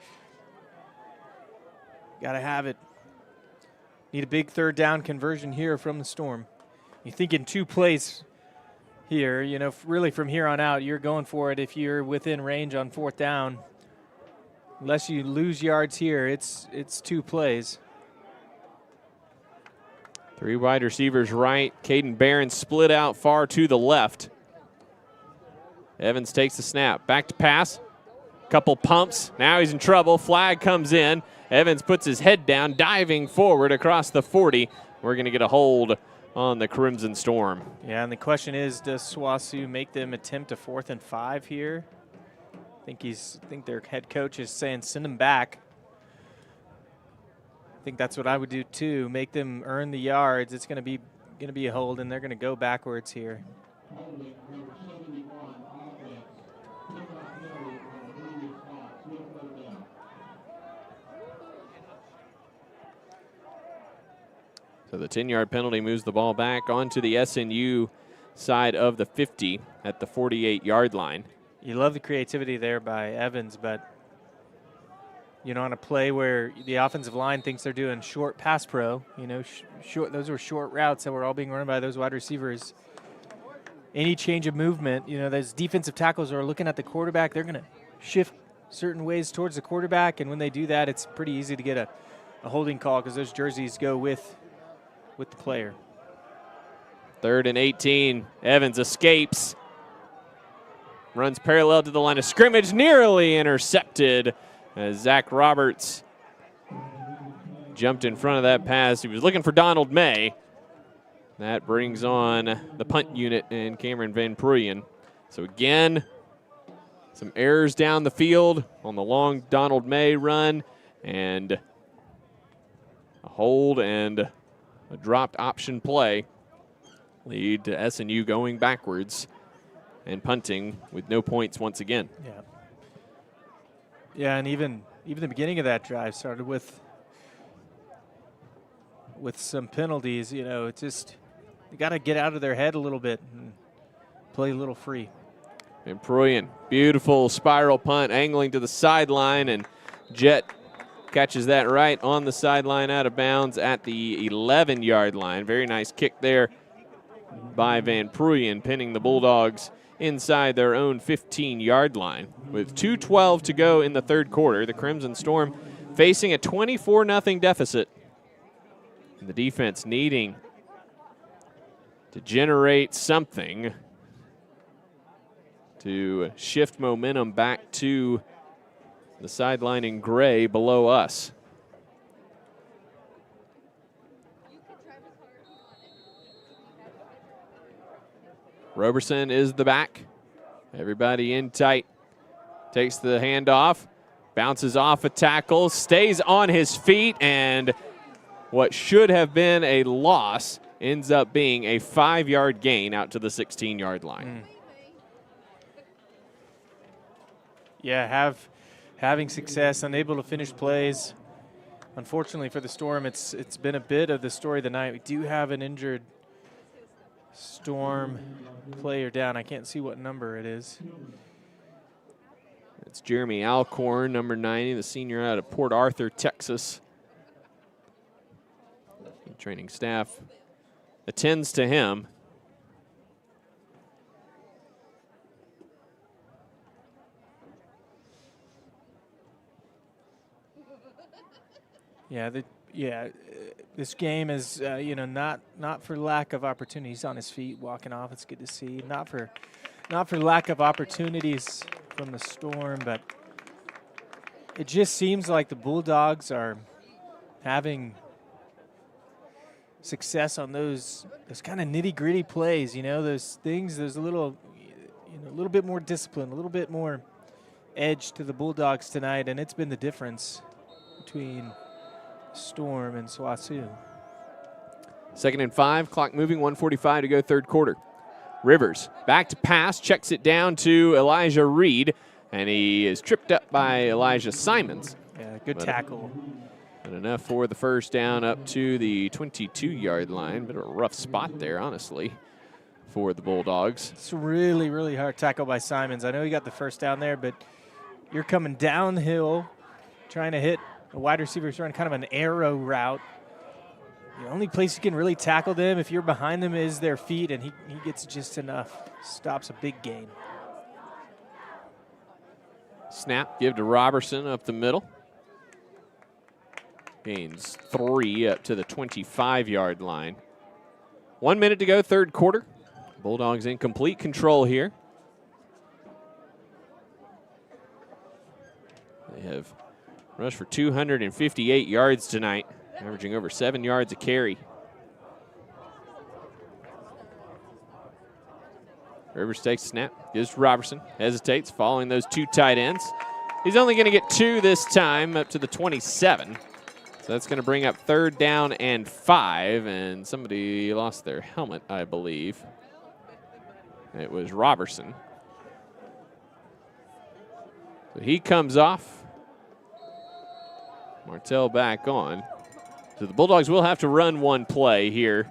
Got to have it. Need a big 3rd down conversion here from the Storm. You think in 2 plays here, you know, really from here on out, you're going for it if you're within range on 4th down. unless you lose yards here, it's 2 plays. 3 wide receivers right. Caden Barron split out far to the left. Evans takes the snap. Back to pass. Couple pumps. Now he's in trouble. Flag comes in. Evans puts his head down, diving forward across the 40. We're going to get a hold on the Crimson Storm. Yeah, and the question is, does SWOSU make them attempt a 4th and 5 here? I think their head coach is saying send them back. I think that's what I would do too. Make them earn the yards. It's going to be a hold, and they're going to go backwards here. So the 10-yard penalty moves the ball back onto the SNU side of the 50 at the 48-yard line. You love the creativity there by Evans, but on a play where the offensive line thinks they're doing short pass pro, those were short routes that were all being run by those wide receivers. Any change of movement, those defensive tackles are looking at the quarterback. They're going to shift certain ways towards the quarterback, and when they do that, it's pretty easy to get a holding call because those jerseys go with the player. 3rd and 18. Evans escapes. Runs parallel to the line of scrimmage, nearly intercepted as Zach Roberts jumped in front of that pass. He was looking for Donald May. That brings on the punt unit and Cameron Van Pruyen. So again, some errors down the field on the long Donald May run, and a hold and a dropped option play lead to SNU going backwards and punting with no points once again. Yeah, and even the beginning of that drive started with some penalties. It's just you got to get out of their head a little bit and play a little free. And Pruyen, beautiful spiral punt, angling to the sideline, and Jet catches that right on the sideline out of bounds at the 11-yard line. Very nice kick there by Van Pruyen, pinning the Bulldogs inside their own 15-yard line. With 2:12 to go in the 3rd quarter, the Crimson Storm facing a 24-0 deficit. And the defense needing to generate something to shift momentum back to the sideline in gray below us. Roberson is the back. Everybody in tight. Takes the handoff. Bounces off a tackle. Stays on his feet. And what should have been a loss ends up being a 5-yard gain out to the 16-yard line. Yeah, having success, unable to finish plays. Unfortunately for the Storm, it's been a bit of the story of the night. We do have an injured Storm player down. I can't see what number it is. It's Jeremy Alcorn, number 90, the senior out of Port Arthur, Texas. The training staff attends to him. This game is, not for lack of opportunities. On his feet, walking off. It's good to see. Not for lack of opportunities from the Storm, but it just seems like the Bulldogs are having success on those kind of nitty-gritty plays. Those things. There's a little bit more discipline, a little bit more edge to the Bulldogs tonight, and it's been the difference between Storm and SWOSU. 2nd and 5, clock moving, 1:45 to go, 3rd quarter. Rivers back to pass, checks it down to Elijah Reed, and he is tripped up by Elijah Simons. Yeah, good tackle. And enough for the first down up to the 22-yard line. Bit of a rough spot there, honestly, for the Bulldogs. It's a really, really hard tackle by Simons. I know he got the first down there, but you're coming downhill trying to hit a wide receiver who's running kind of an arrow route. The only place you can really tackle them if you're behind them is their feet, and he gets just enough. Stops a big gain. Snap, give to Robertson up the middle. Gains 3 up to the 25-yard line. 1 minute to go, third quarter. Bulldogs in complete control here. They have rushed for 258 yards tonight, averaging over 7 yards a carry. Rivers takes a snap, gives to Robertson, hesitates, following those 2 tight ends. He's only going to get 2 this time, up to the 27. So that's going to bring up 3rd down and 5, and somebody lost their helmet, I believe. It was Robertson. So he comes off. Martell back on. So the Bulldogs will have to run one play here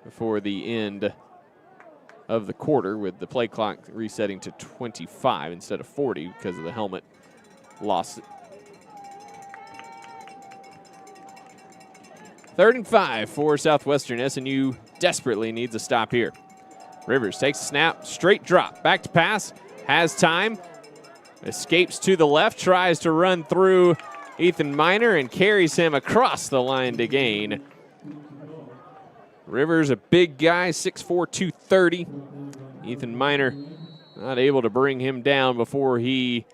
before the end of the quarter, with the play clock resetting to 25 instead of 40 because of the helmet loss. 3rd and 5 for Southwestern. SNU desperately needs a stop here. Rivers takes a snap, straight drop, back to pass, has time, escapes to the left, tries to run through Ethan Miner and carries him across the line to gain. Rivers, a big guy, 6'4", 230. Ethan Miner not able to bring him down before he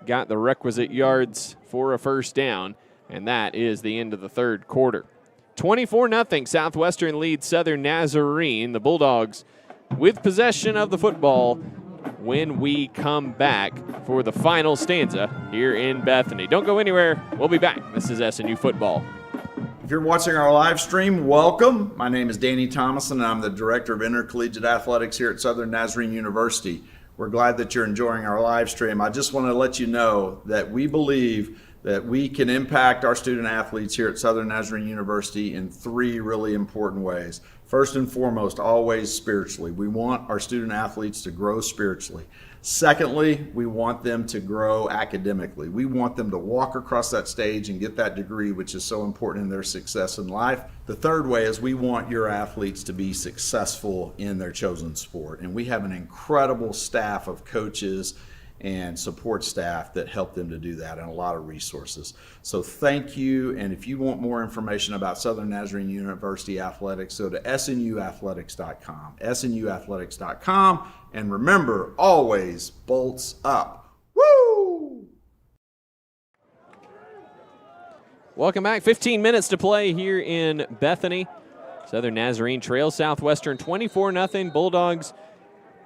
got the requisite yards for a first down, and that is the end of the third quarter. 24-0, Southwestern leads Southern Nazarene. The Bulldogs with possession of the football when we come back for the final stanza here in Bethany. Don't go anywhere. We'll be back. This is SNU Football. If you're watching our live stream, welcome. My name is Danny Thomason, and I'm the Director of Intercollegiate Athletics here at Southern Nazarene University. We're glad that you're enjoying our live stream. I just want to let you know that we believe that we can impact our student athletes here at Southern Nazarene University in 3 really important ways. First and foremost, always spiritually. We want our student athletes to grow spiritually. Secondly, we want them to grow academically. We want them to walk across that stage and get that degree, which is so important in their success in life. The third way is we want your athletes to be successful in their chosen sport. And we have an incredible staff of coaches and support staff that help them to do that, and a lot of resources. So thank you, and if you want more information about Southern Nazarene University Athletics, go to snuathletics.com, snuathletics.com, and remember, always bolts up. Woo! Welcome back. 15 minutes to play here in Bethany. Southern Nazarene trails Southwestern 24-0. Bulldogs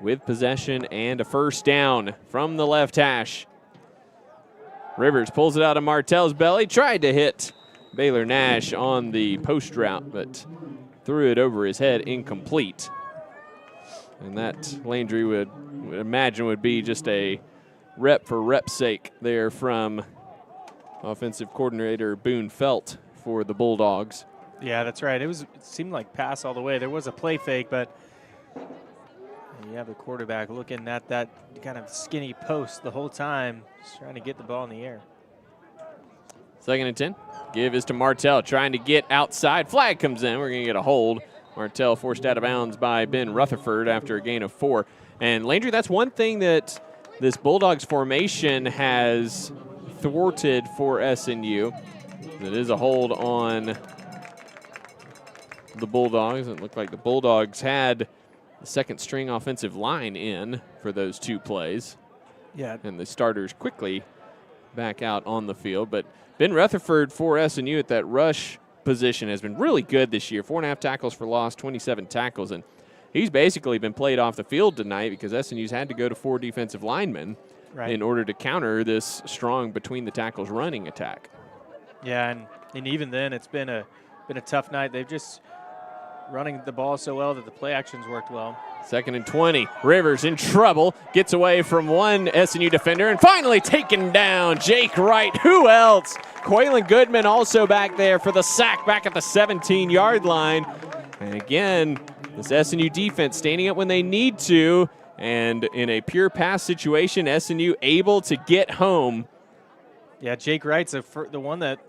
with possession and a first down from the left hash. Rivers pulls it out of Martell's belly, tried to hit Baylor Nash on the post route, but threw it over his head, incomplete. And that Landry would imagine would be just a rep for rep's sake there from offensive coordinator Boone Felt for the Bulldogs. Yeah, that's right. It seemed like pass all the way. There was a play fake, but you have the quarterback looking at that kind of skinny post the whole time, just trying to get the ball in the air. 2nd and 10. Give is to Martell, trying to get outside. Flag comes in. We're going to get a hold. Martell forced out of bounds by Ben Rutherford after a gain of 4. And Landry, that's one thing that this Bulldogs formation has thwarted for SNU. It is a hold on the Bulldogs. It looked like the Bulldogs had the second string offensive line in for those 2 plays. Yeah. And the starters quickly back out on the field. But Ben Rutherford for SNU at that rush position has been really good this year. 4.5 tackles for loss, 27 tackles. And he's basically been played off the field tonight because SNU's had to go to 4 defensive linemen in order to counter this strong between the tackles running attack. Yeah, and even then it's been a tough night. They've just running the ball so well that the play actions worked well. 2nd and 20. Rivers in trouble. Gets away from one SNU defender and finally taken down. Jake Wright. Who else? Quaylen Goodman also back there for the sack back at the 17-yard line. And again, this SNU defense standing up when they need to. And in a pure pass situation, SNU able to get home. Yeah, Jake Wright's the one that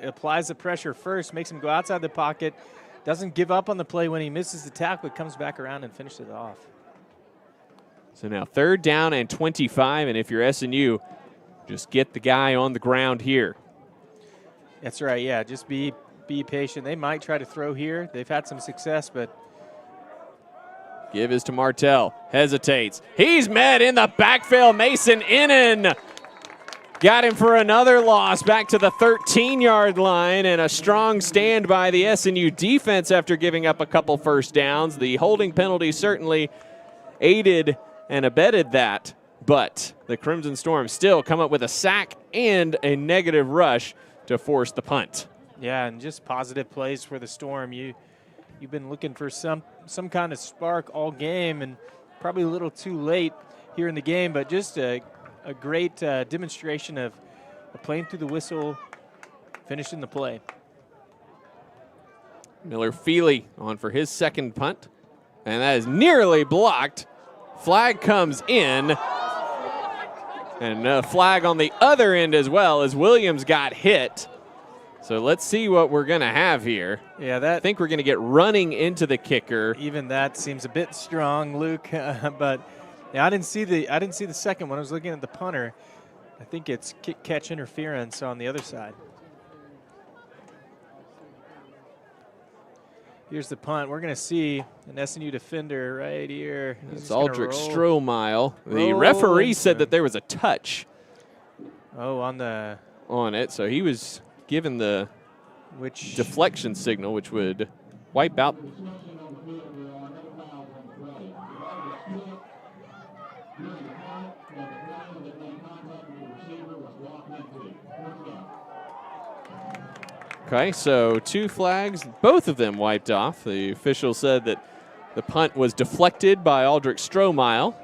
applies the pressure first, makes him go outside the pocket, doesn't give up on the play when he misses the tackle, but comes back around and finishes it off. So now 3rd down and 25, and if you're SNU, just get the guy on the ground here. That's right, yeah, just be patient. They might try to throw here. They've had some success, but give is to Martell. Hesitates. He's met in the backfield. Mason Innan got him for another loss back to the 13-yard line, and a strong stand by the SNU defense after giving up a couple first downs. The holding penalty certainly aided and abetted that, but the Crimson Storm still come up with a sack and a negative rush to force the punt. Yeah, and just positive plays for the Storm. You've been looking for some kind of spark all game, and probably a little too late here in the game, but just a great demonstration of playing through the whistle, finishing the play. Miller Feely on for his second punt, and that is nearly blocked. Flag comes in, and a flag on the other end as well as Williams got hit. So let's see what we're going to have here. Yeah, I think we're going to get running into the kicker. Even that seems a bit strong, Luke. But yeah, I didn't see the second one. I was looking at the punter. I think it's kick catch interference on the other side. Here's the punt. We're going to see an SNU defender right here. It's Aldrich Strohmile. The referee said that there was a touch. Oh, on it. So he was given the deflection signal, which would wipe out. Okay, so 2 flags, both of them wiped off. The official said that the punt was deflected by Aldrich Strohmile.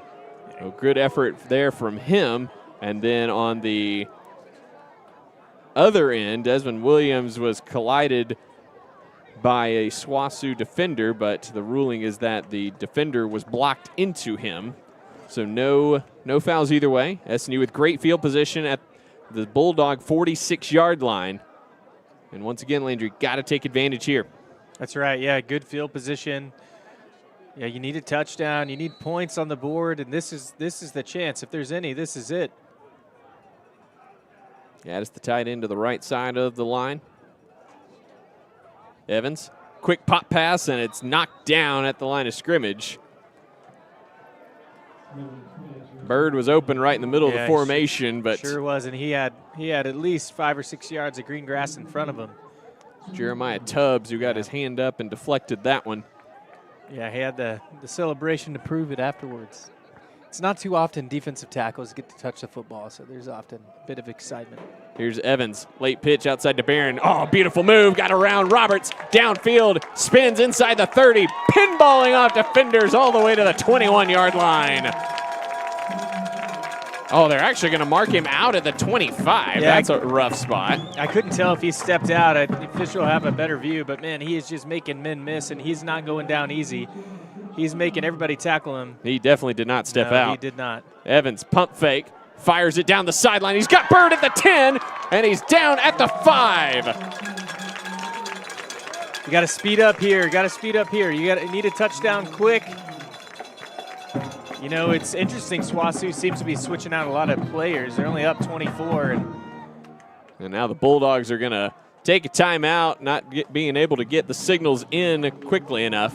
So good effort there from him. And then on the other end, Desmond Williams was collided by a SWASU defender, but the ruling is that the defender was blocked into him. So no fouls either way. SNU with great field position at the Bulldog 46-yard line. And once again, Landry, got to take advantage here. That's right, yeah, good field position. Yeah, you need a touchdown. You need points on the board, and this is the chance. If there's any, this is it. Yeah, it's the tight end to the right side of the line. Evans, quick pop pass, and it's knocked down at the line of scrimmage. Bird was open right in the middle of the formation, but sure was, and he had at least 5 or 6 yards of green grass in front of him. Jeremiah Tubbs, who got his hand up and deflected that one. Yeah, he had the celebration to prove it afterwards. It's not too often defensive tackles get to touch the football, so there's often a bit of excitement. Here's Evans, late pitch outside to Barron. Oh, beautiful move, got around Roberts, downfield, spins inside the 30, pinballing off defenders all the way to the 21-yard line. Oh, they're actually going to mark him out at the 25. Yeah, that's a rough spot. I couldn't tell if he stepped out. The official will have a better view, but, man, he is just making men miss, and he's not going down easy. He's making everybody tackle him. He definitely did not step out. He did not. Evans, pump fake, fires it down the sideline. He's got Bird at the 10, and he's down at the 5. You got to speed up here. You need a touchdown quick. You know, it's interesting. SWASU seems to be switching out a lot of players. They're only up 24. And now the Bulldogs are going to take a timeout, not being able to get the signals in quickly enough.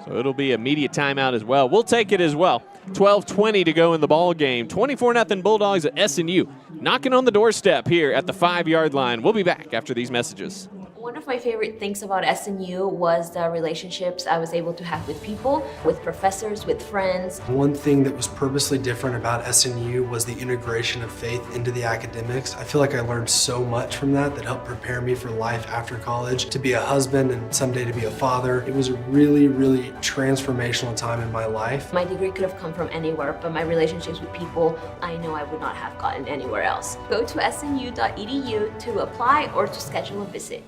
So it'll be immediate timeout as well. We'll take it as well. 12:20 to go in the ball game. 24-0 Bulldogs at SNU, knocking on the doorstep here at the 5-yard line. We'll be back after these messages. One of my favorite things about SNU was the relationships I was able to have with people, with professors, with friends. One thing that was purposely different about SNU was the integration of faith into the academics. I feel like I learned so much from that helped prepare me for life after college, to be a husband and someday to be a father. It was a really, really transformational time in my life. My degree could have come from anywhere, but my relationships with people, I know I would not have gotten anywhere else. Go to snu.edu to apply or to schedule a visit.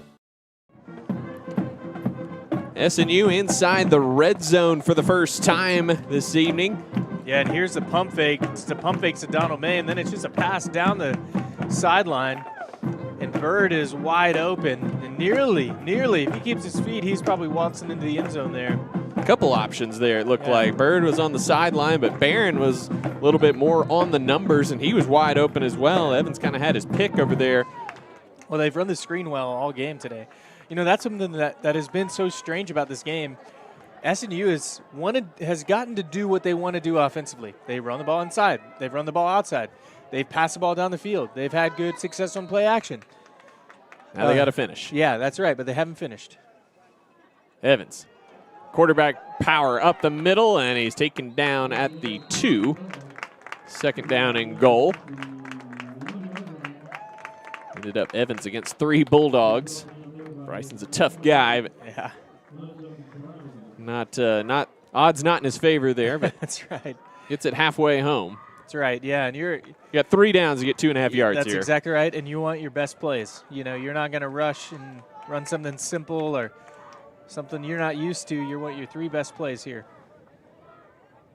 SNU inside the red zone for the first time this evening. Yeah, and here's the pump fake. It's the pump fake to Donald May, and then it's just a pass down the sideline. And Bird is wide open. And nearly, if he keeps his feet, he's probably waltzing into the end zone there. couple options there, it looked like. Bird was on the sideline, but Barron was a little bit more on the numbers, and he was wide open as well. Evans kind of had his pick over there. Well, they've run the screen well all game today. You know, that's something that has been so strange about this game. SNU has gotten to do what they want to do offensively. They run the ball inside. They've run the ball outside. They've passed the ball down the field. They've had good success on play action. Now they got to finish. Yeah, that's right, but they haven't finished. Evans, quarterback power up the middle, and he's taken down at the 2. Second down and goal. Ended up Evans against 3 Bulldogs. Bryson's a tough guy, but yeah, not odds not in his favor there. But that's right. Gets it halfway home. That's right. Yeah, and you got 3 downs to get 2.5 yards. That's here. Exactly right. And you want your best plays. You know, you're not going to rush and run something simple or something you're not used to. You want your 3 best plays here.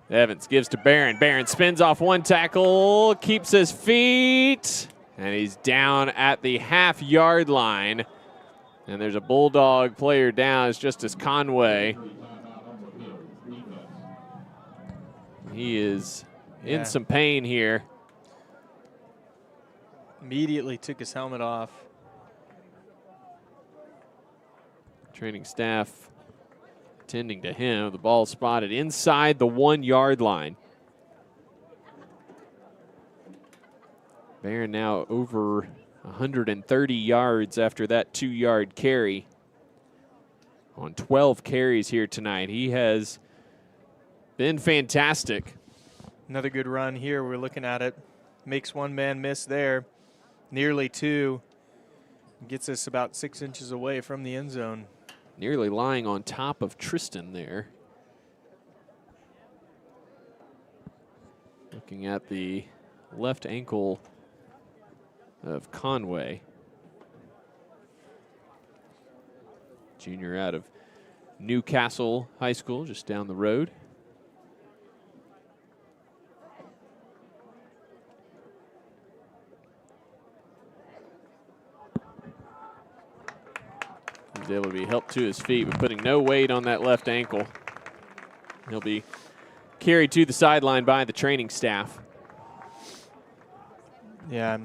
Evans gives to Barron. Barron spins off 1 tackle, keeps his feet. And he's down at the half-yard line. And there's a Bulldog player down. It's Justice Conway. He is in some pain here. Immediately took his helmet off. Training staff tending to him. The ball spotted inside the 1-yard line. Barron now over 130 yards after that 2-yard carry. On 12 carries here tonight. He has been fantastic. Another good run here. We're looking at it. Makes 1 man miss there. Nearly 2. Gets us about 6 inches away from the end zone. Nearly lying on top of Tristan there. Looking at the left ankle of Conway. Junior out of Newcastle High School, just down the road. He's able to be helped to his feet, but putting no weight on that left ankle. He'll be carried to the sideline by the training staff. Yeah.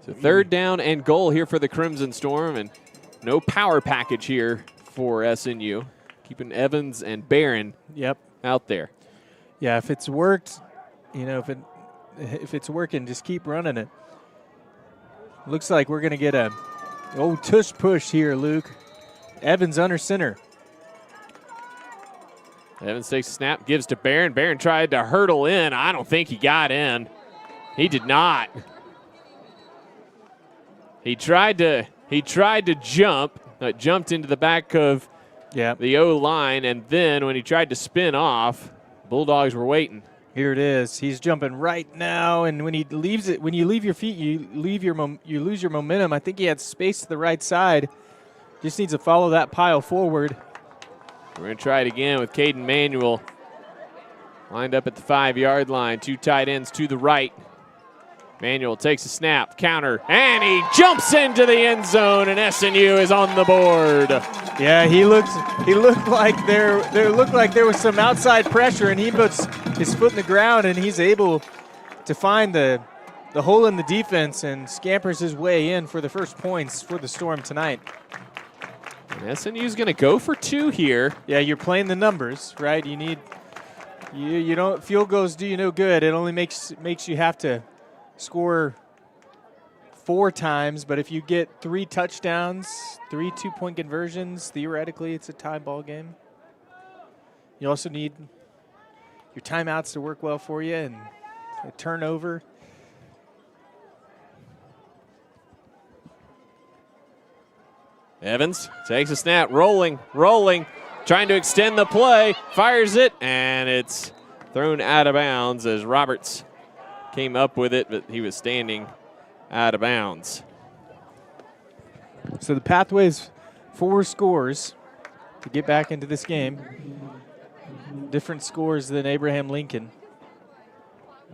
So 3rd down and goal here for the Crimson Storm, and no power package here for SNU. Keeping Evans and Barron out there. Yeah, if it's worked, you know, if it's working, just keep running it. Looks like we're going to get a old tush push here, Luke. Evans under center. Evans takes a snap, gives to Barron. Barron tried to hurdle in. I don't think he got in. He did not. He tried to jump, jumped into the back of the O-line, and then when he tried to spin off, Bulldogs were waiting. Here it is. He's jumping right now, and when he leaves it, when you leave your feet, you lose your momentum. I think he had space to the right side. Just needs to follow that pile forward. We're going to try it again with Caden Manuel. Lined up at the 5-yard line. 2 tight ends to the right. Manuel takes a snap, counter, and he jumps into the end zone, and SNU is on the board. Yeah, he looked like there was some outside pressure, and he puts his foot in the ground, and he's able to find the hole in the defense and scampers his way in for the first points for the Storm tonight. And SNU's going to go for 2 here. Yeah, you're playing the numbers, right? You don't field goals do you no good. It only makes you have to score 4 times, but if you get 3 touchdowns, 3 2-point conversions, theoretically it's a tie ball game. You also need your timeouts to work well for you and a turnover. Evans takes a snap, rolling, trying to extend the play, fires it, and it's thrown out of bounds as Roberts came up with it, but he was standing out of bounds. So the pathway's 4 scores to get back into this game. Different scores than Abraham Lincoln.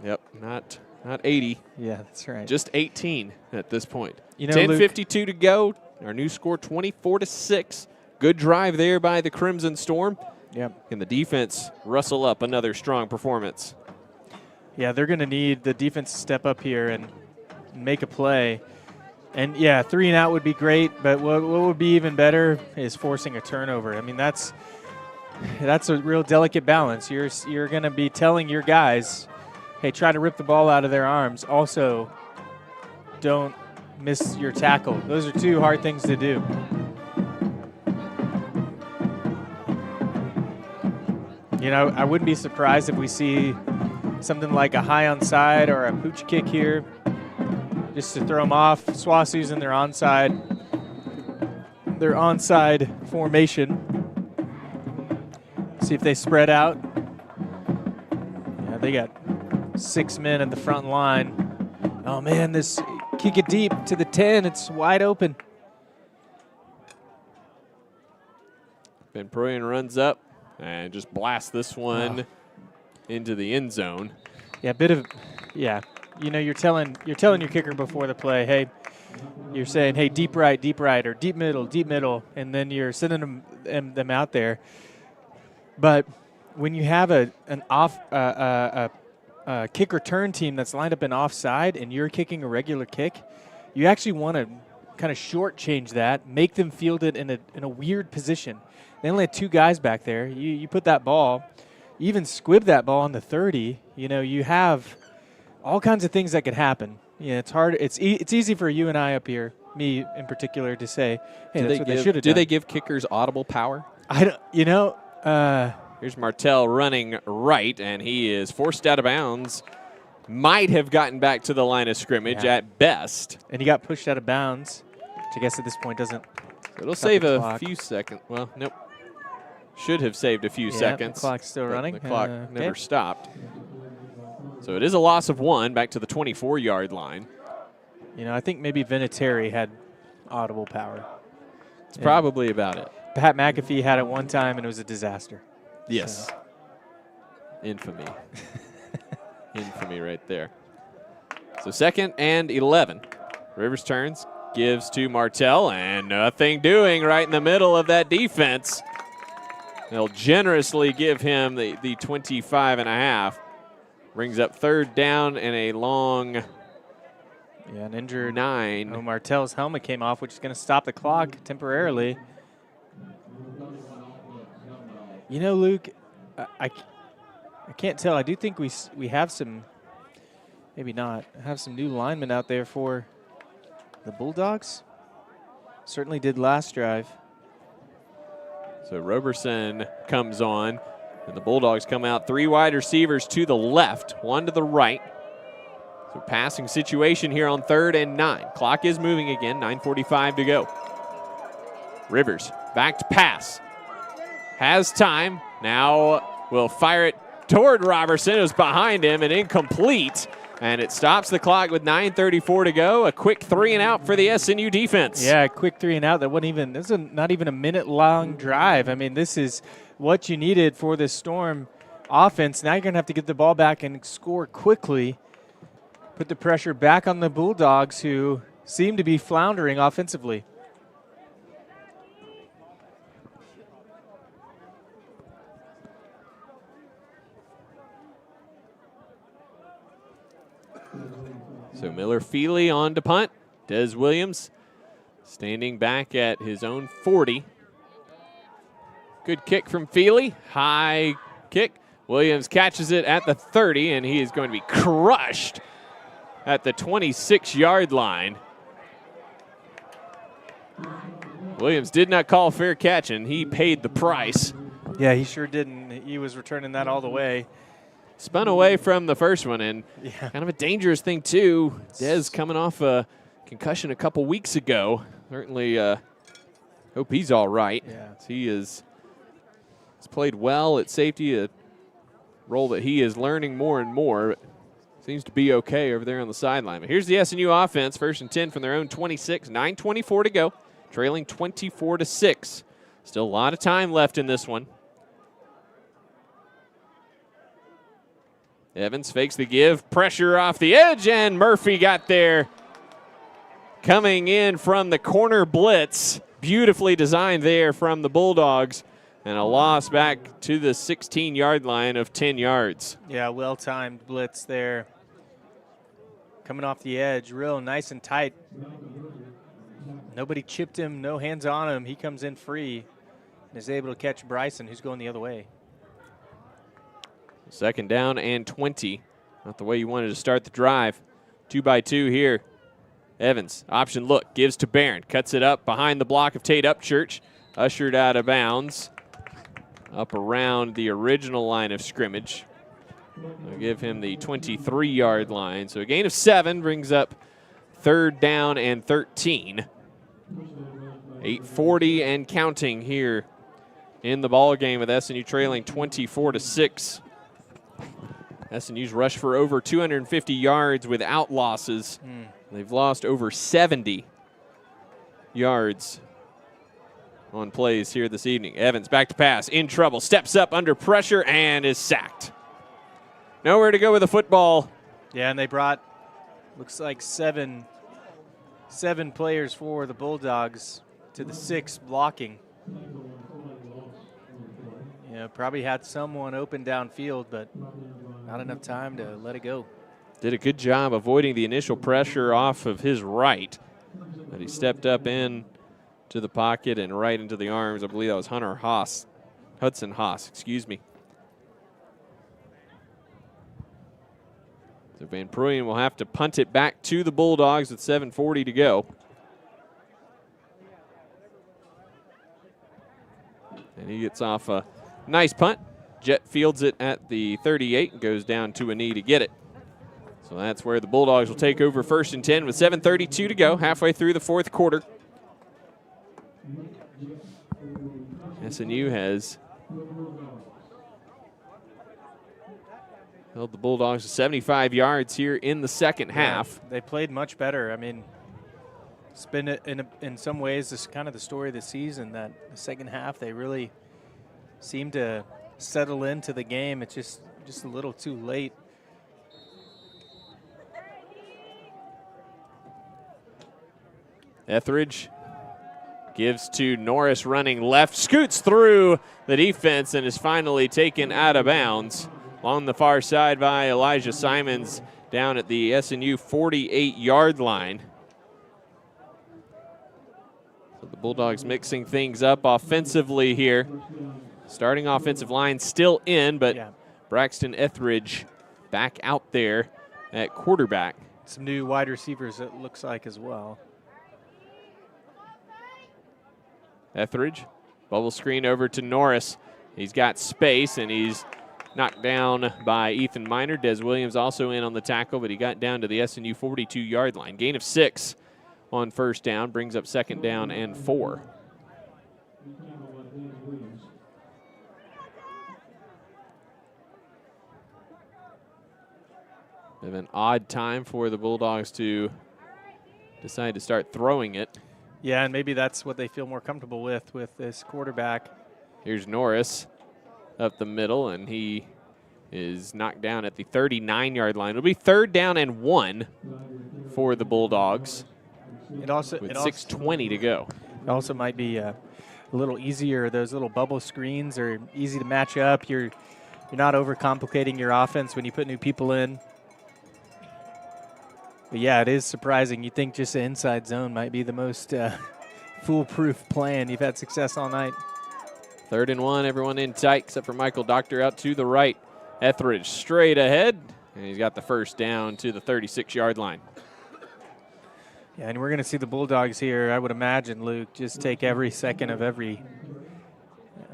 Yep, not 80. Yeah, that's right. Just 18 at this point. You know, 10:52 to go. Our new score 24-6. Good drive there by the Crimson Storm. Yep. Can the defense rustle up another strong performance? Yeah, they're going to need the defense to step up here and make a play. And, yeah, 3 and out would be great, but what would be even better is forcing a turnover. I mean, that's a real delicate balance. You're going to be telling your guys, hey, try to rip the ball out of their arms. Also, don't miss your tackle. Those are 2 hard things to do. You know, I wouldn't be surprised if we see something like a high onside or a pooch kick here just to throw them off. SWASU's in their onside formation. See if they spread out. Yeah, they got 6 men at the front line. Oh, man, this kick it deep to the 10. It's wide open. Van Proyen runs up and just blasts this one into the end zone. Yeah, You know, you're telling your kicker before the play, hey, you're saying, hey, deep right, or deep middle, and then you're sending them out there. But when you have a kick return team that's lined up in offside and you're kicking a regular kick, you actually want to kind of shortchange that, make them field it in a weird position. They only had 2 guys back there. You put that ball, you even squib that ball on the 30. You know, you have all kinds of things that could happen. Yeah, it's hard. It's easy for you and I up here, me in particular, to say, hey, that's what they should have done. Do they give kickers audible power? I don't. You know. Here's Martell running right, and he is forced out of bounds. Might have gotten back to the line of scrimmage at best. And he got pushed out of bounds, which I guess at this point doesn't. It'll save a few seconds. Well, nope. Should have saved a few seconds. The clock's still running. The clock never stopped. So it is a loss of 1 back to the 24-yard line. You know, I think maybe Vinatieri had audible power. It's probably about it. Pat McAfee had it one time, and it was a disaster. Yes. So. Infamy. Infamy right there. So 2nd and 11. Rivers turns, gives to Martell, and nothing doing right in the middle of that defense. They'll generously give him the 25 and a half. Brings up 3rd down and a long an injured 9. Oh, Martell's helmet came off, which is going to stop the clock temporarily. You know, Luke, I can't tell. I do think we have some, maybe not, have some new linemen out there for the Bulldogs. Certainly did last drive. So Roberson comes on, and the Bulldogs come out 3 wide receivers to the left, 1 to the right. So passing situation here on 3rd and 9. Clock is moving again, 9:45 to go. Rivers back to pass. Has time. Now will fire it toward Robertson. It was behind him and incomplete. And it stops the clock with 9:34 to go. A quick 3 and out for the SNU defense. Yeah, a quick 3 and out. This is not even a minute-long drive. I mean, this is what you needed for this Storm offense. Now you're going to have to get the ball back and score quickly. Put the pressure back on the Bulldogs, who seem to be floundering offensively. So Miller Feely on to punt. Des Williams standing back at his own 40. Good kick from Feely. High kick. Williams catches it at the 30, and he is going to be crushed at the 26-yard line. Williams did not call fair catch, and he paid the price. Yeah, he sure didn't. He was returning that all the way. Spun away from the first one, and kind of a dangerous thing, too. Des coming off a concussion a couple weeks ago. Certainly hope he's all right. Yeah. He's played well at safety, a role that he is learning more and more. Seems to be okay over there on the sideline. But here's the SNU offense, 1st and 10 from their own 26, 9:24 to go, trailing 24-6. Still a lot of time left in this one. Evans fakes the give, pressure off the edge, and Murphy got there. Coming in from the corner blitz. Beautifully designed there from the Bulldogs. And a loss back to the 16-yard line of 10 yards. Yeah, well-timed blitz there. Coming off the edge, real nice and tight. Nobody chipped him, no hands on him. He comes in free and is able to catch Bryson, who's going the other way. 2nd down and 20. Not the way you wanted to start the drive. 2-by-2 here. Evans, option look, gives to Barron. Cuts it up behind the block of Tate Upchurch. Ushered out of bounds. Up around the original line of scrimmage. They'll give him the 23-yard line. So a gain of 7 brings up 3rd down and 13. 8:40 and counting here in the ball game with SNU trailing 24-6. SNU's rushed for over 250 yards without losses. They've lost over 70 yards on plays here this evening. Evans back to pass, in trouble, steps up under pressure and is sacked. Nowhere to go with the football. Yeah, and they brought, looks like seven players for the Bulldogs to the 6 blocking. You know, probably had someone open downfield, but not enough time to let it go. Did a good job avoiding the initial pressure off of his right. But he stepped up in to the pocket and right into the arms. I believe that was Hudson Haas, excuse me. So Van Pruyen will have to punt it back to the Bulldogs with 7:40 to go. And he gets off a nice punt. Jet fields it at the 38 and goes down to a knee to get it. So that's where the Bulldogs will take over 1st and 10 with 7:32 to go, halfway through the 4th quarter. SNU has held the Bulldogs to 75 yards here in the 2nd half. They played much better. I mean, it's been in some ways this is kind of the story of the season, that the 2nd half they really seem to settle into the game. It's just a little too late. Etheridge gives to Norris running left, scoots through the defense and is finally taken out of bounds on the far side by Elijah Simons down at the SNU 48-yard line. So the Bulldogs mixing things up offensively here. Starting offensive line still in, but Braxton Etheridge back out there at quarterback. Some new wide receivers, it looks like, as well. Etheridge, bubble screen over to Norris. He's got space, and he's knocked down by Ethan Miner. Des Williams also in on the tackle, but he got down to the SNU 42-yard line. Gain of 6 on 1st down, brings up 2nd down and 4. Bit of an odd time for the Bulldogs to decide to start throwing it. Yeah, and maybe that's what they feel more comfortable with this quarterback. Here's Norris up the middle, and he is knocked down at the 39-yard line. It'll be 3rd down and 1 for the Bulldogs with 6:20 to go. It also might be a little easier. Those little bubble screens are easy to match up. You're not overcomplicating your offense when you put new people in. But yeah, it is surprising. You think just the inside zone might be the most foolproof plan. You've had success all night. 3rd and 1, everyone in tight except for Michael Doctor out to the right. Etheridge straight ahead, and he's got the 1st down to the 36-yard line. Yeah, and we're going to see the Bulldogs here, I would imagine, Luke, just take every second of every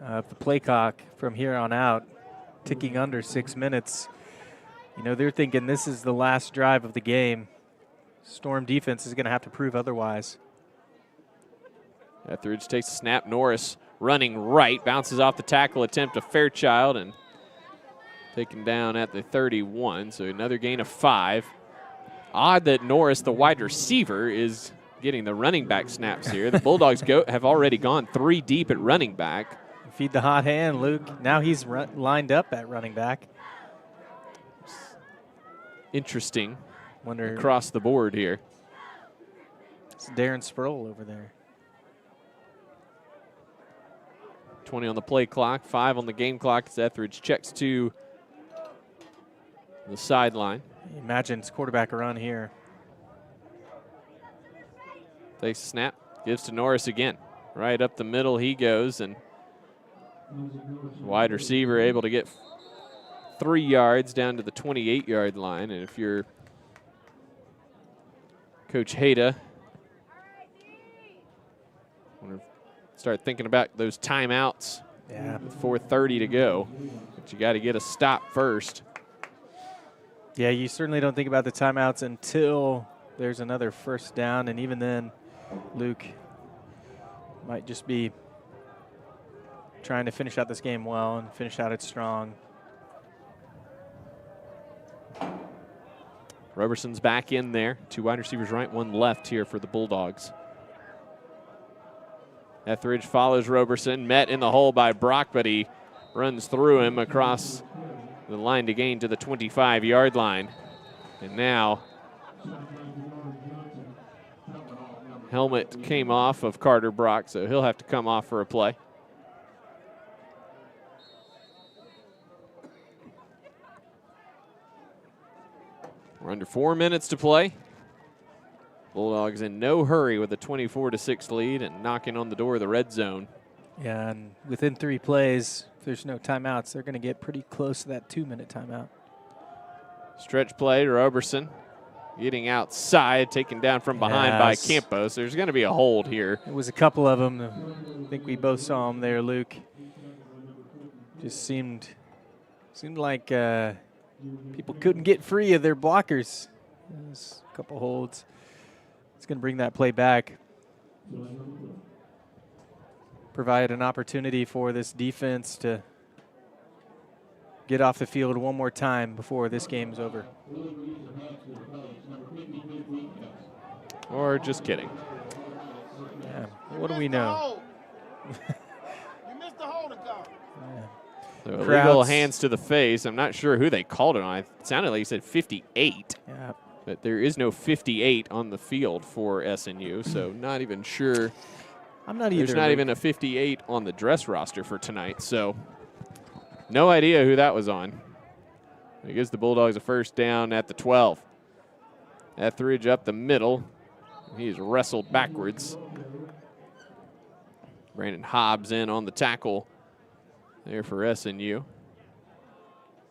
the play clock from here on out, ticking under 6 minutes. You know, they're thinking this is the last drive of the game. Storm defense is going to have to prove otherwise. Etheridge takes a snap. Norris running right, bounces off the tackle attempt of Fairchild and taken down at the 31. So another gain of 5. Odd that Norris, the wide receiver, is getting the running back snaps here. The Bulldogs have already gone 3 deep at running back. Feed the hot hand, Luke. Now he's lined up at running back. Interesting. Across the board here. It's Darren Sproul over there. 20 on the play clock, 5 on the game clock as Etheridge checks to the sideline. Imagine it's quarterback run here. Takes a snap, gives to Norris again. Right up the middle he goes, and wide receiver able to get 3 yards down to the 28-yard line. And if you're Coach Hayda, want to start thinking about those timeouts. Yeah. With 4:30 to go, but you got to get a stop first. Yeah, you certainly don't think about the timeouts until there's another first down, and even then, Luke might just be trying to finish out this game well and finish out it strong. Roberson's back in there. 2 wide receivers right, 1 left here for the Bulldogs. Etheridge follows Roberson, met in the hole by Brock, but he runs through him across the line to gain to the 25-yard line. And now, helmet came off of Carter Brock, so he'll have to come off for a play. We're under 4 minutes to play. Bulldogs in no hurry with a 24-6 lead and knocking on the door of the red zone. Yeah, and within 3 plays, if there's no timeouts, they're going to get pretty close to that 2-minute timeout. Stretch play, Roberson getting outside, taken down from behind by Campos. There's going to be a hold here. It was a couple of them. I think we both saw them there, Luke. Just seemed like people couldn't get free of their blockers. There's a couple holds. It's going to bring that play back. Provide an opportunity for this defense to get off the field one more time before this game's over. Or just kidding. Yeah. What do we know? You missed the holding call. So illegal hands to the face. I'm not sure who they called it on. It sounded like he said 58. Yeah. But there is no 58 on the field for SNU, so not even sure. I'm not either. There's not even a 58 on the dress roster for tonight, so no idea who that was on. It gives the Bulldogs a first down at the 12. Etheridge up the middle. He's wrestled backwards. Brandon Hobbs in on the tackle there for SNU.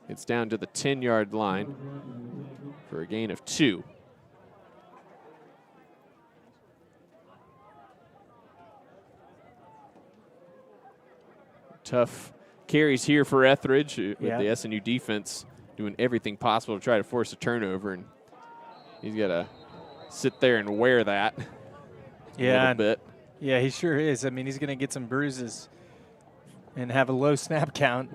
It's down to the 10-yard line for a gain of 2. Tough carries here for Etheridge with the SNU defense doing everything possible to try to force a turnover, and he's got to sit there and wear that a little bit. Yeah, he sure is. I mean, he's going to get some bruises and have a low snap count.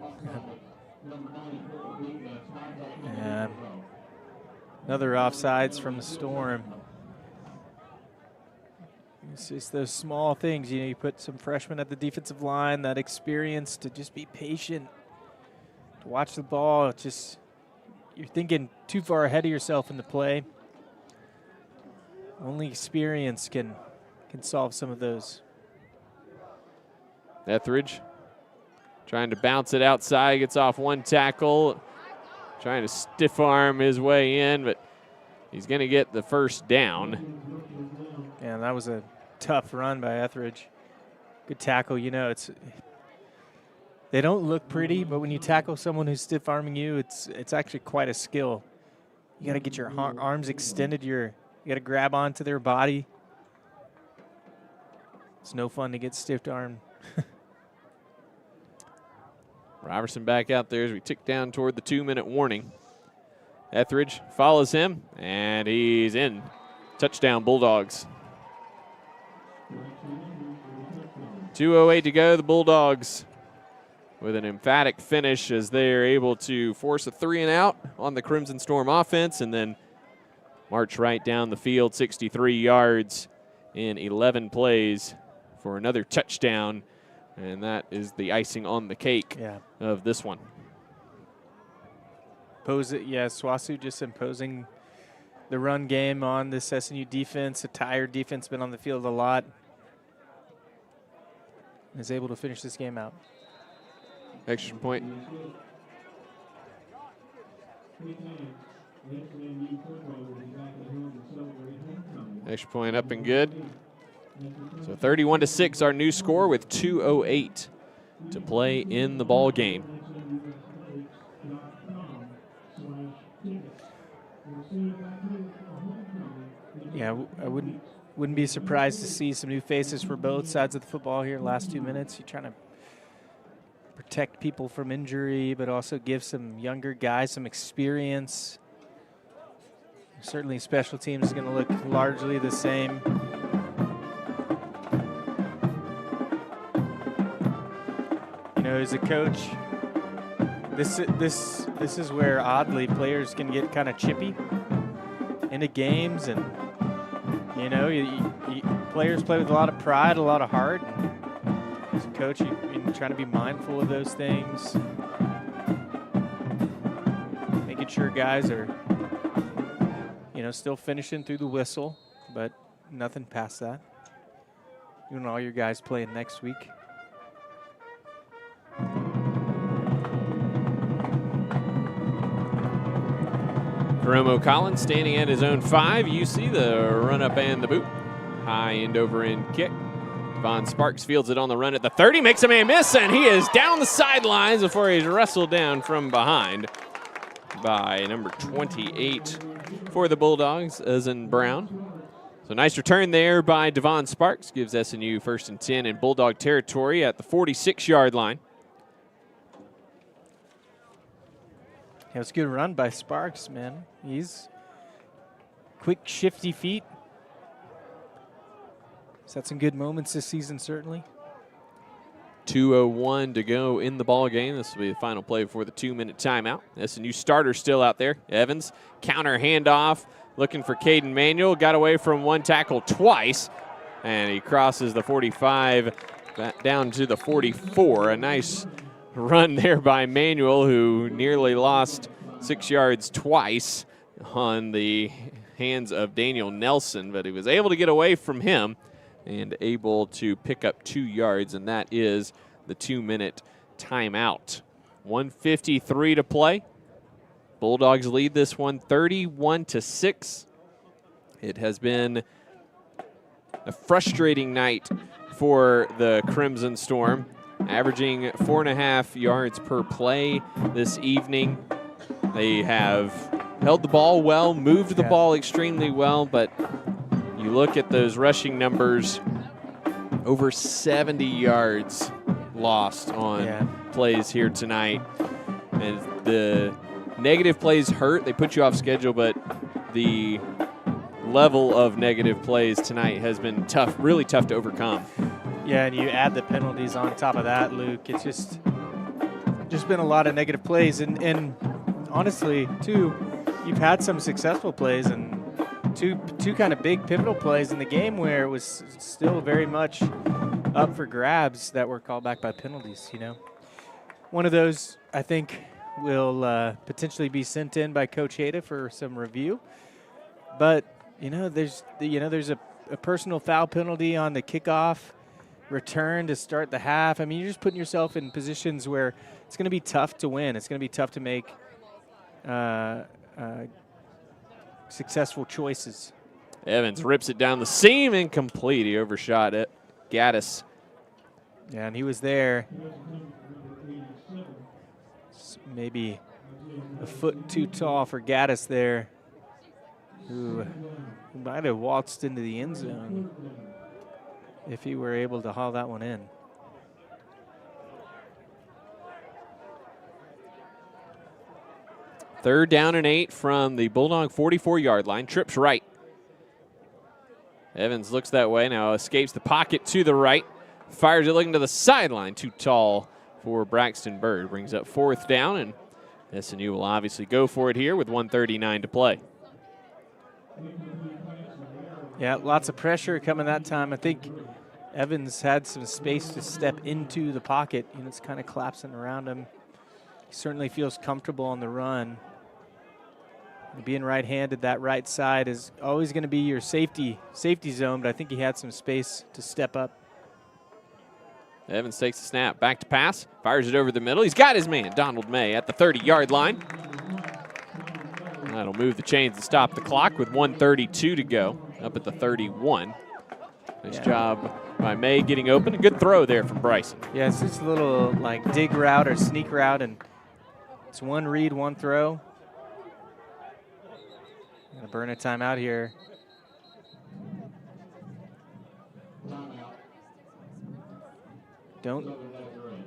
Another offsides from the Storm. It's just those small things. You know, you put some freshmen at the defensive line, that experience to just be patient, to watch the ball. It's just, you're thinking too far ahead of yourself in the play. Only experience can solve some of those. Etheridge trying to bounce it outside, gets off 1 tackle, trying to stiff arm his way in, but he's going to get the first down. Yeah, that was a tough run by Etheridge. Good tackle. You know, they don't look pretty, but when you tackle someone who's stiff arming you, it's actually quite a skill. You got to get your arms extended. You got to grab onto their body. It's no fun to get stiff armed. Robertson back out there as we tick down toward the 2-minute warning. Etheridge follows him, and he's in. Touchdown, Bulldogs. 2:08 to go. The Bulldogs with an emphatic finish as they are able to force a 3-and-out on the Crimson Storm offense and then march right down the field 63 yards in 11 plays for another touchdown. And that is the icing on the cake of this one. SWASU just imposing the run game on this SNU defense. A tired defense, been on the field a lot. and is able to finish this game out. Extra point. Extra point up and good. So 31-6, our new score with 2:08 to play in the ball game. Yeah, I wouldn't be surprised to see some new faces for both sides of the football here in the last 2 minutes. You're trying to protect people from injury, but also give some younger guys some experience. Certainly special teams is going to look largely the same. You know, as a coach, this is where oddly players can get kind of chippy into games, and you know, players play with a lot of pride, a lot of heart. And as a coach, you're trying to be mindful of those things, making sure guys are, you know, still finishing through the whistle, but nothing past that. You and all your guys playing next week. Jeromo Collins standing at his own 5. You see the run up and the boot. High end over end kick. Devon Sparks fields it on the run at the 30, makes a man miss, and he is down the sidelines before he's wrestled down from behind by number 28 for the Bulldogs, Ezen Brown. So nice return there by Devon Sparks. Gives SNU 1st and 10 in Bulldog territory at the 46-yard line. Yeah, it was a good run by Sparks, man. He's quick, shifty feet. He's had some good moments this season, certainly. 2:01 to go in the ball game. This will be the final play before the 2-minute timeout. SNU starter still out there. Evans, counter handoff, looking for Caden Manuel. Got away from one tackle twice, and he crosses the 45 down to the 44. A nice run there by Manuel, who nearly lost 6 yards twice on the hands of Daniel Nelson, but he was able to get away from him and able to pick up 2 yards, and that is the 2-minute timeout. 1:53 to play. Bulldogs lead this one 31-6. It has been a frustrating night for the Crimson Storm, averaging 4.5 yards per play this evening. They have held the ball well, moved the ball extremely well, but you look at those rushing numbers, over 70 yards lost on plays here tonight. And the negative plays hurt. They put you off schedule, but the level of negative plays tonight has been tough, really tough to overcome. Yeah, and you add the penalties on top of that, Luke. It's just been a lot of negative plays. And honestly, too, you've had some successful plays and two kind of big pivotal plays in the game where it was still very much up for grabs that were called back by penalties, you know. One of those, I think, will potentially be sent in by Coach Hayda for some review. But, there's a personal foul penalty on the kickoff return to start the half. I mean, you're just putting yourself in positions where it's going to be tough to win. It's going to be tough to make successful choices. Evans rips it down the seam, incomplete. He overshot it. Gaddis. Yeah, and he was there. Maybe a foot too tall for Gaddis there, who might have waltzed into the end zone if he were able to haul that one in. Third down and 8 from the Bulldog 44-yard line. Trips right. Evans looks that way, now escapes the pocket to the right. Fires it looking to the sideline. Too tall for Braxton Bird. Brings up 4th down, and SNU will obviously go for it here with 1:39 to play. Yeah, lots of pressure coming that time. I think Evans had some space to step into the pocket. It's kind of collapsing around him. He certainly feels comfortable on the run. Being right-handed, that right side is always going to be your safety zone, but I think he had some space to step up. Evans takes the snap, back to pass, fires it over the middle. He's got his man, Donald May, at the 30-yard line. That'll move the chains and stop the clock with 1:32 to go, up at the 31. Nice job by May getting open. A good throw there from Bryson. Yeah, it's just a little like dig route or sneak route, and it's one read, one throw. Gonna burn a timeout here. Don't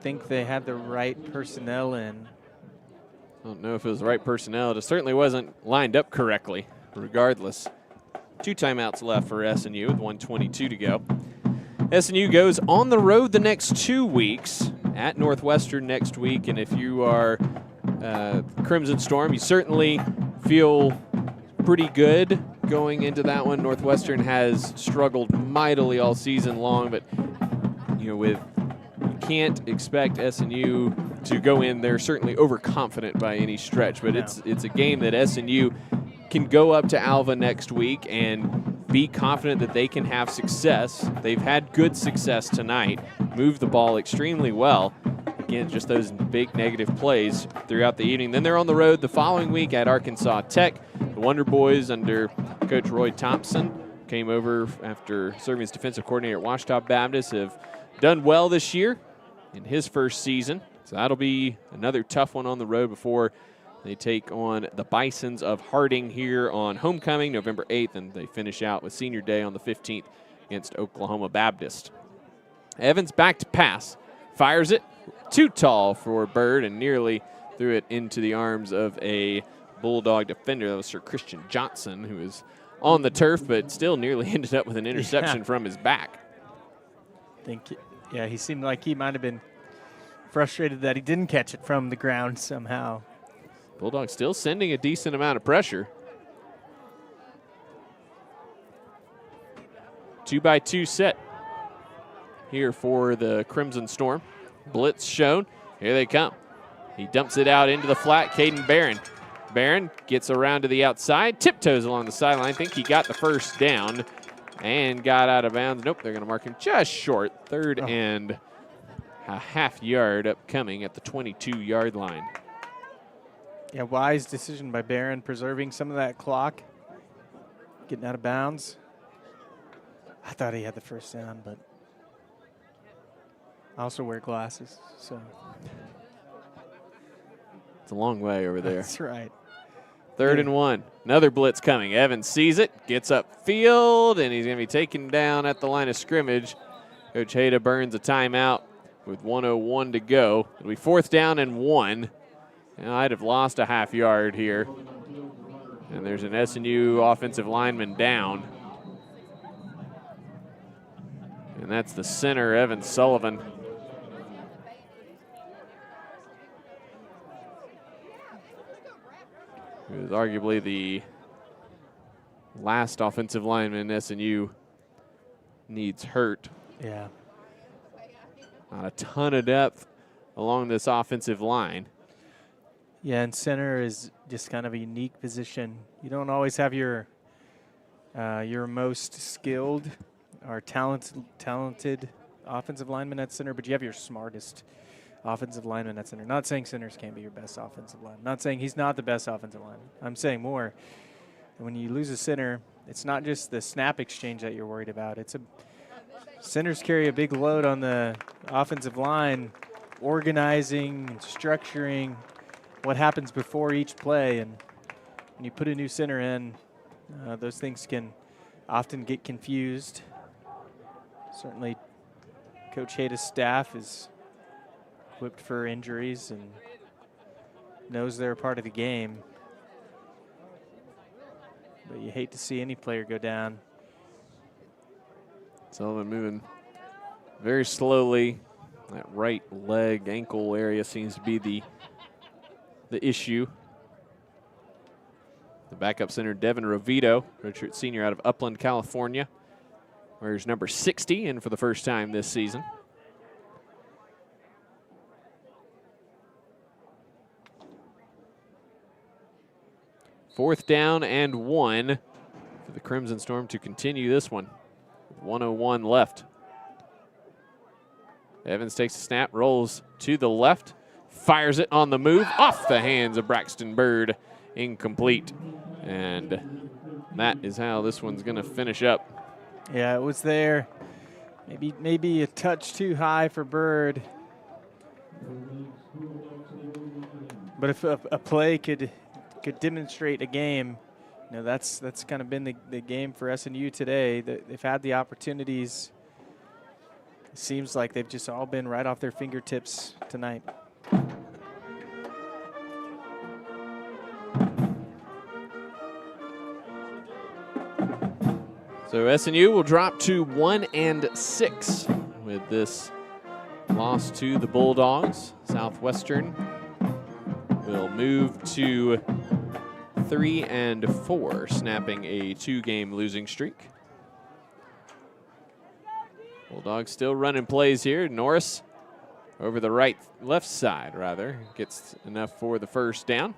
think they had the right personnel in. I don't know if it was the right personnel. It certainly wasn't lined up correctly, regardless. 2 timeouts left for SNU with 1:22 to go. SNU goes on the road the next 2 weeks, at Northwestern next week. And if you are Crimson Storm, you certainly feel pretty good going into that one. Northwestern has struggled mightily all season long, but you can't expect SNU to go in there certainly overconfident by any stretch. But it's a game that SNU can go up to Alva next week and be confident that they can have success. They've had good success tonight, moved the ball extremely well. Again, just those big negative plays throughout the evening. Then they're on the road the following week at Arkansas Tech. The Wonder Boys under Coach Roy Thompson came over after serving as defensive coordinator at Ouachita Baptist, have done well this year in his first season. So that'll be another tough one on the road before they take on the Bisons of Harding here on homecoming, November 8th, and they finish out with Senior Day on the 15th against Oklahoma Baptist. Evans back to pass, fires it, too tall for Bird, and nearly threw it into the arms of a Bulldog defender. That was Sir Christian Johnson, who is on the turf, but still nearly ended up with an interception from his back. He seemed like he might have been frustrated that he didn't catch it from the ground somehow. Bulldogs still sending a decent amount of pressure. 2-by-2 set here for the Crimson Storm. Blitz shown. Here they come. He dumps it out into the flat. Caden Barron. Barron gets around to the outside, tiptoes along the sideline. I think he got the first down and got out of bounds. Nope, they're going to mark him just short. Third and a half yard upcoming at the 22-yard line. Yeah, wise decision by Barron, preserving some of that clock, getting out of bounds. I thought he had the first down, but I also wear glasses, so. It's a long way over there. That's right. Third and 1. Another blitz coming. Evans sees it, gets upfield, and he's going to be taken down at the line of scrimmage. Coach Hayda burns a timeout with 1:01 to go. It'll be 4th down and 1. I'd have lost a half yard here. And there's an SNU offensive lineman down. And that's the center, Evan Sullivan. Who is arguably the last offensive lineman SNU needs hurt. Yeah. Not a ton of depth along this offensive line. Yeah, and center is just kind of a unique position. You don't always have your most skilled or talented offensive lineman at center, but you have your smartest offensive lineman at center. Not saying centers can't be your best offensive lineman. Not saying he's not the best offensive lineman. I'm saying more. When you lose a center, it's not just the snap exchange that you're worried about. Centers carry a big load on the offensive line, organizing and structuring what happens before each play. And when you put a new center in, those things can often get confused. Certainly, Coach Hayda's staff is equipped for injuries and knows they're a part of the game. But you hate to see any player go down. Sullivan moving very slowly. That right leg, ankle area seems to be the issue. The backup center, Devin Rovito, redshirt senior out of Upland, California, wears number 60 in for the first time this season. Fourth down and 1 for the Crimson Storm to continue this one. 1:01 left. Evans takes a snap, rolls to the left, fires it on the move, off the hands of Braxton Bird, incomplete. And that is how this one's going to finish up. Yeah, it was there. Maybe a touch too high for Bird. But if a play could demonstrate a game, that's kind of been the game for SNU today. They've had the opportunities. It seems like they've just all been right off their fingertips tonight. So SNU will drop to 1-6 with this loss to the Bulldogs. Southwestern will move to 3-4, snapping a 2-game losing streak. Bulldogs still running plays here. Norris over the left side, rather, gets enough for the first down.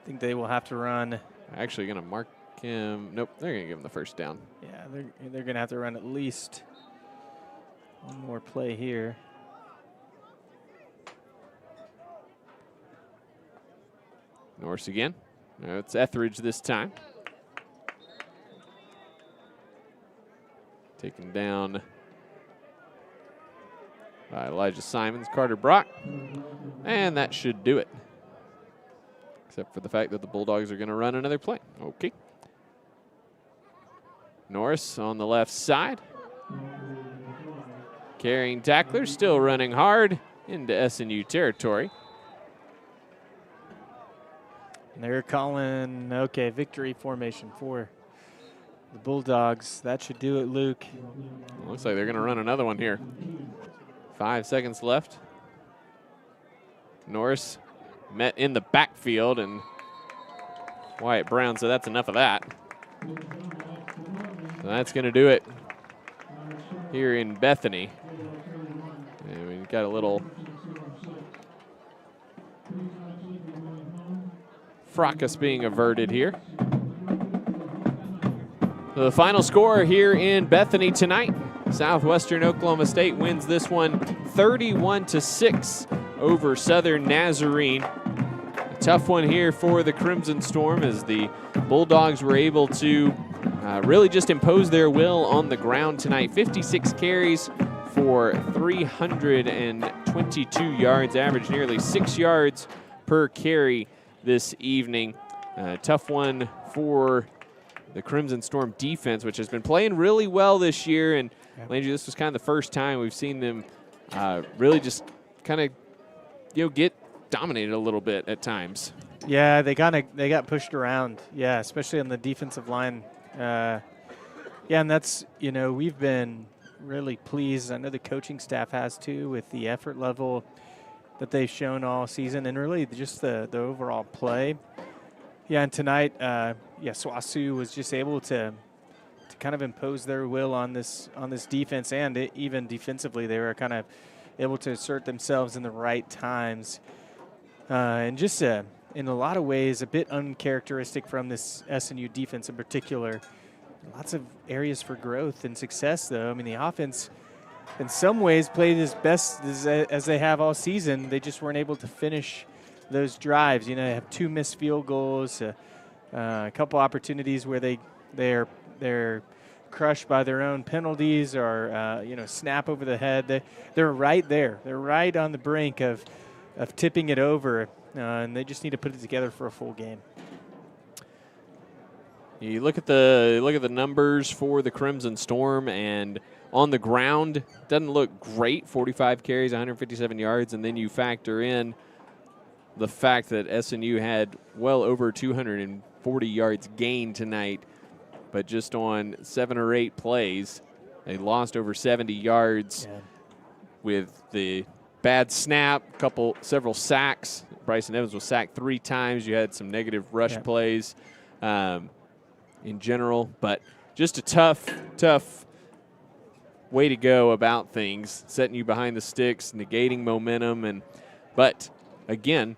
I think they will have to run. Actually going to mark him. Nope, they're going to give him the first down. Yeah, they're going to have to run at least one more play here. Norris again. No, it's Etheridge this time. Taken down by Elijah Simons, Carter Brock. And that should do it. Except for the fact that the Bulldogs are going to run another play. Okay. Norris on the left side. Carrying tackler, still running hard into SNU territory. And they're calling, victory formation for the Bulldogs. That should do it, Luke. Looks like they're going to run another one here. 5 seconds left. Norris met in the backfield, and Wyatt Brown said that's enough of that. So that's going to do it here in Bethany. And we've got a little fracas being averted here. So the final score here in Bethany tonight, Southwestern Oklahoma State wins this one 31-6 over Southern Nazarene. A tough one here for the Crimson Storm as the Bulldogs were able to really just impose their will on the ground tonight. 56 carries for 322 yards, average nearly 6 yards per carry this evening. Tough one for the Crimson Storm defense, which has been playing really well this year. And Landry, this was kind of the first time we've seen them really just kind of, get dominated a little bit at times. Yeah, they got pushed around. Yeah, especially on the defensive line. And that's, we've been really pleased. I know the coaching staff has too, with the effort level that they've shown all season and really just the overall play. Yeah, and tonight, SWASU was just able to kind of impose their will on this defense, and even defensively, they were kind of able to assert themselves in the right times. And just in a lot of ways, a bit uncharacteristic from this SNU defense in particular. Lots of areas for growth and success, though. I mean, the offense, in some ways, played as best as they have all season. They just weren't able to finish those drives. They have 2 missed field goals, a couple opportunities where they're crushed by their own penalties or snap over the head. They're right there. They're right on the brink of tipping it over, and they just need to put it together for a full game. You look at the numbers for the Crimson Storm, and on the ground, doesn't look great. 45 carries, 157 yards, and then you factor in the fact that SNU had well over 240 yards gained tonight, but just on 7 or 8 plays, they lost over 70 yards with the bad snap, several sacks. Bryson Evans was sacked 3 times. You had some negative rush plays in general, but just a tough way to go about things, setting you behind the sticks, negating momentum, but again,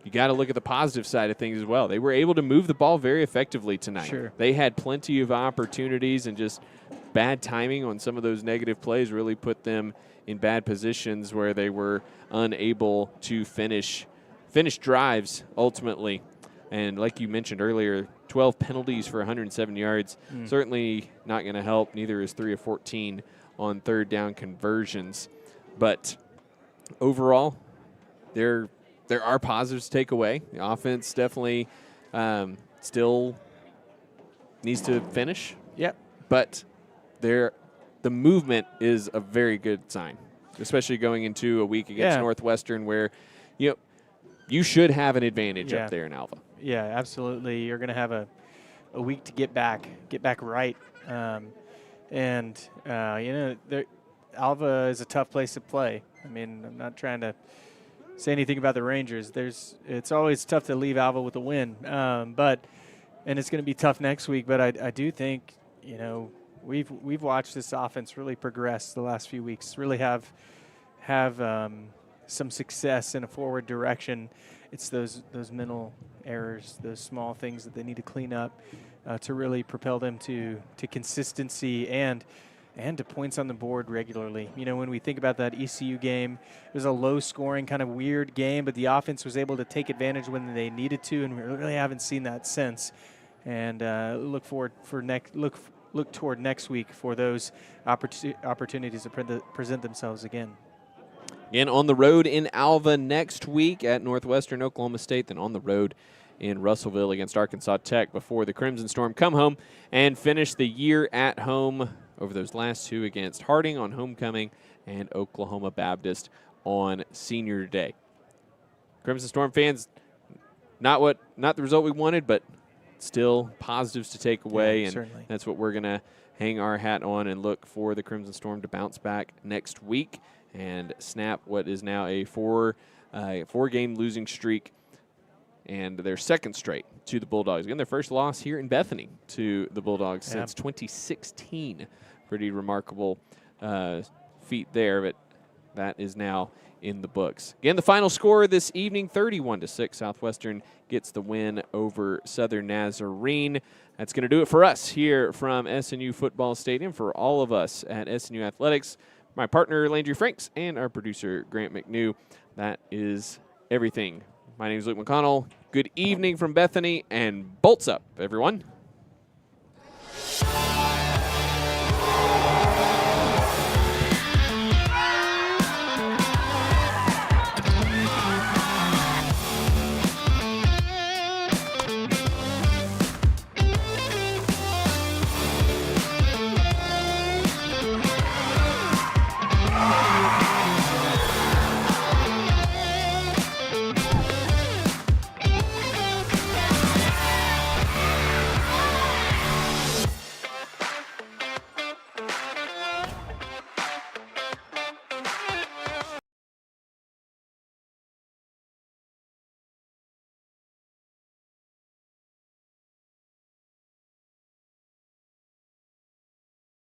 you got to look at the positive side of things as well. They were able to move the ball very effectively tonight. Sure. They had plenty of opportunities, and just bad timing on some of those negative plays really put them in bad positions where they were unable to finish drives ultimately. And like you mentioned earlier, 12 penalties for 107 yards. Certainly not going to help. Neither is 3 of 14 on third down conversions. But overall, there are positives to take away. The offense definitely still needs to finish. Yep. But the movement is a very good sign, especially going into a week against Northwestern where, you should have an advantage up there in Alva. Yeah, absolutely. You're going to have a week to get back right. Alva is a tough place to play. I mean, I'm not trying to say anything about the Rangers. It's always tough to leave Alva with a win, and it's going to be tough next week. But I do think, we've watched this offense really progress the last few weeks. Really have some success in a forward direction. It's those mental errors, those small things that they need to clean up to really propel them to consistency and to points on the board regularly. When we think about that ECU game, it was a low-scoring, kind of weird game, but the offense was able to take advantage when they needed to, and we really haven't seen that since. And look toward next week for those opportunities to present themselves again. Again, on the road in Alva next week at Northwestern Oklahoma State, then on the road in Russellville against Arkansas Tech before the Crimson Storm come home and finish the year at home over those last two against Harding on homecoming and Oklahoma Baptist on senior day. Crimson Storm fans, not the result we wanted, but still positives to take away, and certainly. That's what we're going to hang our hat on and look for the Crimson Storm to bounce back next week and snap what is now a four-game losing streak and their second straight to the Bulldogs. Again, their first loss here in Bethany to the Bulldogs since 2016. Pretty remarkable feat there, but that is now in the books. Again, the final score this evening, 31-6. Southwestern gets the win over Southern Nazarene. That's going to do it for us here from SNU Football Stadium. For all of us at SNU Athletics, my partner, Landry Franks, and our producer, Grant McNew. That is everything. My name is Luke McConnell. Good evening from Bethany, and bolts up, everyone.